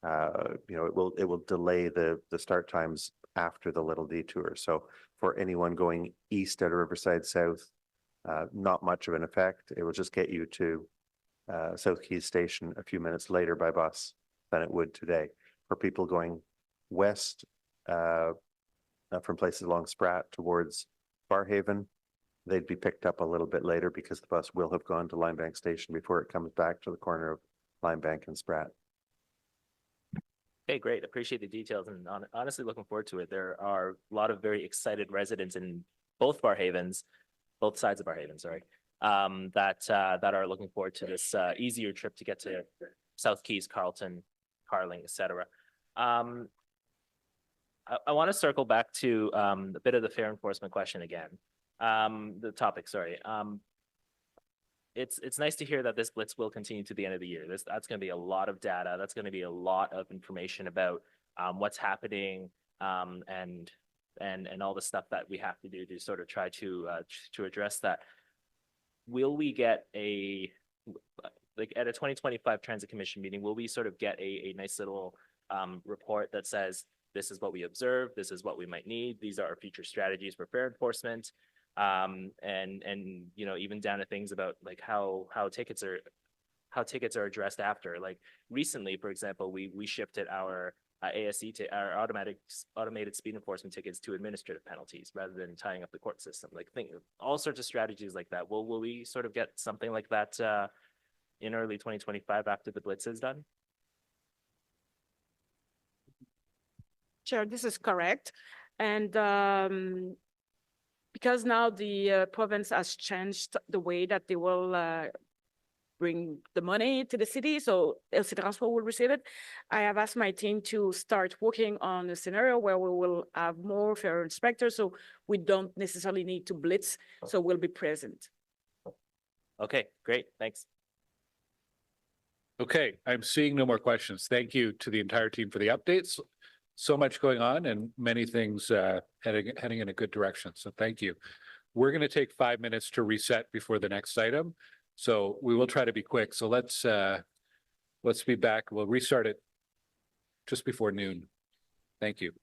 S6: it will delay the start times after the little detour. So for anyone going east out of Riverside South, not much of an effect. It will just get you to South Keys Station a few minutes later by bus than it would today. For people going west from places along Spratt towards Barhaven, they'd be picked up a little bit later because the bus will have gone to Limebank Station before it comes back to the corner of Limebank and Spratt.
S19: Okay, great. Appreciate the details and honestly looking forward to it. There are a lot of very excited residents in both sides of Barhaven, sorry, that are looking forward to this easier trip to get to South Keys, Carleton, Carling, etc. I want to circle back to a bit of the fare enforcement question again. The topic, sorry. It's nice to hear that this blitz will continue to the end of the year. That's going to be a lot of data. That's going to be a lot of information about what's happening and all the stuff that we have to do to sort of try to address that. Will we get like at a 2025 Transit Commission meeting, will we sort of get a nice little report that says, this is what we observed, this is what we might need, these are our future strategies for fare enforcement, and even down to things about like how tickets are addressed after. Like recently, for example, we shifted our ASE to our automated speed enforcement tickets to administrative penalties rather than tying up the court system. Like all sorts of strategies like that. Will we sort of get something like that in early 2025 after the blitz is done?
S5: Chair, this is correct. And because now the province has changed the way that they will bring the money to the city, so LC Transpo will receive it. I have asked my team to start working on a scenario where we will have more fare inspectors, so we don't necessarily need to blitz, so we'll be present.
S19: Okay, great, thanks.
S1: Okay, I'm seeing no more questions. Thank you to the entire team for the updates. So much going on and many things heading in a good direction. So thank you. We're going to take 5 minutes to reset before the next item. So we will try to be quick. So let's be back. We'll restart it just before noon. Thank you.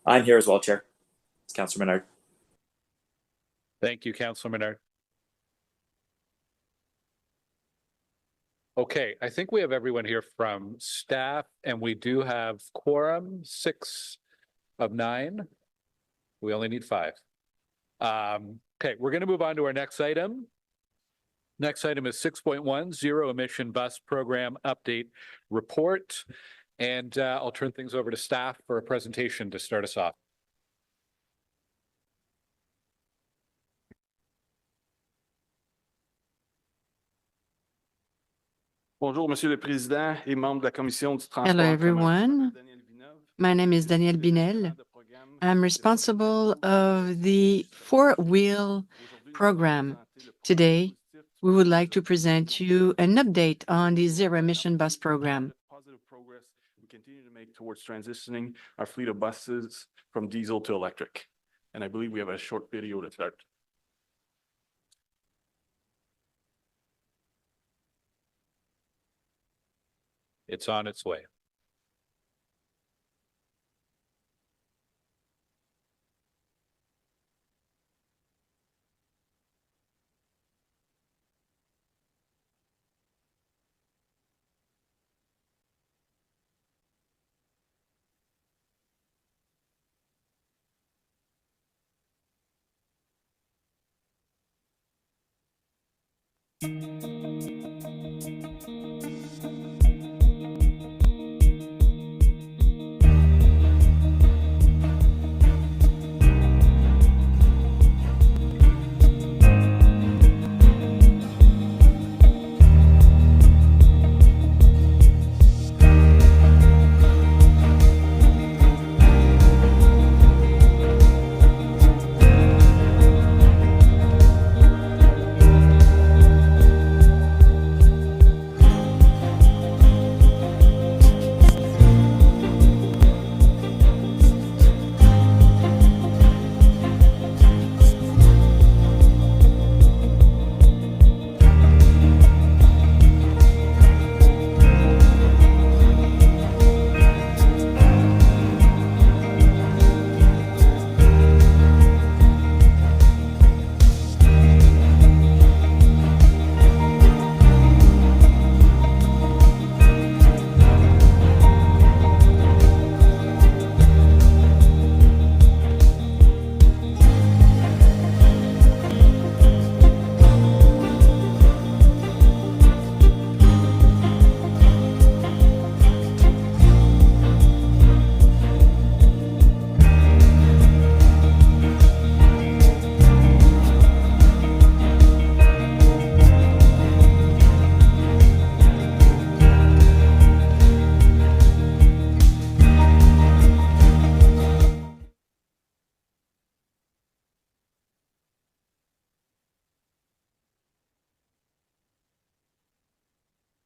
S16: I'm here as well, Chair. It's Councillor Menard.
S1: Thank you, Councillor Menard. Okay, I think we have everyone here from staff, and we do have quorum, 6 of 9. We only need 5. Okay, we're going to move on to our next item. Next item is 6.1, Zero Emission Bus Program Update Report. And I'll turn things over to staff for a presentation to start us off.
S22: Bonjour, Monsieur le Président et membres de la Commission du Transport.
S13: Hello, everyone. My name is Daniel Binel. I'm responsible of the four-wheel program. Today, we would like to present you an update on the zero-emission bus program.
S22: Positive progress we continue to make towards transitioning our fleet of buses from diesel to electric. And I believe we have a short video to start.
S1: It's on its way.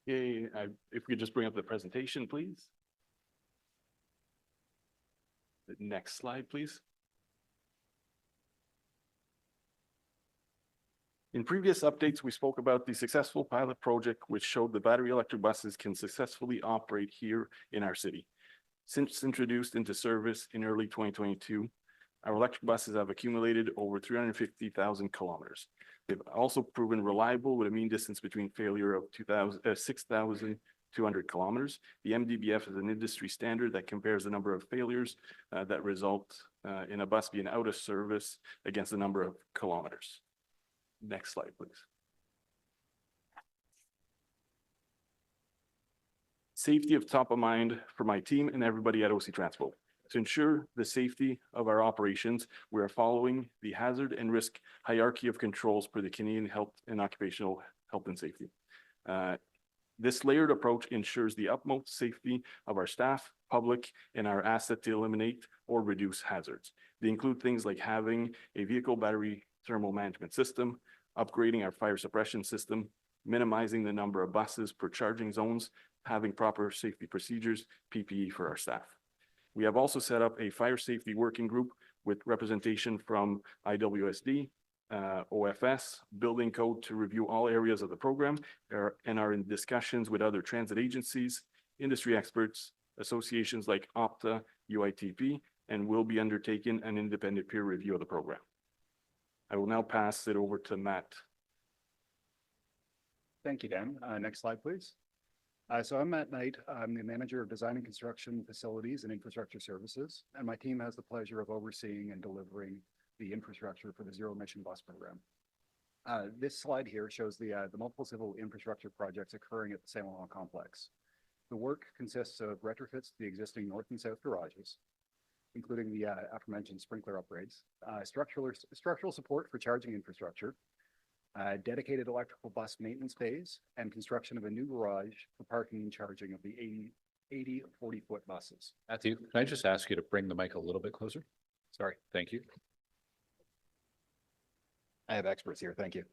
S22: Okay, if we could just bring up the presentation, please. The next slide, please. In previous updates, we spoke about the successful pilot project, which showed the battery electric buses can successfully operate here in our city. Since introduced into service in early 2022, our electric buses have accumulated over 350,000 kilometers. They've also proven reliable with a mean distance between failure of 6,200 kilometers. The MDBF is an industry standard that compares the number of failures that result in a bus being out of service against the number of kilometers. Next slide, please. Safety of top of mind for my team and everybody at OC Transpo. To ensure the safety of our operations, we are following the hazard and risk hierarchy of controls per the Canadian Health and Occupational Health and Safety. This layered approach ensures the utmost safety of our staff, public, and our asset to eliminate or reduce hazards. They include things like having a vehicle battery thermal management system, upgrading our fire suppression system, minimizing the number of buses per charging zones, having proper safety procedures, PPE for our staff. We have also set up a fire safety working group with representation from IWSD, OFS, building code to review all areas of the program, and are in discussions with other transit agencies, industry experts, associations like OPTA, UITP, and will be undertaking an independent peer review of the program. I will now pass it over to Matt.
S3: Thank you, Dan. Next slide, please. So I'm Matt Knight. I'm the manager of design and construction facilities and infrastructure services, and my team has the pleasure of overseeing and delivering the infrastructure for the zero emission bus program. This slide here shows the multiple civil infrastructure projects occurring at the Saint Laurent complex. The work consists of retrofits to the existing north and south garages, including the aforementioned sprinkler upgrades, structural support for charging infrastructure, dedicated electrical bus maintenance bays, and construction of a new garage for parking and charging of the 80 40-foot buses.
S1: Matthew, can I just ask you to bring the mic a little bit closer? Sorry, thank you.
S3: I have experts here, thank you.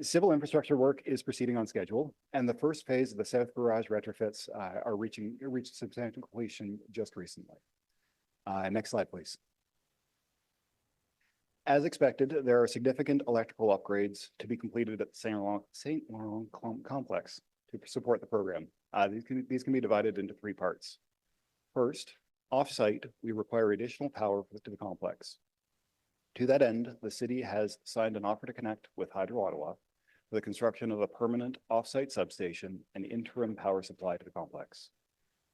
S3: Civil infrastructure work is proceeding on schedule, and the first phase of the south garage retrofits reached substantial completion just recently. Next slide, please. As expected, there are significant electrical upgrades to be completed at the Saint Laurent complex to support the program. These can be divided into three parts. First, off-site, we require additional power to the complex. To that end, the city has signed an offer to connect with Hydro Ottawa for the construction of a permanent off-site substation and interim power supply to the complex.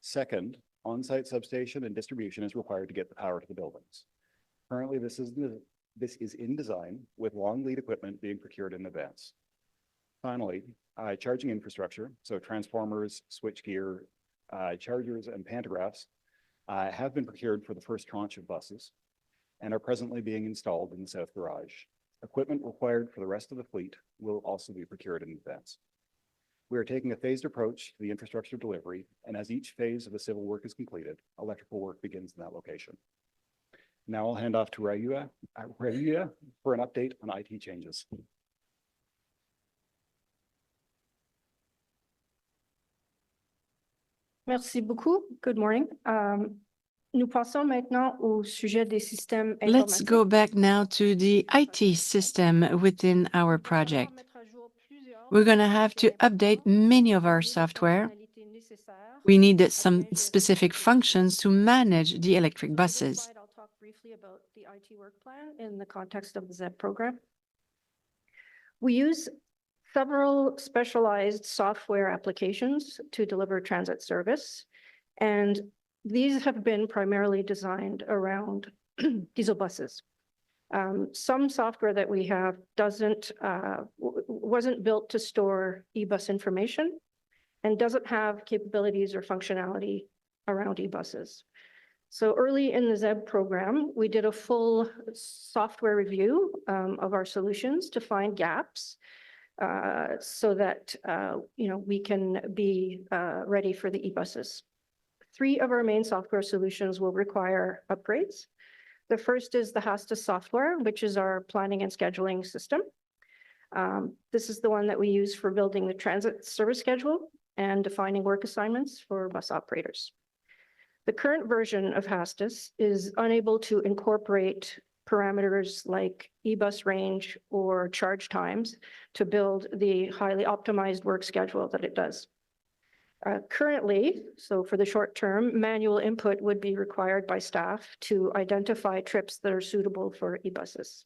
S3: Second, on-site substation and distribution is required to get the power to the buildings. Currently, this is in design with long lead equipment being procured in advance. Finally, charging infrastructure, so transformers, switchgear, chargers, and pantographs have been procured for the first tranche of buses and are presently being installed in the south garage. Equipment required for the rest of the fleet will also be procured in advance. We are taking a phased approach to the infrastructure delivery, and as each phase of the civil work is completed, electrical work begins in that location. Now I'll hand off to Rayua for an update on IT changes.
S20: Merci beaucoup. Good morning. Nous passons maintenant au sujet des systèmes
S13: Let's
S20: informatiques.
S13: go back now to the IT system within our project. We're going to have to update many of our software. We need some specific functions to manage the electric buses.
S20: I'll talk briefly about the IT work plan in the context of the ZEB program. We use several specialized software applications to deliver transit service, and these have been primarily designed around diesel buses. Some software that we have wasn't built to store e-bus information and doesn't have capabilities or functionality around e-buses. So early in the ZEB program, we did a full software review of our solutions to find gaps so that we can be ready for the e-buses. 3 of our main software solutions will require upgrades. The first is the HASTA software, which is our planning and scheduling system. This is the one that we use for building the transit service schedule and defining work assignments for bus operators. The current version of HASTAS is unable to incorporate parameters like e-bus range or charge times to build the highly optimized work schedule that it does. Currently, so for the short term, manual input would be required by staff to identify trips that are suitable for e-buses.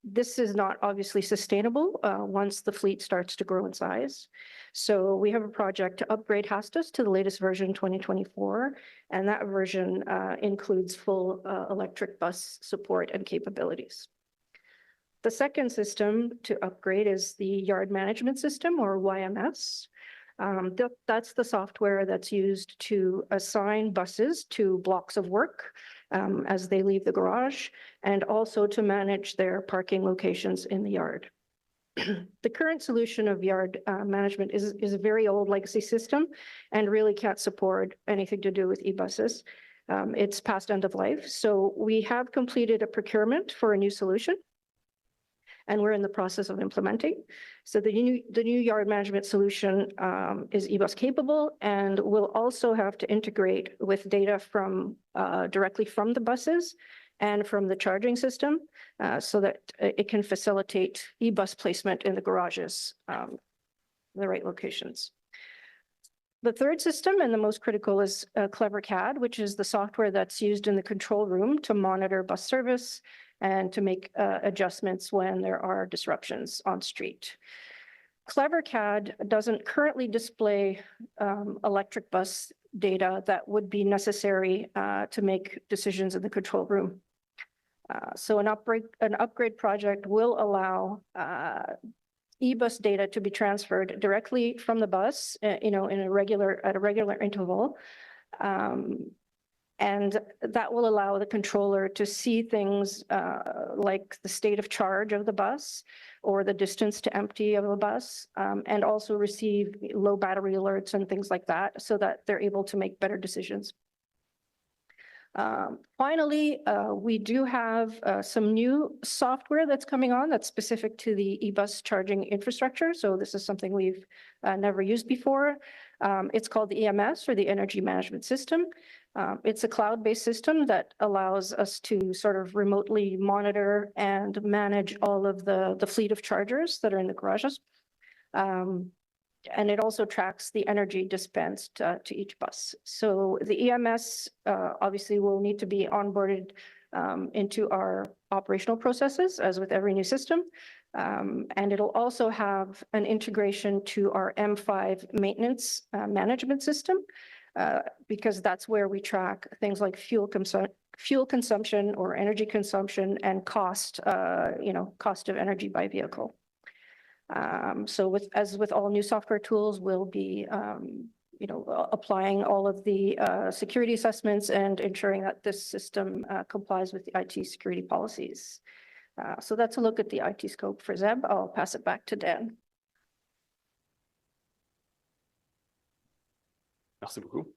S20: This is not obviously sustainable once the fleet starts to grow in size. So we have a project to upgrade HASTAS to the latest version 2024, and that version includes full electric bus support and capabilities. The second system to upgrade is the yard management system, or YMS. That's the software that's used to assign buses to blocks of work as they leave the garage, and also to manage their parking locations in the yard. The current solution of yard management is a very old legacy system and really can't support anything to do with e-buses. It's past end of life. So we have completed a procurement for a new solution, and we're in the process of implementing. So the new yard management solution is e-bus capable and will also have to integrate with data from directly from the buses and from the charging system so that it can facilitate e-bus placement in the garages, in the right locations. The third system and the most critical is CleverCAD, which is the software that's used in the control room to monitor bus service and to make adjustments when there are disruptions on street. CleverCAD doesn't currently display electric bus data that would be necessary to make decisions in the control room. So an upgrade project will allow e-bus data to be transferred directly from the bus, at a regular interval. And that will allow the controller to see things like the state of charge of the bus or the distance to empty of a bus, and also receive low battery alerts and things like that so that they're able to make better decisions. Finally, we do have some new software that's coming on that's specific to the e-bus charging infrastructure. So this is something we've never used before. It's called the EMS, or the Energy Management System. It's a cloud-based system that allows us to sort of remotely monitor and manage all of the fleet of chargers that are in the garages. And it also tracks the energy dispensed to each bus. So the EMS obviously will need to be onboarded into our operational processes, as with every new system. And it'll also have an integration to our M5 maintenance management system, because that's where we track things like fuel consumption or energy consumption and cost, cost of energy by vehicle. So as with all new software tools, we'll be, applying all of the security assessments and ensuring that this system complies with the IT security policies. So that's a look at the IT scope for ZEB. I'll pass it back to Dan.
S22: Merci beaucoup.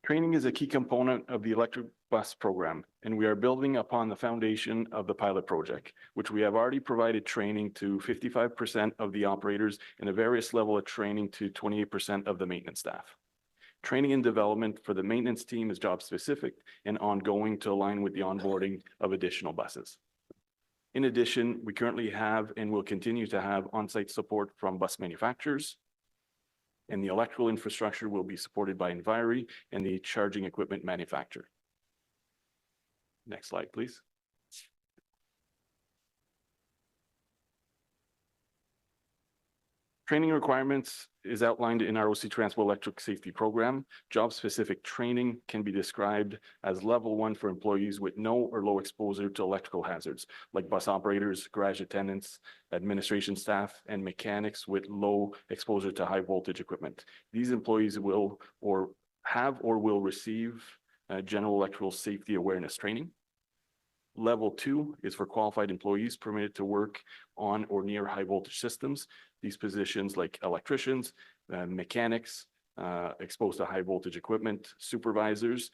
S22: Training is a key component of the electric bus program, and we are building upon the foundation of the pilot project, which we have already provided training to 55% of the operators and a various level of training to 28% of the maintenance staff. Training and development for the maintenance team is job specific and ongoing to align with the onboarding of additional buses. In addition, we currently have and will continue to have on-site support from bus manufacturers, and the electrical infrastructure will be supported by Enviri and the charging equipment manufacturer. Next slide, please. Training requirements is outlined in our OC Transpo Electric Safety Program. Job-specific training can be described as level 1 for employees with no or low exposure to electrical hazards, like bus operators, garage attendants, administration staff, and mechanics with low exposure to high voltage equipment. These employees will or will receive general electrical safety awareness training. Level 2 is for qualified employees permitted to work on or near high voltage systems. These positions, like electricians, mechanics, exposed to high voltage equipment, supervisors,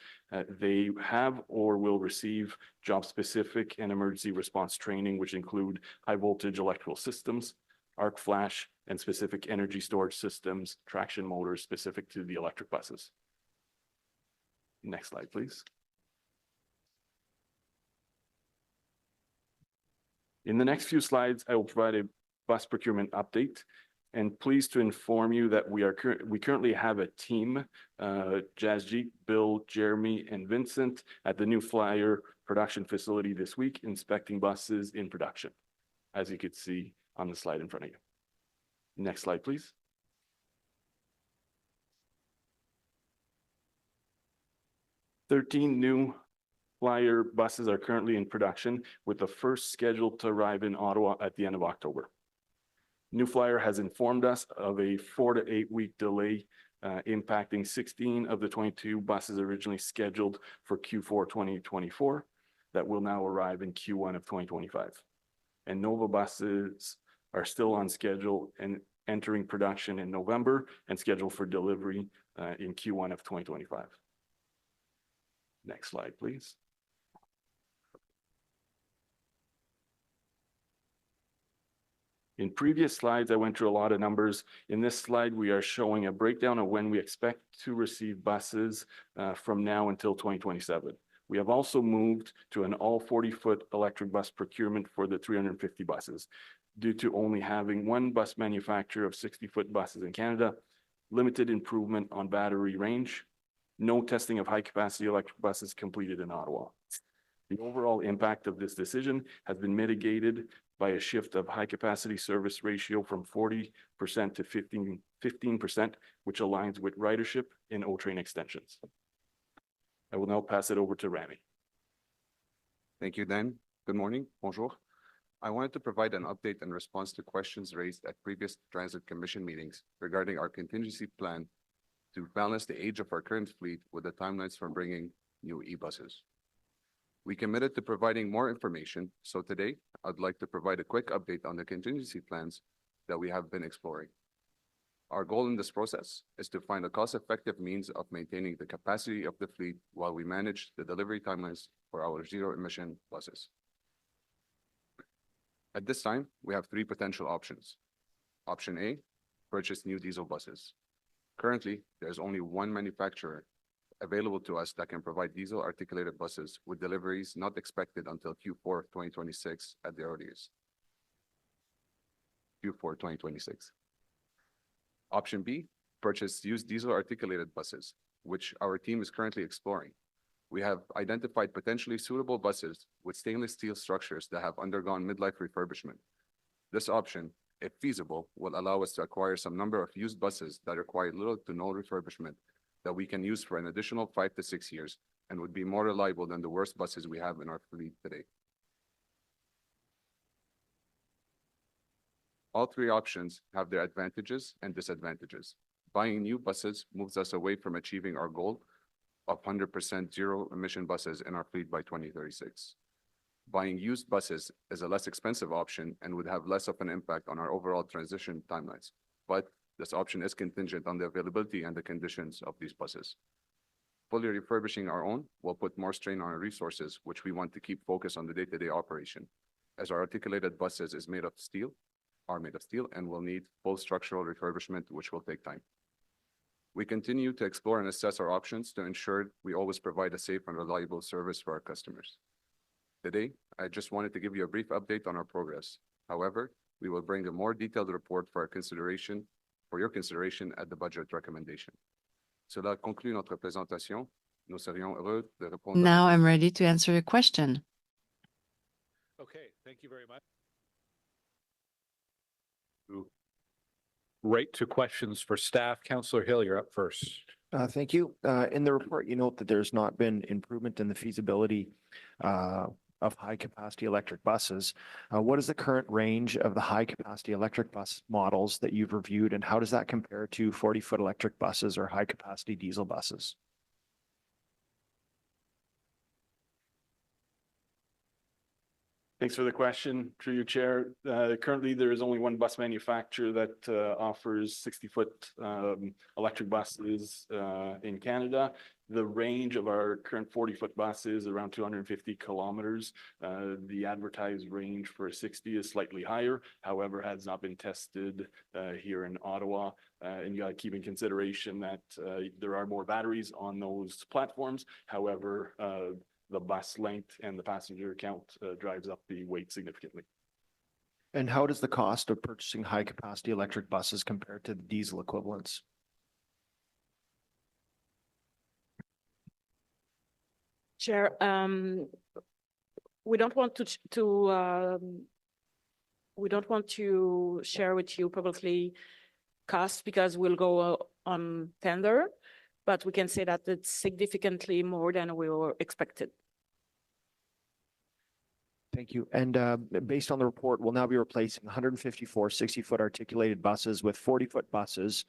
S22: they have or will receive job specific and emergency response training, which include high voltage electrical systems, arc flash, and specific energy storage systems, traction motors specific to the electric buses. Next slide, please. In the next few slides, I will provide a bus procurement update, and pleased to inform you that we currently have a team, Jasjeet, Bill, Jeremy, and Vincent at the new Flyer production facility this week, inspecting buses in production, as you could see on the slide in front of you. Next slide, please. New Flyer buses are currently in production, with the first scheduled to arrive in Ottawa at the end of October. New Flyer has informed us of a 4 to 8 week delay, impacting 16 of the 22 buses originally scheduled for Q4 2024 that will now arrive in Q1 of 2025. And Nova buses are still on schedule and entering production in November and scheduled for delivery in Q1 of 2025. Next slide, please. In previous slides, I went through a lot of numbers. In this slide, we are showing a breakdown of when we expect to receive buses from now until 2027. We have also moved to an all 40-foot electric bus procurement for the 350 buses. due to only having one bus manufacturer of 60-foot buses in Canada, limited improvement on battery range, no testing of high-capacity electric buses completed in Ottawa. The overall impact of this decision has been mitigated by a shift of high-capacity service ratio from 40% to 15%, which aligns with ridership in O-train extensions. I will now pass it over to Rami.
S2: Thank you, Dan. Good morning. Bonjour. I wanted to provide an update in response to questions raised at previous Transit Commission meetings regarding our contingency plan to balance the age of our current fleet with the timelines for bringing new e-buses. We committed to providing more information, so today I'd like to provide a quick update on the contingency plans that we have been exploring. Our goal in this process is to find a cost-effective means of maintaining the capacity of the fleet while we manage the delivery timelines for our zero-emission buses. At this time, we have three potential options. Option A, purchase new diesel buses. Currently, there's only one manufacturer available to us that can provide diesel articulated buses with deliveries not expected until Q4 2026 at the earliest. Q4 2026. Option B, purchase used diesel articulated buses, which our team is currently exploring. We have identified potentially suitable buses with stainless steel structures that have undergone midlife refurbishment. This option, if feasible, will allow us to acquire some number of used buses that require little to no refurbishment that we can use for an additional 5 to 6 years and would be more reliable than the worst buses we have in our fleet today. All three options have their advantages and disadvantages. Buying new buses moves us away from achieving our goal of 100% zero-emission buses in our fleet by 2036. Buying used buses is a less expensive option and would have less of an impact on our overall transition timelines, but this option is contingent on the availability and the conditions of these buses. Fully refurbishing our own will put more strain on our resources, which we want to keep focused on the day-to-day operation, as our articulated buses are made of steel and will need full structural refurbishment, which will take time. We continue to explore and assess our options to ensure we always provide a safe and reliable service for our customers. Today, I just wanted to give you a brief update on our progress. However, we will bring a more detailed report for your consideration at the budget recommendation. Cela conclut notre présentation. Nous serions heureux de répondre.
S13: Now I'm ready to answer your question.
S1: Okay, thank you very much. Right to questions for staff. Councillor Hill, you're up first.
S9: Thank you. In the report, you note that there's not been improvement in the feasibility of high-capacity electric buses. What is the current range of the high-capacity electric bus models that you've reviewed, and how does that compare to 40-foot electric buses or high-capacity diesel buses?
S22: Thanks for the question, through your chair. Currently, there is only one bus manufacturer that offers 60-foot electric buses in Canada. The range of our current 40-foot bus is around 250 kilometers. The advertised range for a 60 is slightly higher, however, has not been tested here in Ottawa. And you got to keep in consideration that there are more batteries on those platforms. However, the bus length and the passenger count drives up the weight significantly.
S9: And how does the cost of purchasing high-capacity electric buses compare to the diesel equivalents?
S5: Chair, we don't want to share with you publicly costs because we'll go on tender, but we can say that it's significantly more than we were expected.
S9: Thank you. And based on the report, we'll now be replacing 154 60-foot articulated buses with 40-foot buses.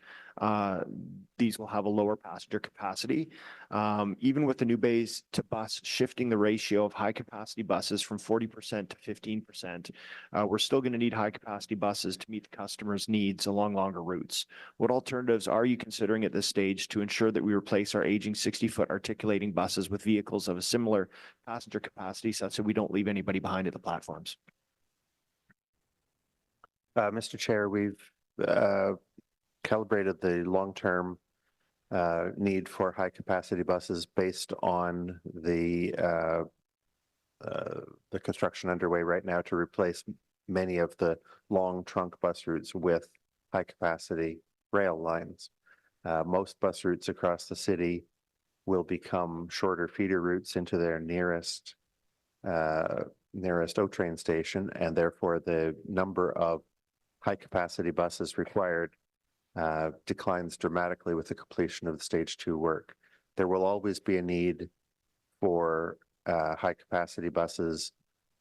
S9: These will have a lower passenger capacity. Even with the new base to bus shifting the ratio of high-capacity buses from 40% to 15%, we're still going to need high-capacity buses to meet the customer's needs along longer routes. What alternatives are you considering at this stage to ensure that we replace our aging 60-foot articulating buses with vehicles of a similar passenger capacity such that we don't leave anybody behind at the platforms?
S6: Mr. Chair, we've calibrated the long-term need for high-capacity buses based on the construction underway right now to replace many of the long trunk bus routes with high capacity rail lines. Most bus routes across the city will become shorter feeder routes into their nearest O train station, and therefore the number of high capacity buses required declines dramatically with the completion of the stage 2 work. There will always be a need for high capacity buses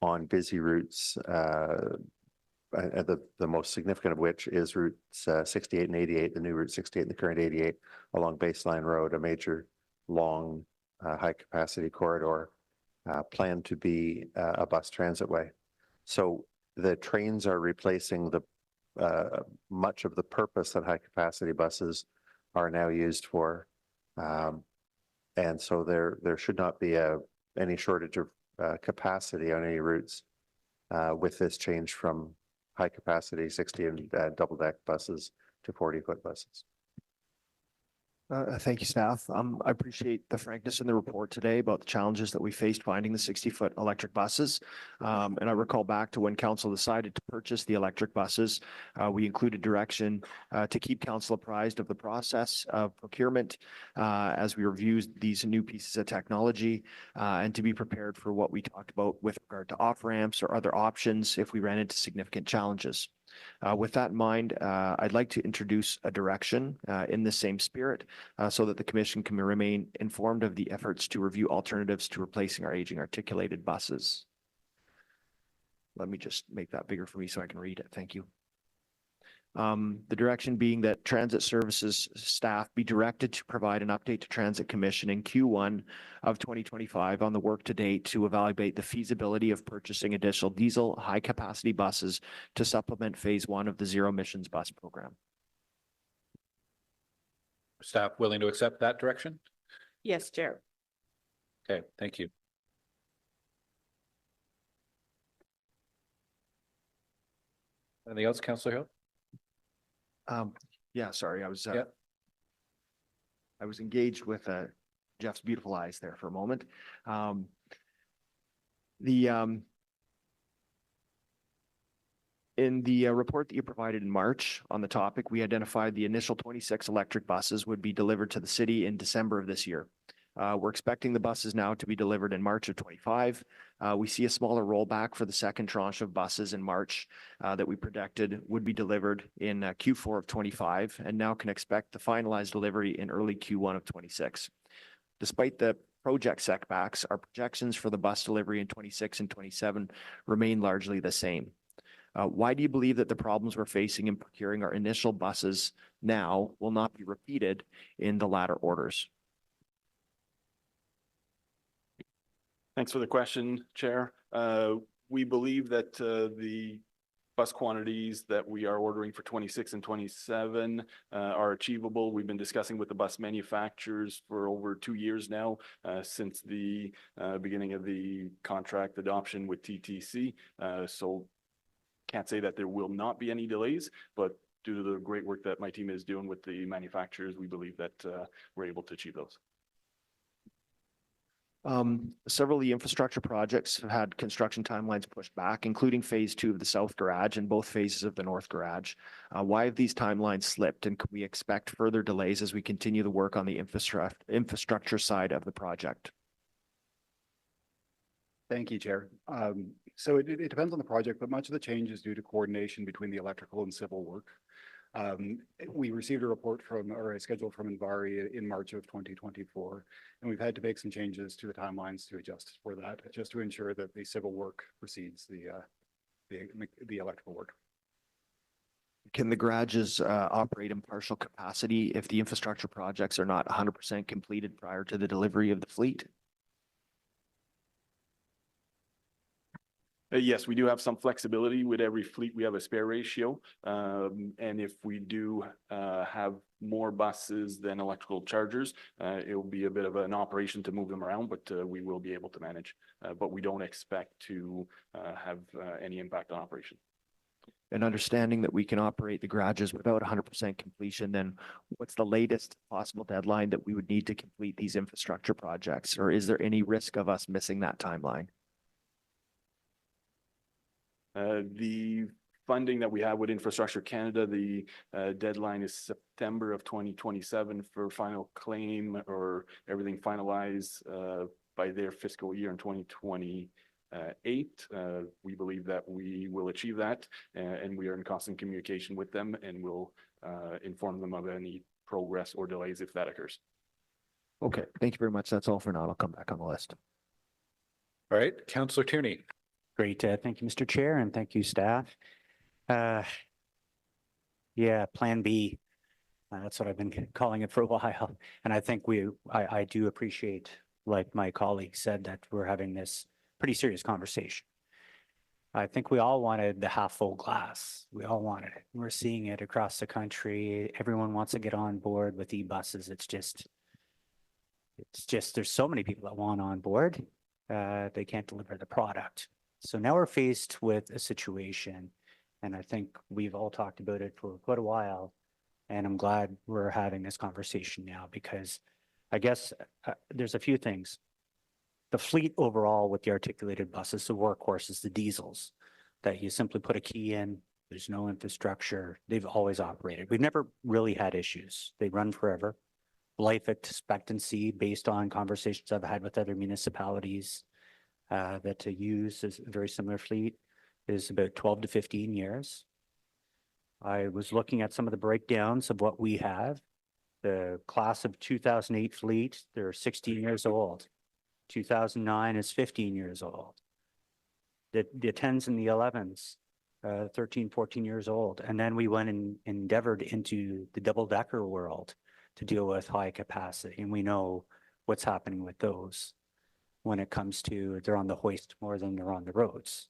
S6: on busy routes, the most significant of which is routes 68 and 88, the new route 68 and the current 88 along Baseline Road, a major long high capacity corridor planned to be a bus transit way. So the trains are replacing the much of the purpose that high capacity buses are now used for. And so there should not be any shortage of capacity on any routes with this change from high capacity 60 and double deck buses to 40-foot buses.
S9: Thank you, staff. I appreciate the frankness in the report today about the challenges that we faced finding the 60-foot electric buses. And I recall back to when council decided to purchase the electric buses, we included direction to keep council apprised of the process of procurement as we review these new pieces of technology and to be prepared for what we talked about with regard to off-ramps or other options if we ran into significant challenges. With that in mind, I'd like to introduce a direction in the same spirit so that the commission can remain informed of the efforts to review alternatives to replacing our aging articulated buses. Let me just make that bigger for me so I can read it. Thank you. The direction being that transit services staff be directed to provide an update to Transit Commission in Q1 of 2025 on the work to date to evaluate the feasibility of purchasing additional diesel high capacity buses to supplement phase 1 of the zero emissions bus program.
S1: Staff willing to accept that direction?
S5: Yes, Chair.
S1: Okay, thank you. Anything else, Councillor Hill?
S9: Yeah, sorry, I was engaged with Jeff's beautiful eyes there for a moment. In the report that you provided in March on the topic, we identified the initial 26 electric buses would be delivered to the city in December of this year. We're expecting the buses now to be delivered in March of 25. We see a smaller rollback for the second tranche of buses in March that we predicted would be delivered in Q4 of 25 and now can expect the finalized delivery in early Q1 of 26. Despite the project setbacks, our projections for the bus delivery in 26 and 27 remain largely the same. Why do you believe that the problems we're facing in procuring our initial buses now will not be repeated in the latter orders?
S22: Thanks for the question, Chair. We believe that the bus quantities that we are ordering for 26 and 27 are achievable. We've been discussing with the bus manufacturers for over 2 years now, since the beginning of the contract adoption with TTC. So can't say that there will not be any delays, but due to the great work that my team is doing with the manufacturers, we believe that we're able to achieve those.
S9: Several of the infrastructure projects have had construction timelines pushed back, including phase 2 of the South Garage and both phases of the North Garage. Why have these timelines slipped, and can we expect further delays as we continue the work on the infrastructure side of the project?
S3: Thank you, Chair. So it depends on the project, but much of the change is due to coordination between the electrical and civil work. We received a report from, or a schedule from Envari in March of 2024, and we've had to make some changes to the timelines to adjust for that, just to ensure that the civil work precedes the electrical work.
S9: Can the garages operate in partial capacity if the infrastructure projects are not 100% completed prior to the delivery of the fleet?
S22: Yes, we do have some flexibility. With every fleet, we have a spare ratio. And if we do have more buses than electrical chargers, it will be a bit of an operation to move them around, but we will be able to manage. But we don't expect to have any impact on operation.
S9: And understanding that we can operate the garages without 100% completion, then what's the latest possible deadline that we would need to complete these infrastructure projects? Or is there any risk of us missing that timeline?
S22: The funding that we have with Infrastructure Canada, the deadline is September of 2027 for final claim or everything finalized by their fiscal year in 2028. We believe that we will achieve that, and we are in constant communication with them, and we'll inform them of any progress or delays if that occurs.
S9: Okay, thank you very much. That's all for now. I'll come back on the list.
S1: All right, Councillor Tierney.
S17: Great. Thank you, Mr. Chair, and thank you, staff. Yeah, Plan B. That's what I've been calling it for a while. And I think I do appreciate, like my colleague said, that we're having this pretty serious conversation. I think we all wanted the half full glass. We all wanted it. We're seeing it across the country. Everyone wants to get on board with e-buses. It's just, there's so many people that want on board. They can't deliver the product. So now we're faced with a situation, and I think we've all talked about it for quite a while, and I'm glad we're having this conversation now because I guess there's a few things. The fleet overall with the articulated buses, the workhorses, the diesels, that you simply put a key in, there's no infrastructure, they've always operated. We've never really had issues. They run forever. Life expectancy based on conversations I've had with other municipalities that to use is a very similar fleet is about 12 to 15 years. I was looking at some of the breakdowns of what we have. The class of 2008 fleet, they're 16 years old. 2009 is 15 years old. The 10s and the 11s, 13, 14 years old. And then we went and endeavored into the double-decker world to deal with high capacity. And we know what's happening with those when it comes to they're on the hoist more than they're on the roads.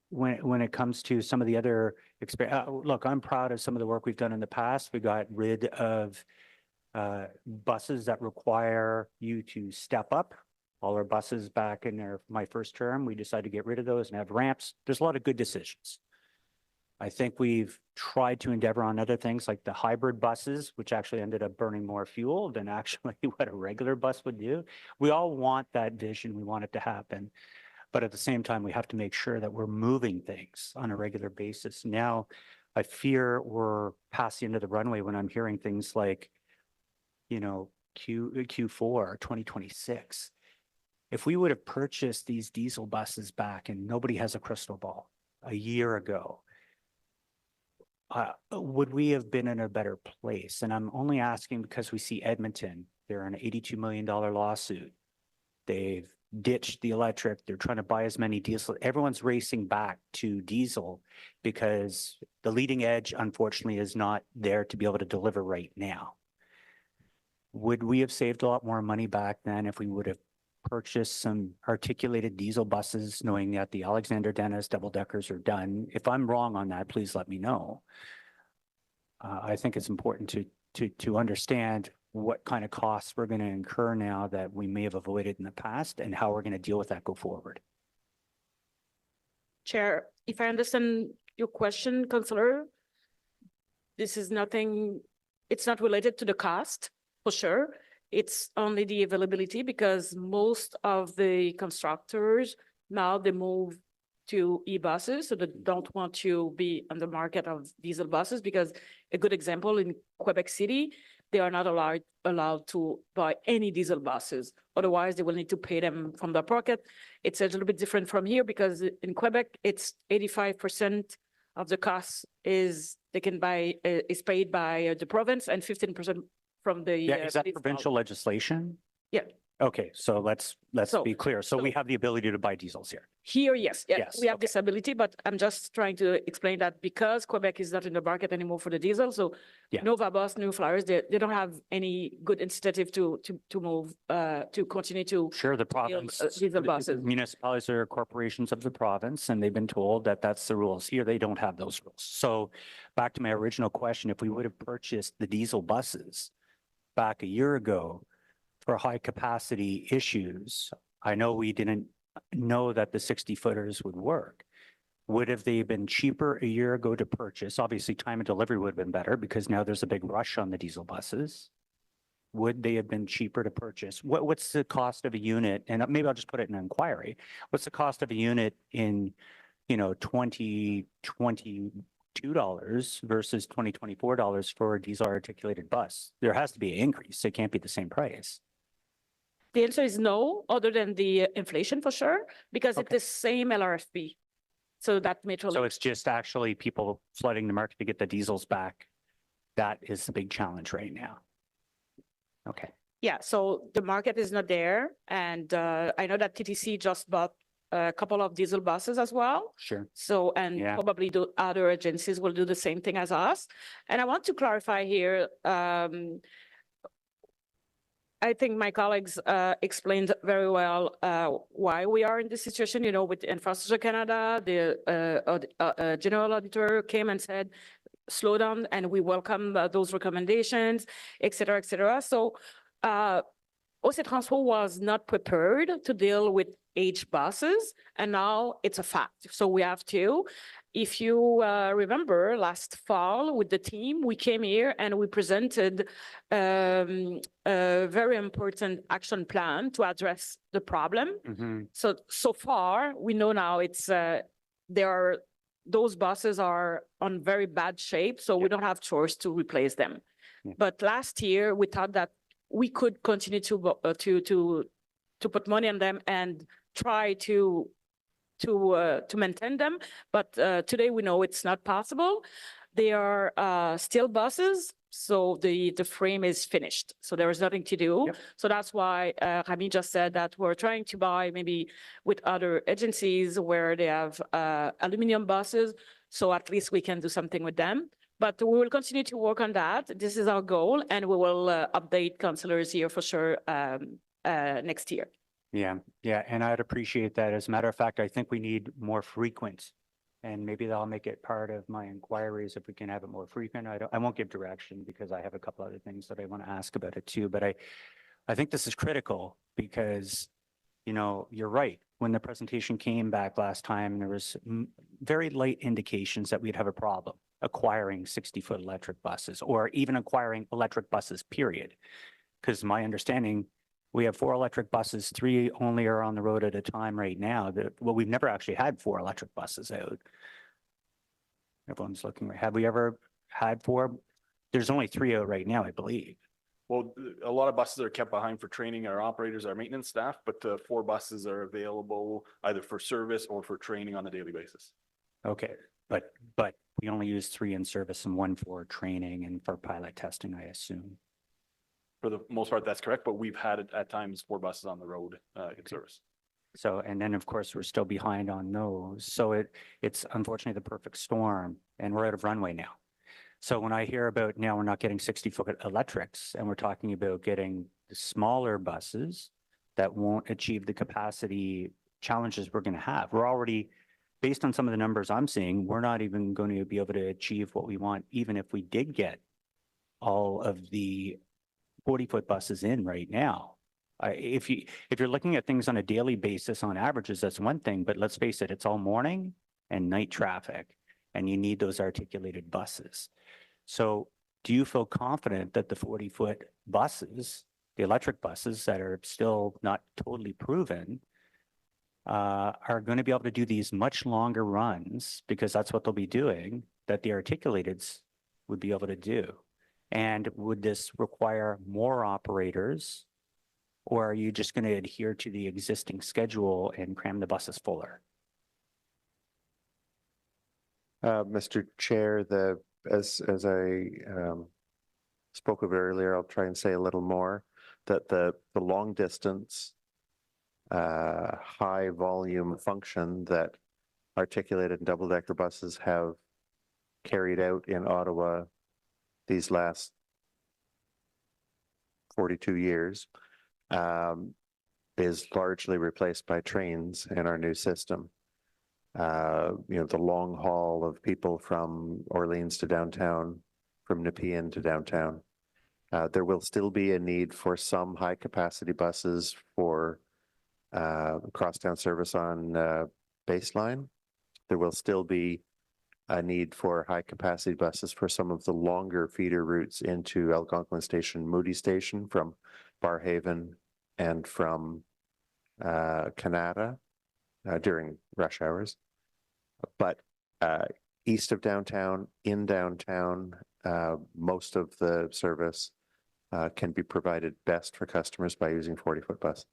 S17: When it comes to some of the other look, I'm proud of some of the work we've done in the past. We got rid of buses that require you to step up. All our buses back in my first term, we decided to get rid of those and have ramps. There's a lot of good decisions. I think we've tried to endeavor on other things like the hybrid buses, which actually ended up burning more fuel than actually what a regular bus would do. We all want that vision. We want it to happen. But at the same time, we have to make sure that we're moving things on a regular basis. Now, I fear we're past the end of the runway when I'm hearing things like, you know, Q4 2026. If we would have purchased these diesel buses back, and nobody has a crystal ball, a year ago, would we have been in a better place? And I'm only asking because we see Edmonton, they're an $82 million lawsuit. They've ditched the electric. They're trying to buy as many diesel. Everyone's racing back to diesel because the leading edge, unfortunately, is not there to be able to deliver right now. Would we have saved a lot more money back then if we would have purchased some articulated diesel buses, knowing that the Alexander Dennis double deckers are done? If I'm wrong on that, please let me know. I think it's important to understand what kind of costs we're going to incur now that we may have avoided in the past and how we're going to deal with that go forward.
S5: Chair, if I understand your question, Councillor, this is nothing, it's not related to the cost, for sure. It's only the availability because most of the constructors now they move to e-buses, so they don't want to be on the market of diesel buses because a good example in Quebec City, they are not allowed to buy any diesel buses. Otherwise, they will need to pay them from their pocket. It's a little bit different from here because in Quebec, it's 85% of the cost is they can buy is paid by the province and 15% from the.
S17: Yeah, is that provincial legislation?
S5: Yeah.
S17: Okay, so let's be clear. So we have the ability to buy diesels here.
S5: Here, yes. Yeah,
S17: Yes,
S5: we have this ability, but I'm just trying to explain that because Quebec is not in the market anymore for the diesel, so Nova Bus, New Flyers, they don't have any good incentive to move, to continue to
S17: Sure, the province,
S5: diesel buses.
S17: municipalities are corporations of the province, and they've been told that that's the rules. Here, they don't have those rules. So back to my original question, if we would have purchased the diesel buses back a year ago for high capacity issues, I know we didn't know that the 60-footers would work. Would have they been cheaper a year ago to purchase? Obviously, time of delivery would have been better because now there's a big rush on the diesel buses. would they have been cheaper to purchase? What's the cost of a unit? And maybe I'll just put it in an inquiry. What's the cost of a unit in, 2022 dollars versus $2024 for a diesel articulated bus? There has to be an increase. It can't be the same price.
S5: The answer is no, other than the inflation for sure, because it's the same LRFP. So that Metro.
S17: So it's just actually people flooding the market to get the diesels back. That is the big challenge right now. Okay.
S5: Yeah, so the market is not there. And I know that TTC just bought a couple of diesel buses as well.
S17: Sure.
S5: So, and probably the other agencies will do the same thing as us. And I want to clarify here, I think my colleagues explained very well why we are in this situation. With Infrastructure Canada, the general auditor came and said, slow down, and we welcome those recommendations, et cetera, et cetera. So OC Transpo was not prepared to deal with aged buses, and now it's a fact. So we have to. If you remember last fall with the team, we came here and we presented a very important action plan to address the problem. So far, we know now those buses are on very bad shape, so we don't have choice to replace them. But last year, we thought that we could continue to put money on them and try to maintain them, but today we know it's not possible. They are still buses, so the frame is finished, so there is nothing to do. So that's why Rami just said that we're trying to buy maybe with other agencies where they have aluminum buses, so at least we can do something with them. But we will continue to work on that. This is our goal, and we will update councillors here for sure next year.
S17: Yeah, and I'd appreciate that. As a matter of fact, I think we need more frequent, and maybe I'll make it part of my inquiries if we can have it more frequent. I won't give direction because I have a couple other things that I want to ask about it too. But I think this is critical because, you're right. When the presentation came back last time, there was very late indications that we'd have a problem acquiring 60-foot electric buses or even acquiring electric buses, period. Because my understanding, we have 4 electric buses, 3 only are on the road at a time right now. We've never actually had 4 electric buses out. Everyone's looking, have we ever had 4? There's only 3 out right now, I believe.
S22: Well, a lot of buses are kept behind for training our operators, our maintenance staff, but 4 buses are available either for service or for training on a daily basis.
S17: Okay, but we only use 3 in service and 1 for training and for pilot testing, I assume.
S22: For the most part, that's correct, but we've had at times 4 buses on the road in service.
S17: So, and then of course, we're still behind on those. So it's unfortunately the perfect storm, and we're out of runway now. So when I hear about now we're not getting 60-foot electrics, and we're talking about getting the smaller buses that won't achieve the capacity challenges we're going to have. We're already, based on some of the numbers I'm seeing, we're not even going to be able to achieve what we want, even if we did get all of the 40-foot buses in right now. If you're looking at things on a daily basis on averages, that's one thing, but let's face it, it's all morning and night traffic, and you need those articulated buses. So do you feel confident that the 40-foot buses, the electric buses that are still not totally proven, are going to be able to do these much longer runs, because that's what they'll be doing, that the articulateds would be able to do? And would this require more operators, or are you just going to adhere to the existing schedule and cram the buses fuller?
S6: Mr. Chair, as I spoke of earlier, I'll try and say a little more, that the long distance high volume function that articulated and double-decker buses have carried out in Ottawa these last 42 years is largely replaced by trains in our new system. The long haul of people from Orleans to downtown, from Nepean to downtown. There will still be a need for some high capacity buses for crosstown service on Baseline. There will still be a need for high capacity buses for some of the longer feeder routes into Algonquin Station, Moody Station from Barrhaven and from Canada during rush hours. But east of downtown, in downtown, most of the service can be provided best for customers by using 40-foot buses.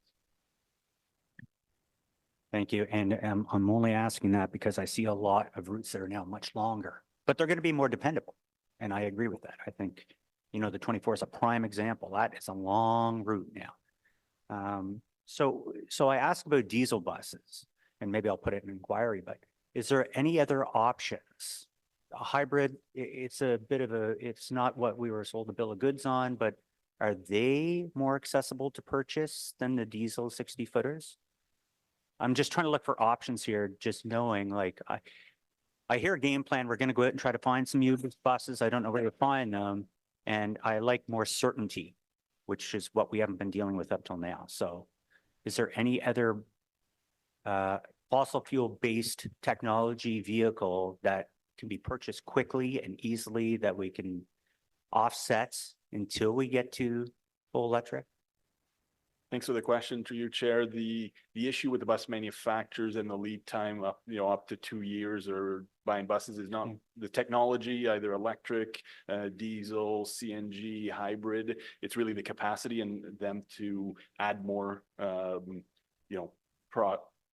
S17: Thank you. And I'm only asking that because I see a lot of routes that are now much longer, but they're going to be more dependable. And I agree with that. I think, you know, the 24 is a prime example. That is a long route now. So I asked about diesel buses, and maybe I'll put it in inquiry, but is there any other options? A hybrid, it's a bit of a, it's not what we were sold a bill of goods on, but are they more accessible to purchase than the diesel 60-footers? I'm just trying to look for options here, just knowing like I hear a game plan. We're going to go out and try to find some used buses. I don't know where to find them. And I like more certainty, which is what we haven't been dealing with up till now. So is there any other fossil fuel based technology vehicle that can be purchased quickly and easily that we can offset until we get to full electric?
S22: Thanks for the question, through your chair. The issue with the bus manufacturers and the lead time up, up to 2 years or buying buses is not the technology, either electric, diesel, CNG, hybrid. It's really the capacity and them to add more,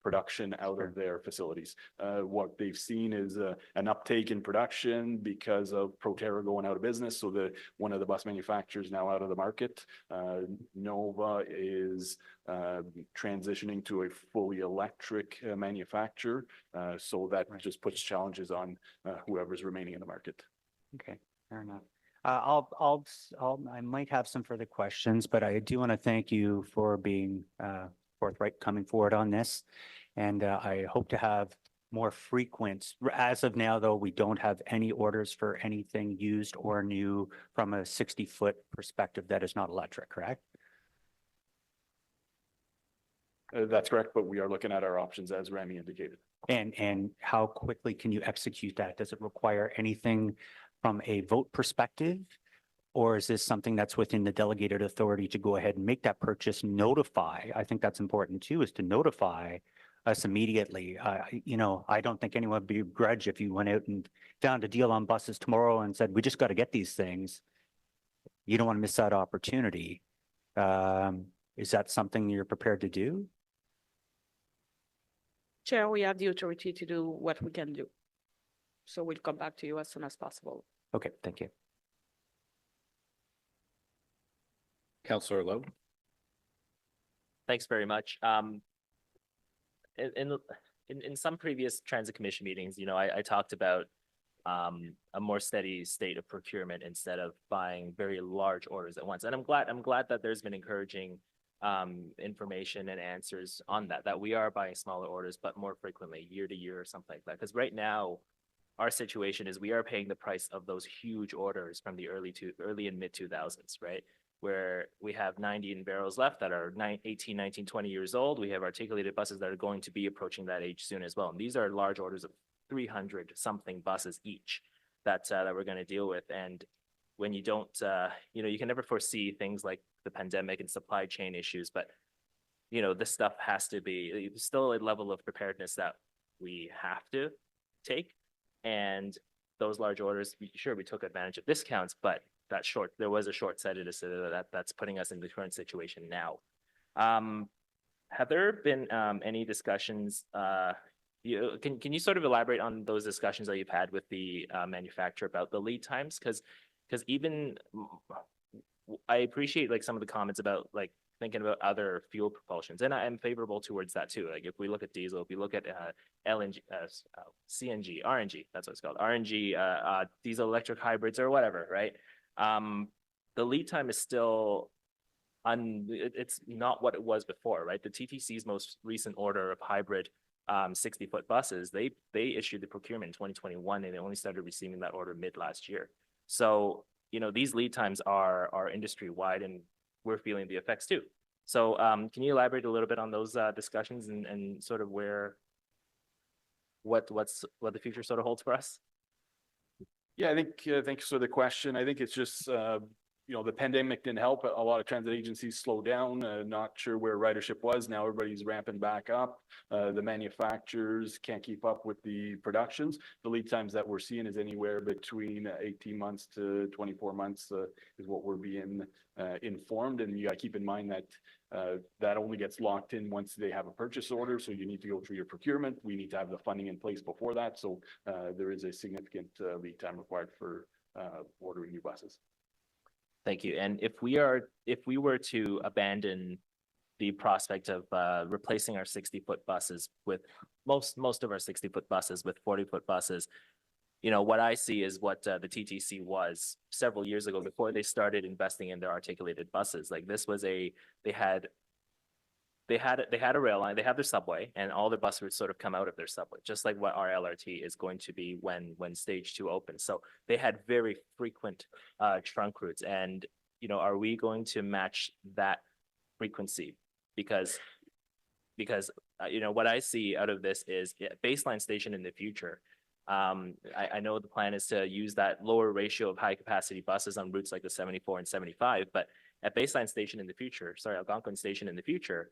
S22: production out of their facilities. What they've seen is an uptake in production because of Proterra going out of business. So one of the bus manufacturers now out of the market. Nova is transitioning to a fully electric manufacturer. So that just puts challenges on whoever's remaining in the market.
S17: Okay, fair enough. I might have some further questions, but I do want to thank you for being forthright coming forward on this. And I hope to have more frequent. As of now, though, we don't have any orders for anything used or new from a 60-foot perspective that is not electric, correct?
S22: That's correct, but we are looking at our options as Rami indicated.
S17: And how quickly can you execute that? Does it require anything from a vote perspective? Or is this something that's within the delegated authority to go ahead and make that purchase, notify? I think that's important too, is to notify us immediately. I don't think anyone would begrudge if you went out and found a deal on buses tomorrow and said, we just got to get these things. You don't want to miss that opportunity. Is that something you're prepared to do?
S5: Chair, we have the authority to do what we can do. So we'll come back to you as soon as possible.
S17: Okay, thank you.
S1: Councillor Lowe.
S19: Thanks very much. In some previous transit commission meetings, I talked about a more steady state of procurement instead of buying very large orders at once. And I'm glad that there's been encouraging information and answers on that we are buying smaller orders, but more frequently, year to year or something like that. Because right now, our situation is we are paying the price of those huge orders from the early and mid 2000s, right? Where we have 90 barrels left that are 18, 19, 20 years old. We have articulated buses that are going to be approaching that age soon as well. And these are large orders of 300 something buses each that we're going to deal with. And when you don't, you can never foresee things like the pandemic and supply chain issues, but this stuff has to be still a level of preparedness that we have to take. And those large orders, we took advantage of discounts, but there was a short-sightedness that's putting us in the current situation now. Have there been any discussions? Can you sort of elaborate on those discussions that you've had with the manufacturer about the lead times? Because even I appreciate like some of the comments about like thinking about other fuel propulsions, and I am favorable towards that too. Like if we look at diesel, if we look at LNG, CNG, RNG, that's what it's called, RNG, diesel electric hybrids or whatever, right? The lead time is still it's not what it was before, right? The TTC's most recent order of hybrid 60-foot buses, they issued the procurement in 2021 and they only started receiving that order mid last year. So, these lead times are industry wide and we're feeling the effects too. So can you elaborate a little bit on those discussions and sort of what the future sort of holds for us?
S22: Yeah, I think, thanks for the question. I think it's just, the pandemic didn't help. A lot of transit agencies slowed down, not sure where ridership was. Now everybody's ramping back up. The manufacturers can't keep up with the productions. The lead times that we're seeing is anywhere between 18 months to 24 months is what we're being informed. And you gotta keep in mind that that only gets locked in once they have a purchase order. So you need to go through your procurement. We need to have the funding in place before that. So there is a significant lead time required for ordering new buses.
S19: Thank you. And if we were to abandon the prospect of replacing our 60-foot buses with most of our 60-foot buses with 40-foot buses, what I see is what the TTC was several years ago before they started investing in their articulated buses. Like this was they had a rail line, they have their subway, and all their bus routes sort of come out of their subway, just like what our LRT is going to be when stage 2 opens. So they had very frequent trunk routes. And, are we going to match that frequency? Because what I see out of this is baseline station in the future. I know the plan is to use that lower ratio of high capacity buses on routes like the 74 and 75, but at baseline station in the future, Algonquin station in the future,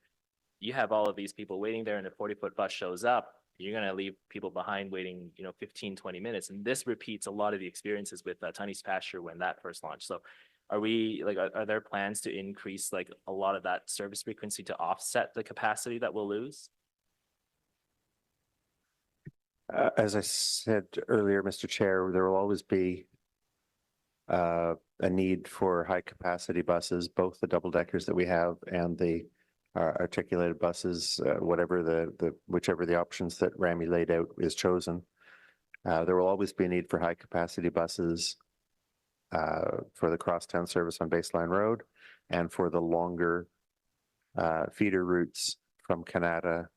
S19: you have all of these people waiting there and a 40-foot bus shows up, you're going to leave people behind waiting, 15, 20 minutes. And this repeats a lot of the experiences with Tunney's Pasture when that first launched. So are there plans to increase a lot of that service frequency to offset the capacity that we'll lose?
S6: As I said earlier, Mr. Chair, there will always be a need for high capacity buses, both the double deckers that we have and the articulated buses, whichever the options that Rami laid out is chosen. There will always be a need for high capacity buses for the crosstown service on Baseline Road and for the longer feeder routes from Canada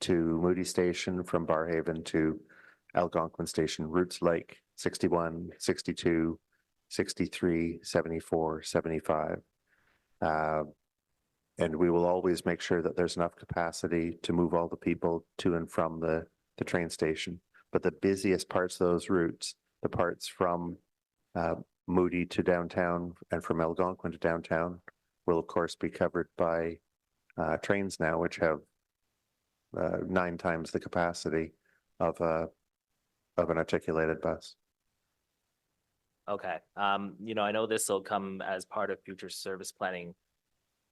S6: to Moody Station, from Barrhaven to Algonquin Station, routes like 61, 62, 63, 74, 75. And we will always make sure that there's enough capacity to move all the people to and from the train station. But the busiest parts of those routes, the parts from Moody to downtown and from Algonquin to downtown, will of course be covered by trains now, which have 9 times the capacity of an articulated bus.
S19: Okay. I know this will come as part of future service planning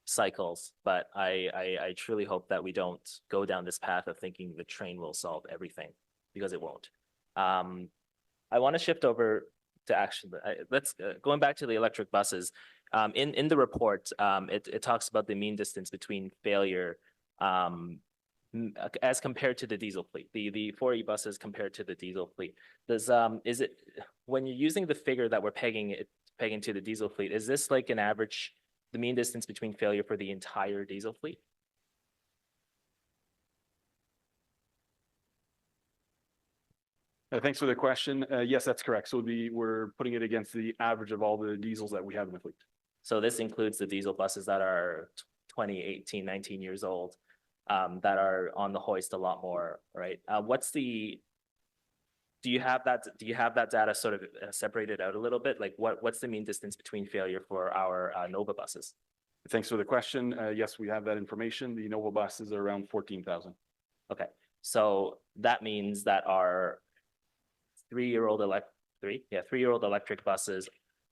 S19: cycles, but I truly hope that we don't go down this path of thinking the train will solve everything, because it won't. I want to shift over to going back to the electric buses. In the report, it talks about the mean distance between failure as compared to the diesel fleet, the 4E buses compared to the diesel fleet. Is it, when you're using the figure that we're pegging to the diesel fleet, is this like an average, the mean distance between failure for the entire diesel fleet?
S22: Thanks for the question. Yes, that's correct. So we're putting it against the average of all the diesels that we have in the fleet.
S19: So this includes the diesel buses that are 20, 18, 19 years old, that are on the hoist a lot more, right? Do you have that data sort of separated out a little bit? Like what's the mean distance between failure for our Nova buses?
S22: Thanks for the question. Yes, we have that information. The Nova buses are around 14,000.
S19: Okay, so that means that our three-year-old electric buses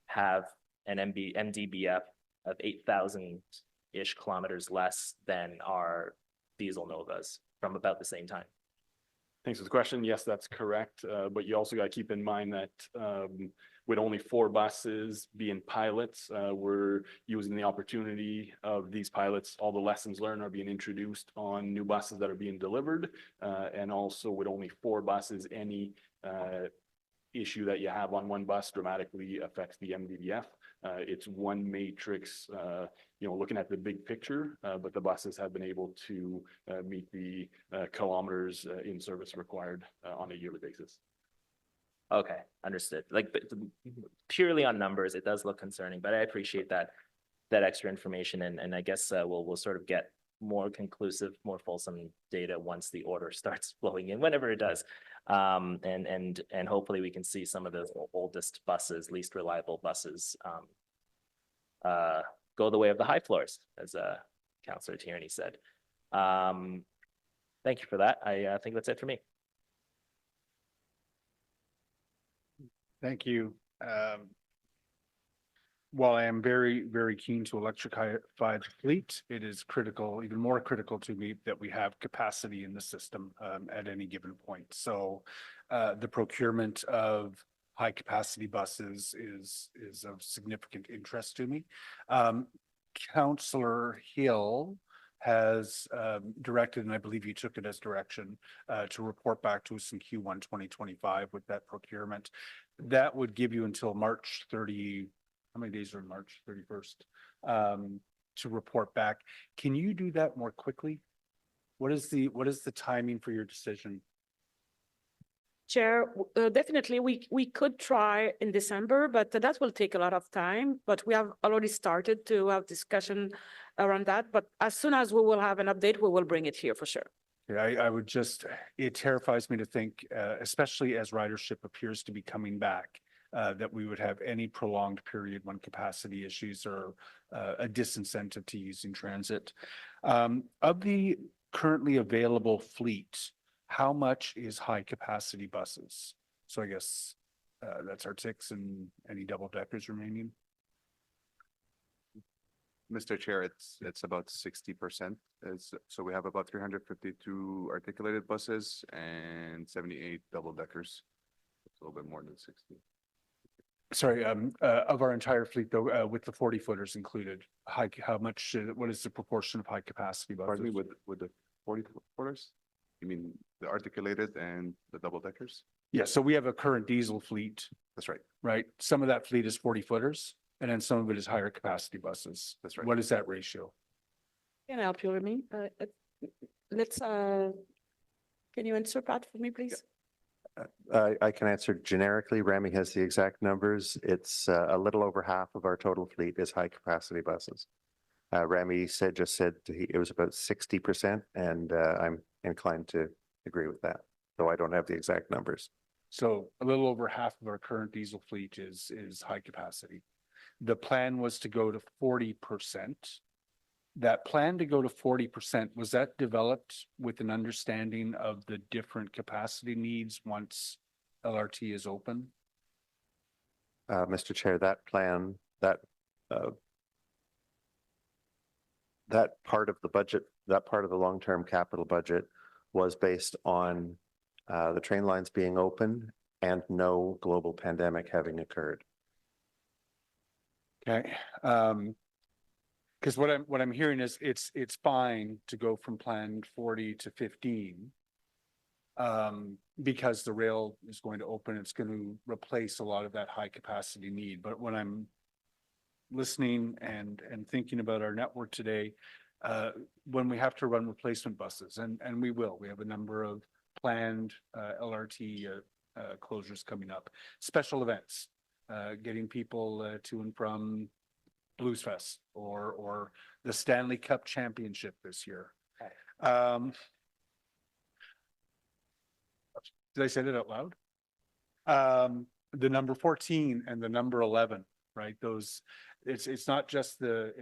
S19: have an MDBF of 8,000-ish kilometers less than our diesel Novas from about the same time.
S22: Thanks for the question. Yes, that's correct. But you also got to keep in mind that with only 4 buses being pilots, we're using the opportunity of these pilots. All the lessons learned are being introduced on new buses that are being delivered. And also with only 4 buses, any issue that you have on one bus dramatically affects the MDBF. It's one matrix, looking at the big picture, but the buses have been able to meet the kilometers in service required on a yearly basis.
S19: Okay, understood. But purely on numbers, it does look concerning, but I appreciate that extra information, and I guess we'll sort of get more conclusive, more fulsome data once the order starts flowing in, whenever it does. And hopefully we can see some of those oldest buses, least reliable buses, go the way of the high floors, as Councillor Tierney said. Thank you for that. I think that's it for me.
S3: Thank you. While I am very, very keen to electrify the fleet, it is critical, even more critical to me that we have capacity in the system at any given point. So the procurement of high capacity buses is of significant interest to me. Councillor Hill has directed, and I believe you took it as direction, to report back to us in Q1 2025 with that procurement. That would give you until March 30, how many days are in March 31st, to report back. Can you do that more quickly? What is the timing for your decision?
S5: Chair, definitely we could try in December, but that will take a lot of time. But we have already started to have discussion around that. But as soon as we will have an update, we will bring it here for sure.
S3: Yeah, I would just, it terrifies me to think, especially as ridership appears to be coming back, that we would have any prolonged period when capacity issues are a disincentive to using transit. Of the currently available fleet, how much is high capacity buses? So I guess that's our ticks and any double deckers remaining.
S2: Mr. Chair, it's about 60%. So we have about 352 articulated buses and 78 double deckers. It's a little bit more than 60.
S3: Sorry, of our entire fleet though, with the 40 footers included, how much, what is the proportion of high capacity buses?
S2: Pardon me, with the 40 footers? You mean the articulated and the double deckers?
S3: Yeah, so we have a current diesel fleet.
S2: That's right.
S3: Right? Some of that fleet is 40 footers and then some of it is higher capacity buses.
S2: That's right.
S3: What is that ratio?
S5: Can I help you with me? Let's, can you answer Pat for me, please?
S6: I can answer generically. Remy has the exact numbers. It's a little over half of our total fleet is high capacity buses. Remy just said it was about 60%, and I'm inclined to agree with that, though I don't have the exact numbers.
S3: So a little over half of our current diesel fleet is high capacity. The plan was to go to 40%. That plan to go to 40%, was that developed with an understanding of the different capacity needs once LRT is open?
S6: Mr. Chair, that plan, that part of the budget, that part of the long-term capital budget was based on the train lines being open and no global pandemic having occurred.
S3: Okay. Because what I'm hearing is it's fine to go from plan 40 to 15 because the rail is going to open. It's going to replace a lot of that high capacity need. But when I'm listening and thinking about our network today, when we have to run replacement buses, and we will, we have a number of planned LRT closures coming up, special events, getting people to and from Blues Fest or the Stanley Cup Championship this year. Did I say that out loud? The number 14 and the number 11, right? Those, it's not just the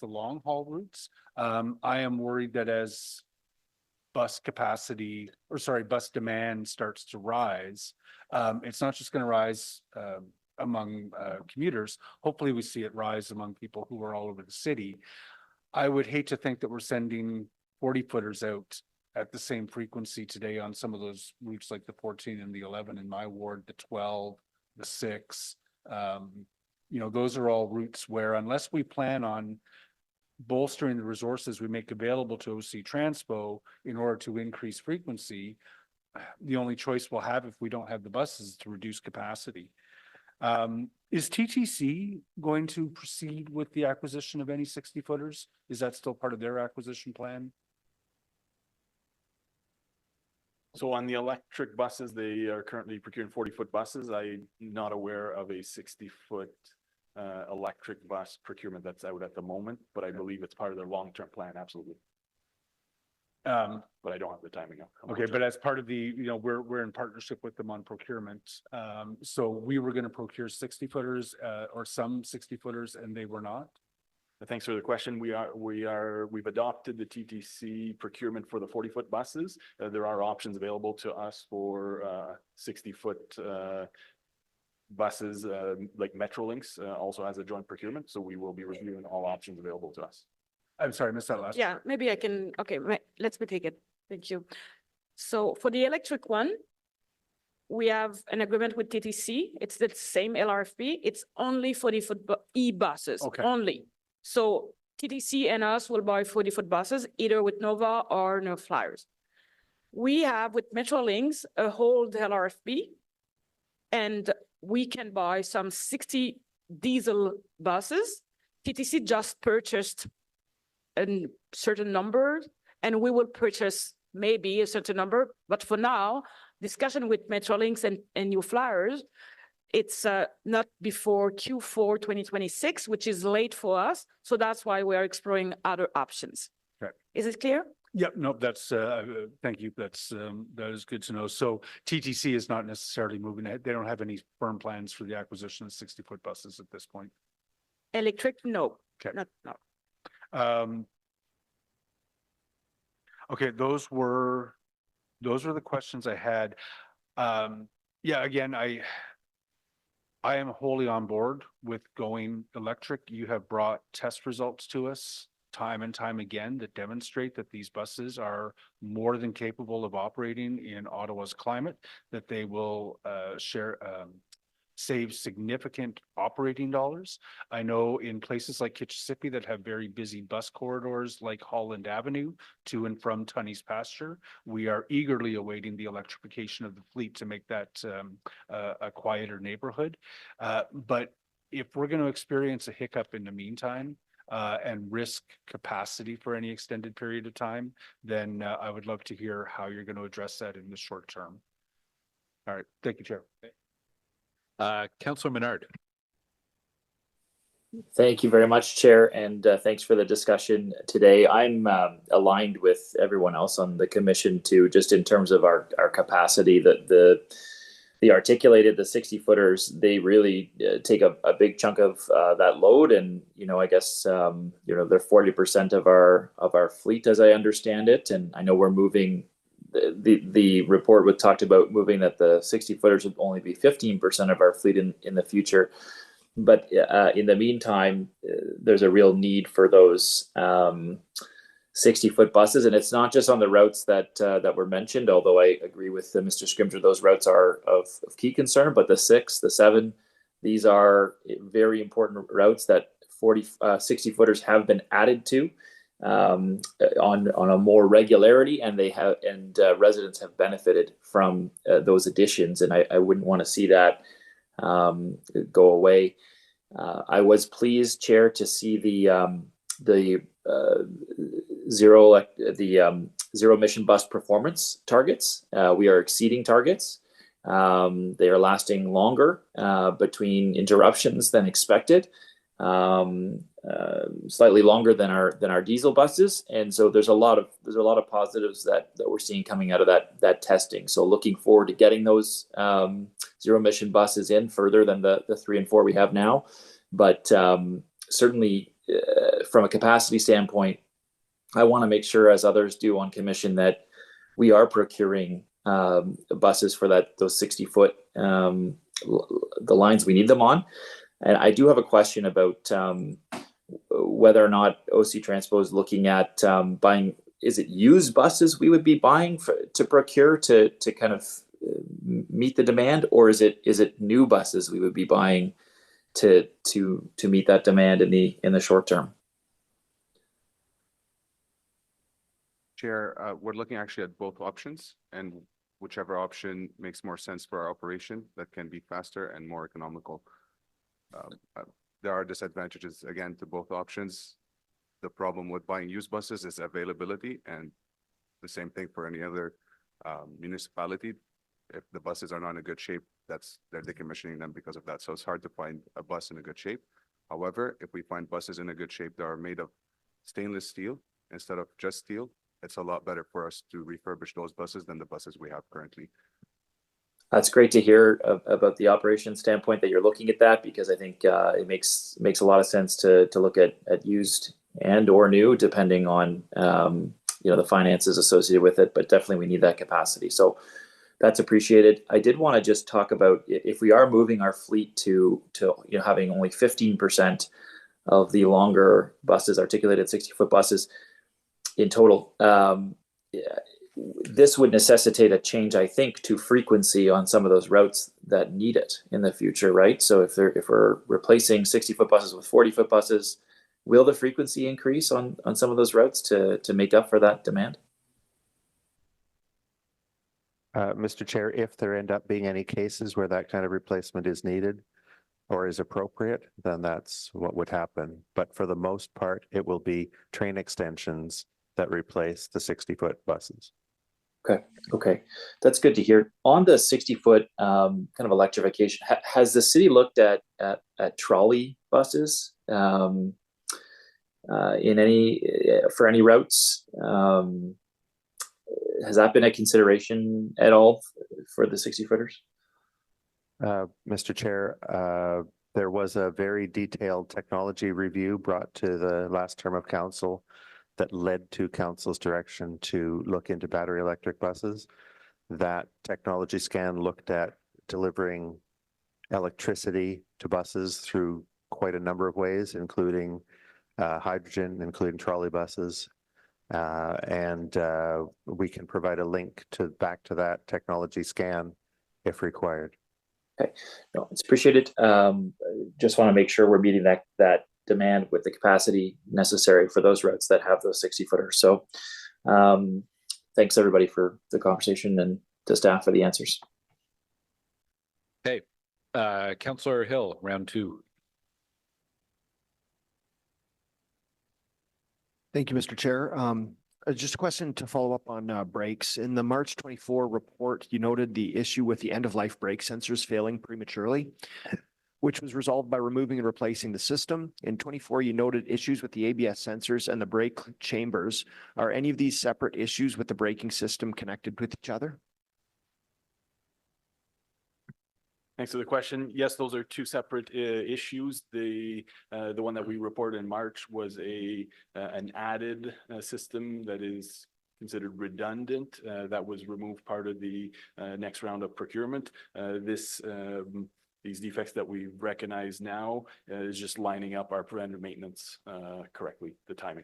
S3: long haul routes. I am worried that as bus demand starts to rise, it's not just going to rise among commuters. Hopefully we see it rise among people who are all over the city. I would hate to think that we're sending 40 footers out at the same frequency today on some of those routes like the 14 and the 11 in my ward, the 12, the 6. Those are all routes where unless we plan on bolstering the resources we make available to OC Transpo in order to increase frequency, the only choice we'll have if we don't have the buses is to reduce capacity. Is TTC going to proceed with the acquisition of any 60 footers? Is that still part of their acquisition plan?
S22: So on the electric buses, they are currently procuring 40-foot buses. I'm not aware of a 60-foot electric bus procurement that's out at the moment, but I believe it's part of their long-term plan, absolutely. but I don't have the timing.
S3: Okay, but as part of the, you know, we're in partnership with them on procurement. So we were gonna procure 60-footers, or some 60-footers, and they were not.
S22: Thanks for the question. We've adopted the TTC procurement for the 40-foot buses. There are options available to us for 60-foot buses, like Metrolinx also has a joint procurement. So we will be reviewing all options available to us.
S3: I'm sorry, I missed that last.
S5: Yeah, maybe I can, okay, let me take it. Thank you. So for the electric one, we have an agreement with TTC. It's the same LRFP. It's only 40-foot e-buses,
S3: Okay.
S5: only. So TTC and us will buy 40-foot buses, either with Nova or No Flyers. We have with Metrolinx a whole LRFP, and we can buy some 60 diesel buses. TTC just purchased a certain number, and we will purchase maybe a certain number. But for now, discussion with Metrolinx and New Flyers, it's not before Q4 2026, which is late for us. So that's why we are exploring other options.
S3: Okay.
S5: Is it clear?
S3: Yep, no, that's, thank you. That's, that is good to know. So TTC is not necessarily moving ahead. They don't have any firm plans for the acquisition of 60-foot buses at this point.
S5: Electric, no.
S3: Okay.
S5: No.
S3: Okay, those were the questions I had. Yeah, again, I am wholly on board with going electric. You have brought test results to us time and time again that demonstrate that these buses are more than capable of operating in Ottawa's climate, that they will save significant operating dollars. I know in places like Kitchissippi that have very busy bus corridors like Holland Avenue to and from Tunney's Pasture, we are eagerly awaiting the electrification of the fleet to make that a quieter neighborhood. But if we're going to experience a hiccup in the meantime, and risk capacity for any extended period of time, then I would love to hear how you're going to address that in the short term. All right, thank you, Chair.
S1: Councillor Menard.
S16: Thank you very much, Chair, and thanks for the discussion today. I'm aligned with everyone else on the commission too, just in terms of our capacity. That the articulated, the 60-footers, they really take a big chunk of that load, and I guess they're 40% of our fleet, as I understand it, and I know we're moving. The report talked about moving that the 60-footers would only be 15% of our fleet in the future. But in the meantime, there's a real need for those 60-foot buses. And it's not just on the routes that were mentioned, although I agree with Mr. Scrimger, those routes are of key concern. But the 6, the 7, these are very important routes that 60-footers have been added to on a more regularity, and residents have benefited from those additions, and I wouldn't want to see that go away. I was pleased, Chair, to see the zero emission bus performance targets. We are exceeding targets. They are lasting longer between interruptions than expected. Slightly longer than our diesel buses, and so there's a lot of positives that we're seeing coming out of that testing. So looking forward to getting those zero emission buses in further than the 3 and 4 we have now. But certainly from a capacity standpoint, I want to make sure, as others do on commission, that we are procuring buses for those 60-foot the lines we need them on. And I do have a question about whether or not OC Transpo is looking at buying. Is it used buses we would be buying to procure to kind of meet the demand, or is it new buses we would be buying to meet that demand in the short term?
S2: Chair, we're looking actually at both options, and whichever option makes more sense for our operation that can be faster and more economical. There are disadvantages, again, to both options. The problem with buying used buses is availability, and the same thing for any other municipality. If the buses are not in good shape, they're decommissioning them because of that. So it's hard to find a bus in a good shape. However, if we find buses in a good shape that are made of stainless steel instead of just steel, it's a lot better for us to refurbish those buses than the buses we have currently.
S16: That's great to hear about the operation standpoint that you're looking at that, because I think it makes a lot of sense to look at used and or new, depending on the finances associated with it. But definitely we need that capacity. So that's appreciated. I did want to just talk about if we are moving our fleet to having only 15% of the longer buses, articulated 60-foot buses in total. This would necessitate a change, I think, to frequency on some of those routes that need it in the future, right? So if we're replacing 60-foot buses with 40-foot buses, will the frequency increase on some of those routes to make up for that demand?
S6: Mr. Chair, if there end up being any cases where that kind of replacement is needed or is appropriate, then that's what would happen. But for the most part, it will be train extensions that replace the 60-foot buses.
S16: Okay, that's good to hear. On the 60-foot kind of electrification, has the city looked at trolley buses in for any routes? Has that been a consideration at all for the 60-footers?
S6: Mr. Chair, there was a very detailed technology review brought to the last term of council that led to council's direction to look into battery electric buses. That technology scan looked at delivering electricity to buses through quite a number of ways, including hydrogen, including trolley buses. And we can provide a link back to that technology scan if required.
S16: Okay, no, it's appreciated. Just want to make sure we're meeting that demand with the capacity necessary for those routes that have those 60-footers. So thanks everybody for the conversation and to staff for the answers.
S1: Okay, Councillor Hill, round two.
S9: Thank you, Mr. Chair. Just a question to follow up on brakes. In the March 24 report, you noted the issue with the end-of-life brake sensors failing prematurely, which was resolved by removing and replacing the system. In 24, you noted issues with the ABS sensors and the brake chambers. Are any of these separate issues with the braking system connected with each other?
S22: Thanks for the question. Yes, those are two separate issues. The one that we reported in March was an added system that is considered redundant. That was removed part of the next round of procurement. These defects that we recognize now is just lining up our preventive maintenance correctly, the timing.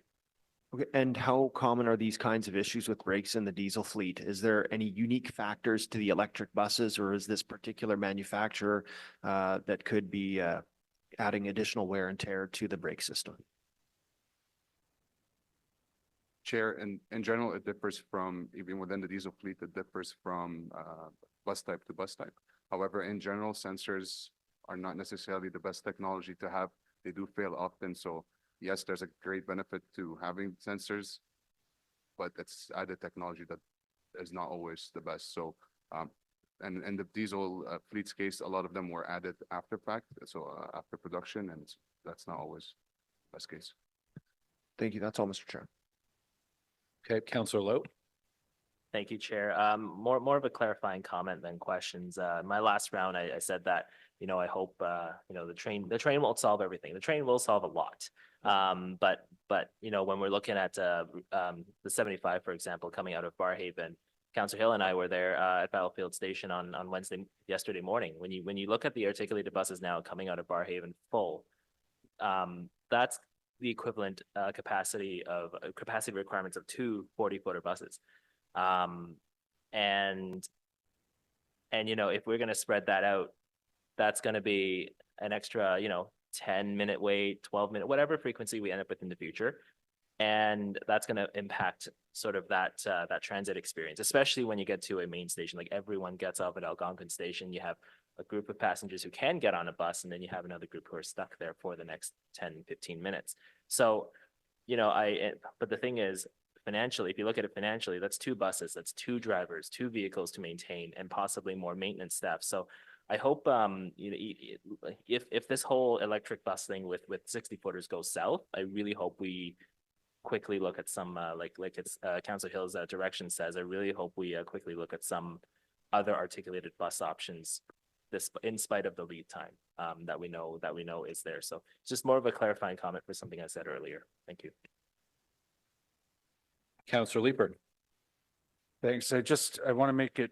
S9: Okay, and how common are these kinds of issues with brakes in the diesel fleet? Is there any unique factors to the electric buses, or is this particular manufacturer that could be adding additional wear and tear to the brake system?
S2: Chair, in general, it differs from, even within the diesel fleet, it differs from bus type to bus type. However, in general, sensors are not necessarily the best technology to have. They do fail often. So yes, there's a great benefit to having sensors, but it's added technology that is not always the best. So, and in the diesel fleet's case, a lot of them were added after fact, so after production, and that's not always the best case.
S9: Thank you. That's all, Mr. Chair.
S1: Okay, Councillor Lowe.
S19: Thank you, Chair. More of a clarifying comment than questions. My last round, I said that, I hope, the train won't solve everything. The train will solve a lot. But when we're looking at the 75, for example, coming out of Barrhaven, Councillor Hill and I were there at Battlefield Station on yesterday morning. When you look at the articulated buses now coming out of Barrhaven full, that's the equivalent capacity requirements of two 40-footer buses. And if we're going to spread that out, that's going to be an extra 10-minute wait, 12-minute, whatever frequency we end up with in the future. And that's going to impact sort of that transit experience, especially when you get to a main station. Like everyone gets off at Algonquin Station, you have a group of passengers who can get on a bus, and then you have another group who are stuck there for the next 10-15 minutes. So, but the thing is, financially, if you look at it financially, that's two buses, that's two drivers, two vehicles to maintain, and possibly more maintenance staff. So I hope if this whole electric bus thing with 60-footers goes south, I really hope we quickly look at some, like it's Council Hill's direction says, I really hope we quickly look at some other articulated bus options this, in spite of the lead time that we know is there. So it's just more of a clarifying comment for something I said earlier. Thank you.
S1: Councillor Leopard.
S3: Thanks. I want to make it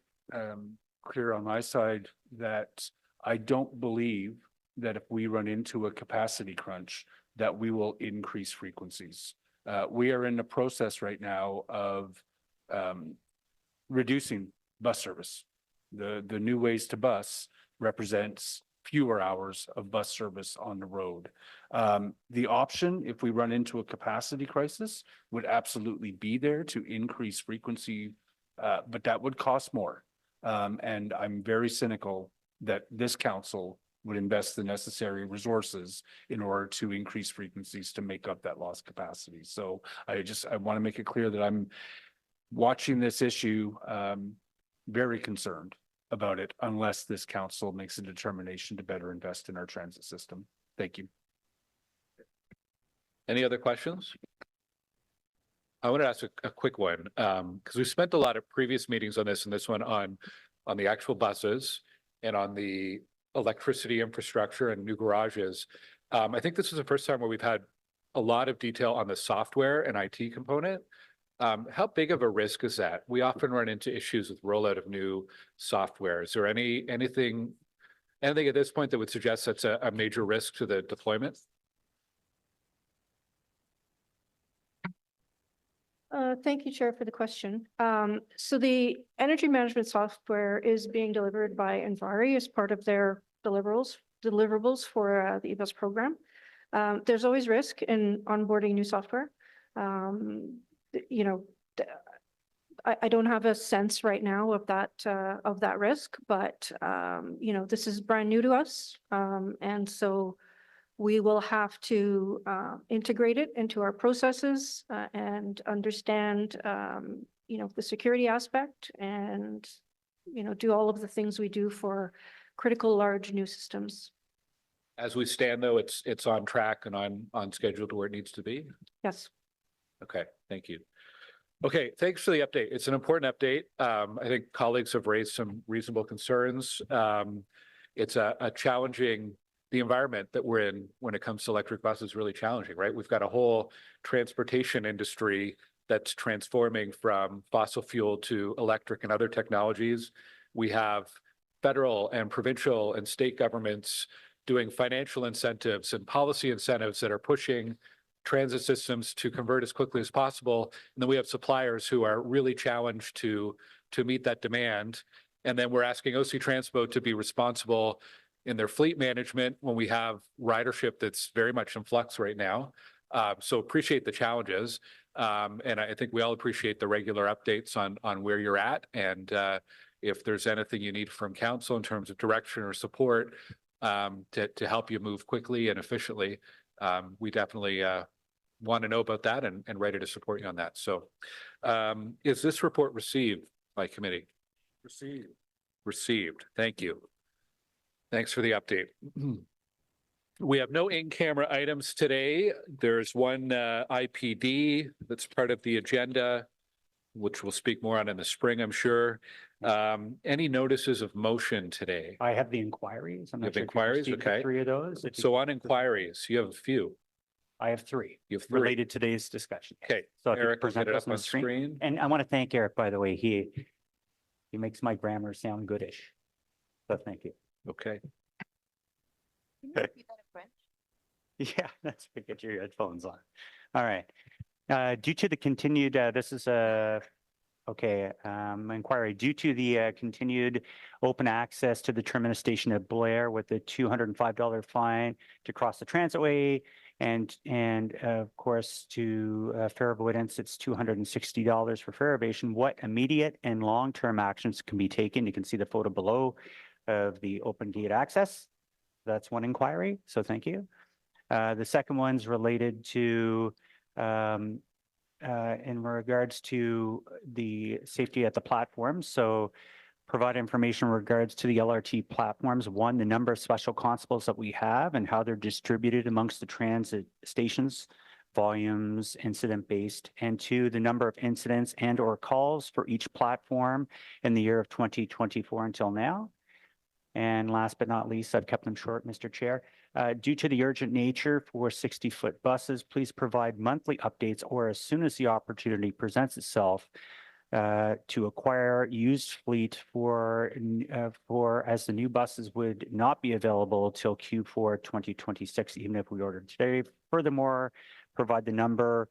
S3: clear on my side that I don't believe that if we run into a capacity crunch, that we will increase frequencies. We are in the process right now of reducing bus service. The new ways to bus represents fewer hours of bus service on the road. The option, if we run into a capacity crisis, would absolutely be there to increase frequency, but that would cost more. And I'm very cynical that this council would invest the necessary resources in order to increase frequencies to make up that lost capacity. So I want to make it clear that I'm watching this issue, very concerned about it unless this council makes a determination to better invest in our transit system. Thank you.
S1: Any other questions? I want to ask a quick one, because we spent a lot of previous meetings on this and this one on the actual buses and on the electricity infrastructure and new garages. I think this is the first time where we've had a lot of detail on the software and IT component. How big of a risk is that? We often run into issues with rollout of new software. Is there anything at this point that would suggest that's a major risk to the deployment?
S20: Thank you, Chair, for the question. So the energy management software is being delivered by Envari as part of their deliverables for the EBUS program. There's always risk in onboarding new software. You know, I don't have a sense right now of that risk, but you know, this is brand new to us, and so we will have to integrate it into our processes and understand, you know, the security aspect, and you know, do all of the things we do for critical large new systems.
S1: As we stand, though, it's on track and on schedule to where it needs to be.
S20: Yes.
S1: Okay, thank you. Okay, thanks for the update. It's an important update. I think colleagues have raised some reasonable concerns. It's a challenging, the environment that we're in when it comes to electric buses is really challenging, right? We've got a whole transportation industry that's transforming from fossil fuel to electric and other technologies. We have federal and provincial and state governments doing financial incentives and policy incentives that are pushing transit systems to convert as quickly as possible. And then we have suppliers who are really challenged to meet that demand. And then we're asking OC Transpo to be responsible in their fleet management when we have ridership that's very much in flux right now. So appreciate the challenges. And I think we all appreciate the regular updates on where you're at. And if there's anything you need from council in terms of direction or support to help you move quickly and efficiently, we definitely want to know about that and ready to support you on that. So is this report received by committee?
S3: Received.
S1: Received. Thank you. Thanks for the update. We have no in-camera items today. There's one IPD that's part of the agenda, which we'll speak more on in the spring, I'm sure. Any notices of motion today?
S17: I have the inquiries. I'm
S1: You
S17: not
S1: have
S17: sure if you've
S1: inquiries?
S17: received the
S1: Okay.
S17: 3 of those. If you-
S1: So on inquiries, you have a few.
S17: I have 3
S1: You have 3.
S17: related to today's discussion.
S1: Okay,
S17: So if you
S1: Eric, will
S17: present
S1: get it
S17: those
S1: up
S17: on
S1: on
S17: the screen.
S1: screen.
S17: And I want to thank Eric, by the way. He makes my grammar sound goodish. So thank you.
S1: Okay.
S17: Yeah, that's good. Get your headphones on. All right. Due to the continued, this is a, inquiry. Due to the continued open access to the terminus station at Blair with the $205 fine to cross the transitway, and of course to fare avoidance, it's $260 for fare evasion. What immediate and long-term actions can be taken? You can see the photo below of the open gate access. That's one inquiry. So thank you. The second one's related to in regards to the safety at the platforms. So provide information in regards to the LRT platforms. One, the number of special constables that we have and how they're distributed amongst the transit stations volumes, incident-based, and two, the number of incidents and or calls for each platform in the year of 2024 until now. And last but not least, I've kept them short, Mr. Chair. Due to the urgent nature for 60-foot buses, please provide monthly updates or as soon as the opportunity presents itself to acquire used fleet for as the new buses would not be available till Q4 2026, even if we ordered today. Furthermore, provide the number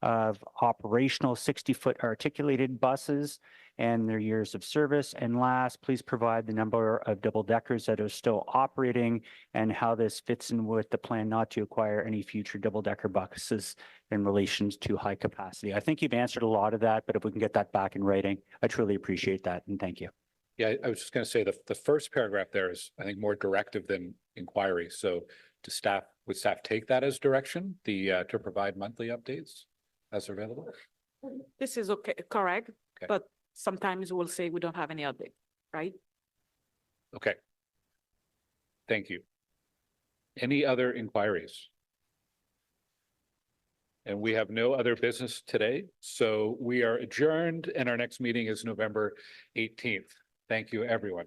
S17: of operational 60-foot articulated buses and their years of service. And last, please provide the number of double deckers that are still operating and how this fits in with the plan not to acquire any future double decker buses in relation to high capacity. I think you've answered a lot of that, but if we can get that back in writing, I truly appreciate that. And thank you.
S1: Yeah, I was just going to say the first paragraph there is, I think, more directive than inquiry. So to staff, would staff take that as direction, to provide monthly updates as available?
S5: This is okay, correct,
S1: Okay.
S5: but sometimes we'll say we don't have any update, right?
S1: Okay. Thank you. Any other inquiries? And we have no other business today, so we are adjourned and our next meeting is November 18th. Thank you, everyone.